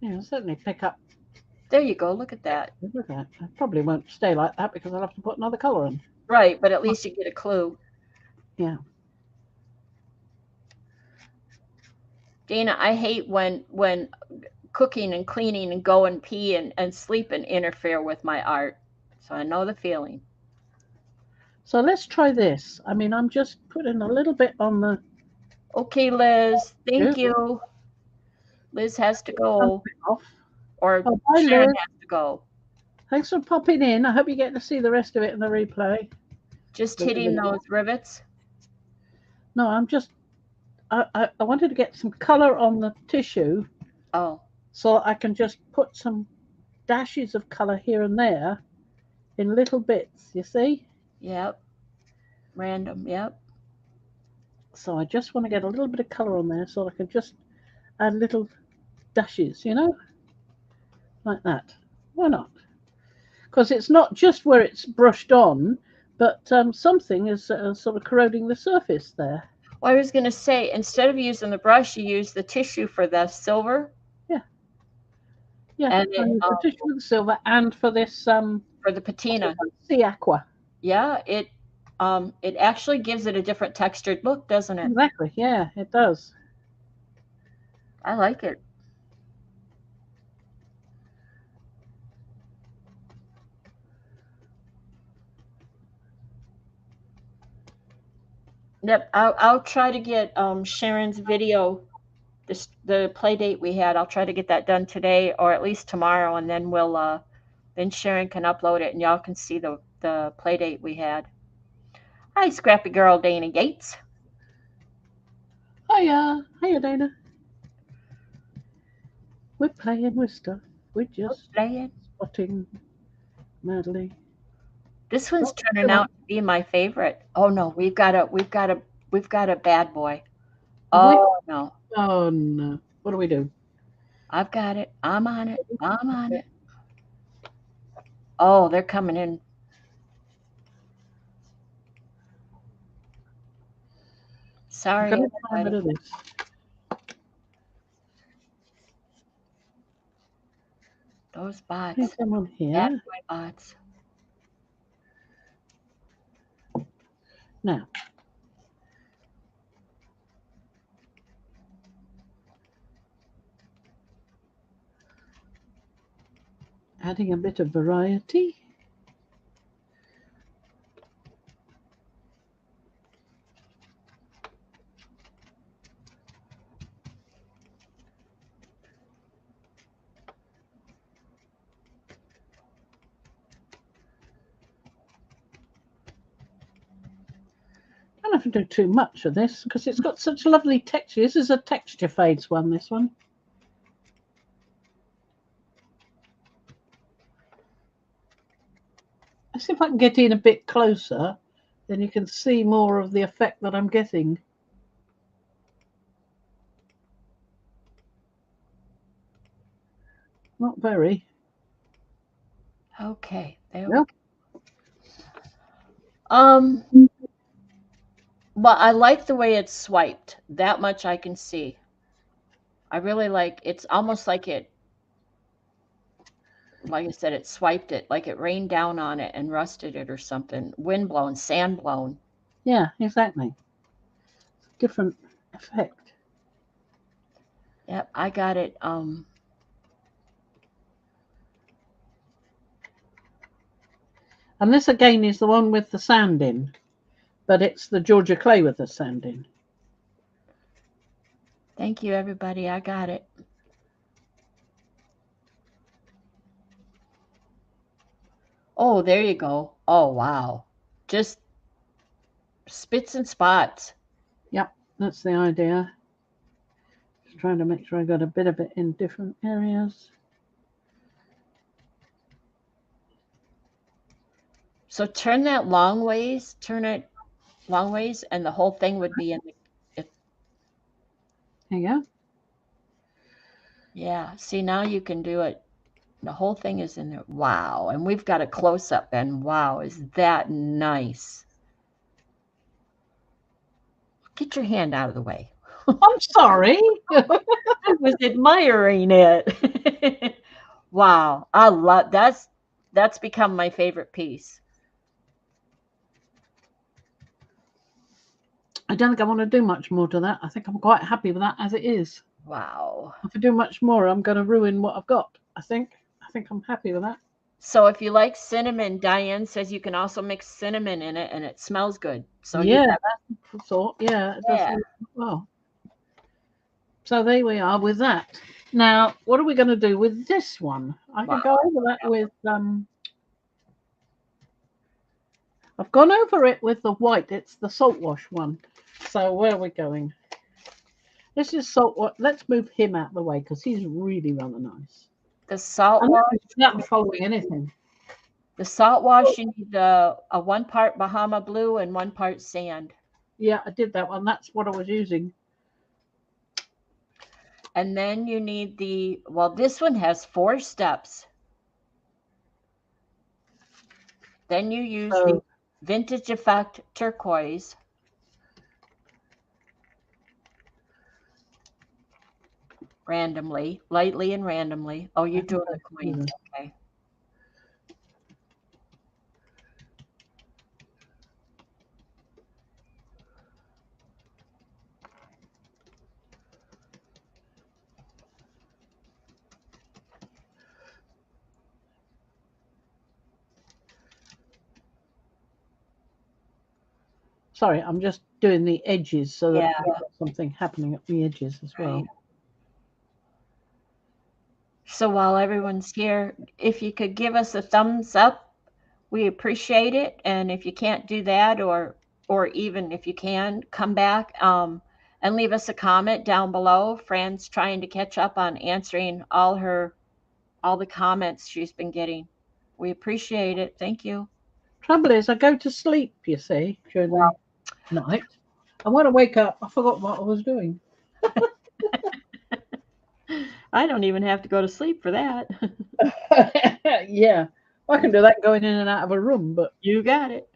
Yeah, I'll certainly pick up. There you go. Look at that. Look at that. I probably won't stay like that because I'll have to put another colour in. Right, but at least you get a clue. Yeah. Dana, I hate when cooking and cleaning and go and pee and sleep and interfere with my art. So I know the feeling. So let's try this. I mean, I'm just putting a little bit on the... Okay, Liz. Thank you. Liz has to go. Or bye, Sharon Liz. has to go. Thanks for popping in. I hope you get to see the rest of it in the replay. Just hitting those rivets? No, I'm just... I wanted to get some colour on the tissue. Oh. So I can just put some dashes of colour here and there in little bits, you see? Yep. Random, yep. So I just want to get a little bit of colour on there so I can just add little dashes, you know? Like that. Why not? Because it's not just where it's brushed on, but something is sort of corroding the surface there. Well, I was going to say, instead of using the brush, you use the tissue for the silver. Yeah. Yeah, and the tissue for the silver and for this... for the patina. Sea aqua. Yeah, it actually gives it a different textured look, doesn't it? Exactly, yeah, it does. I like it. Yep, I'll try to get Sharon's video, the play date we had. I'll try to get that done today or at least tomorrow, and then then Sharon can upload it and y'all can see the play date we had. Hi, scrappy girl Dana Yates. Hiya, Dana. We're playing with stuff. We're just spotting madly. This one's turning out to be my favorite. Oh no, we've got a bad boy. Oh no. Oh no. What do we do? I've got it. I'm on it. I'm on it. Oh, they're coming in. Sorry. I'm gonna do this. Those bots. Someone here. Bad boy bots. Now. Adding a bit of variety. have to do too much of this because it's got such lovely texture. This is a texture fades one, this one. Let's see if I can get in a bit closer, then you can see more of the effect that I'm getting. Not very. Okay, there Yep. we go. Well, I like the way it's swiped. That much I can see. I really like, it's almost like it, like I said, it swiped it, like it rained down on it and rusted it or something. Wind blown, sand blown. Yeah, exactly. Different effect. Yep, I got it. And this again is the one with the sand in, but it's the Georgia clay with the sand in. Thank you, everybody. I got it. Oh, there you go. Oh, wow. Just spits and spots. Yep, that's the idea. Just trying to make sure I got a bit of it in different areas. So turn that long ways, turn it long ways, and the whole thing would be in the, There you go. yeah. See, now you can do it. The whole thing is in there. Wow. And we've got a close up, and wow, is that nice? Get your hand out of the way. I'm sorry. I was admiring it. Wow. I love that's become my favorite piece. I don't think I want to do much more to that. I think I'm quite happy with that as it is. Wow. If I do much more, I'm going to ruin what I've got. I think I'm happy with that. So if you like cinnamon, Diane says you can also mix cinnamon in it and it smells good. So yeah, that's the thought. Yeah, it does well. So there we are with that. Now, what are we going to do with this one? I can go over that with I've gone over it with the white. It's the salt wash one. So where are we going? This is salt wash. Let's move him out of the way because he's really rather nice. The salt wash. Not following anything. The salt wash, you need a 1 part Bahama blue and 1 part sand. Yeah, I did that one. That's what I was using. And then you need this one has 4 steps. Then you use the Vintage Effect turquoise. Randomly, lightly and randomly. Oh, you're doing the coins. Okay. Sorry, I'm just doing the edges so that there's something happening at the edges as well. Right. So while everyone's here, if you could give us a thumbs up, we appreciate it. And if you can't do that, or even if you can, come back and leave us a comment down below. Fran's trying to catch up on answering all the comments she's been getting. We appreciate it. Thank you. Trouble is, I go to sleep, you see, during the night. And when I wake up, I forgot what I was doing. I don't even have to go to sleep for that. Yeah, I can do that going in and out of a room, but you got it.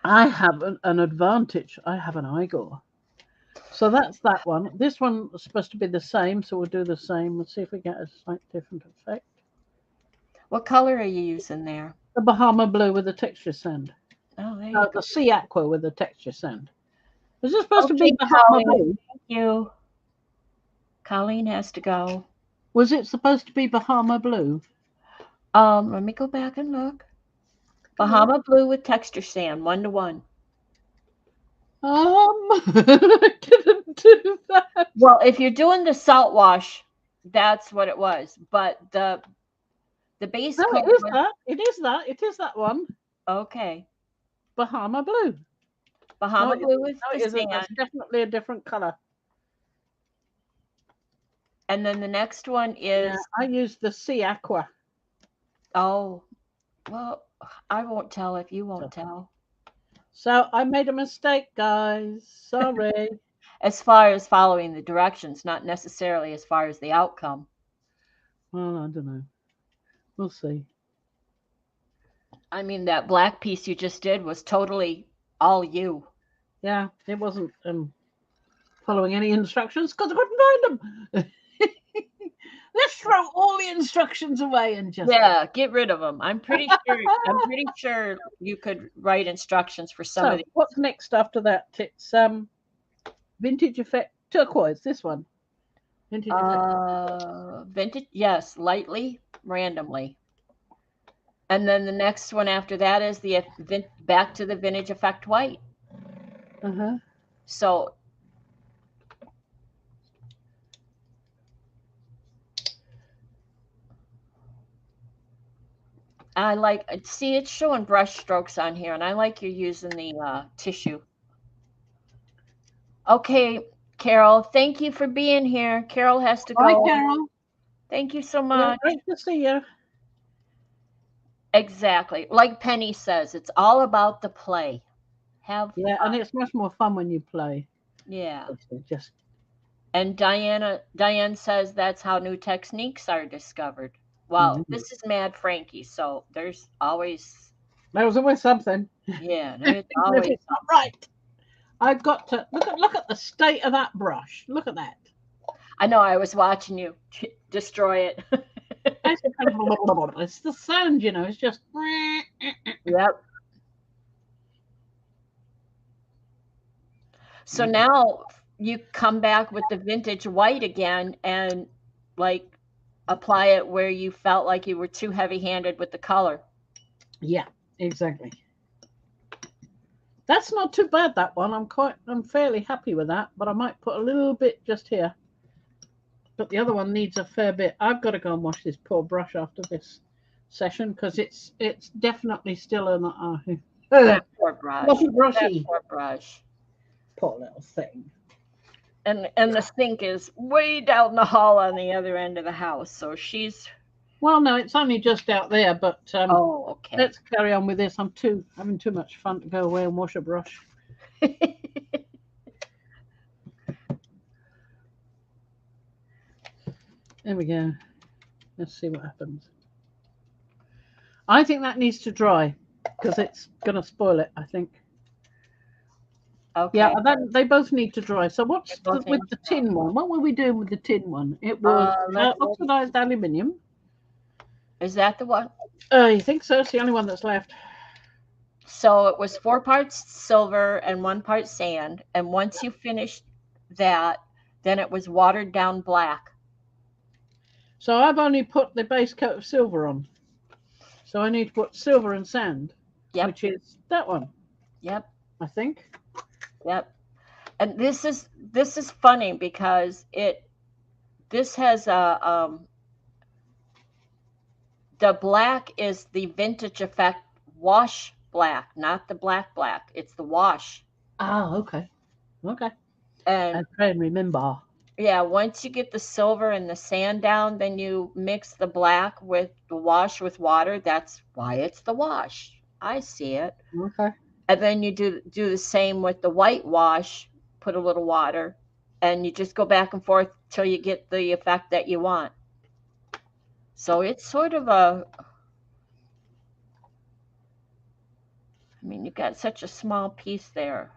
I have an advantage. I have an Igor. So that's that one. This one is supposed to be the same, so we'll do the same. Let's see if we get a slight different effect. What color are you using there? The Bahama blue with the texture sand. Oh, there you go. The sea aqua with the texture sand. Is this supposed to be Bahama blue? Thank you. Colleen has to go. Was it supposed to be Bahama blue? Let me go back and look. Bahama blue with texture sand, 1-to-1. I didn't do that. Well, if you're doing the salt wash, that's what it was. But the base No, color it is that. It is that. It is that one. Okay. Bahama blue. Bahama blue is no, the it isn't. sand. That's definitely a different color. And then the next one is... Yeah, I use the sea aqua. Oh, well, I won't tell if you won't tell. So I made a mistake, guys. Sorry. As far as following the directions, not necessarily as far as the outcome. Well, I don't know. We'll see. I mean, that black piece you just did was totally all you. Yeah, it wasn't following any instructions because I couldn't find them. Let's throw all the instructions away and just... Yeah, get rid of them. I'm pretty sure you could write instructions for some of these. What's next after that? It's vintage effect turquoise. This one. Vintage effect. Vintage, yes, lightly, randomly. And then the next one after that is the back to the vintage effect white. So I like, see, it's showing brush strokes on here, and I like you using the tissue. Okay, Carol, thank you for being here. Carol has to go. Bye, Carol. Thank you so much. Great to see you. Exactly. Like Penny says, it's all about the play. Have fun. And it's much more fun when you play. Yeah. Just... And Diane says that's how new techniques are discovered. Well, this is Mad Frankie, so there's always something. Yeah, there's always it's not right. I've got to look at the state of that brush. Look at that. I know, I was watching you destroy it. It's the sound, you know, it's just... Yep. So now you come back with the vintage white again and like apply it where you felt like you were too heavy-handed with the color. Yeah, exactly. That's not too bad, that one. I'm fairly happy with that, but I might put a little bit just here. But the other one needs a fair bit. I've got to go and wash this poor brush after this session because it's definitely still an poor brush. Brushy. Poor brush. Poor little thing. And the sink is way down the hall on the other end of the house, so she's... Well, no, it's only just out there, but oh, okay. Let's carry on with this. I'm having too much fun to go away and wash a brush. There we go. Let's see what happens. I think that needs to dry because it's going to spoil it, I think. Okay. Yeah, they both need to dry. So what's with the tin one? What were we doing with the tin one? It was oxidized aluminum. Is that the one? You think so? It's the only one that's left. So it was 4 parts silver and 1 part sand. And once you finished that, then it was watered down black. So I've only put the base coat of silver on. So I need to put silver and sand, which is that one. Yep. I think. Yep. And this is funny because this has a the black is the vintage effect wash black, not the black. It's the wash. Oh, okay. Okay. And I try and remember. Yeah, once you get the silver and the sand down, then you mix the black with the wash with water. That's why it's the wash. I see it. Okay. And then you do the same with the white wash, put a little water, and you just go back and forth till you get the effect that you want. So it's sort of I mean, you've got such a small piece there.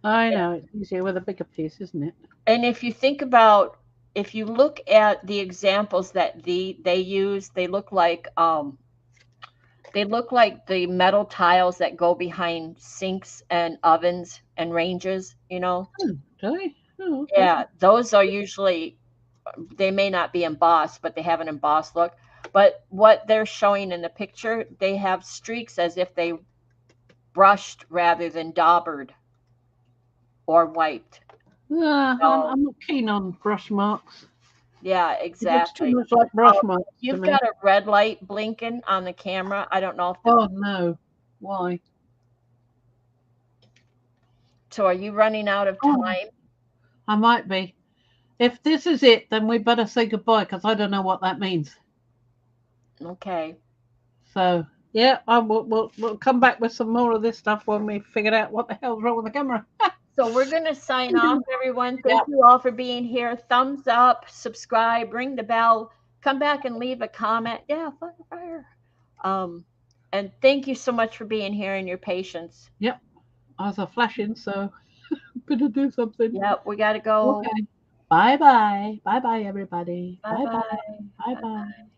I know, it's easier with a bigger piece, isn't it? And if you think about, if you look at the examples that they use, they look like the metal tiles that go behind sinks and ovens and ranges, you know? Do they? Oh, okay. Yeah, those are usually, they may not be embossed, but they have an embossed look. But what they're showing in the picture, they have streaks as if they brushed rather than daubered or wiped. I'm not keen on brush marks. Yeah, exactly. It looks too much like brush marks. You've got a red light blinking on the camera. I don't know if... Oh, no. Why? So are you running out of Oh, time? I might be. If this is it, then we better say goodbye because I don't know what that means. Okay. So, yeah, we'll come back with some more of this stuff when we figured out what the hell's wrong with the camera. So we're going to sign off, everyone. Thank Yep. you all for being here. Thumbs up, subscribe, ring the bell, come back and leave a comment. Yeah, fire. And thank you so much for being here and your patience. Yep. Eyes are flashing, so better do something. Yep, we got to go. Okay. Bye-bye. Bye-bye, everybody. Bye-bye. Bye-bye. Bye-bye.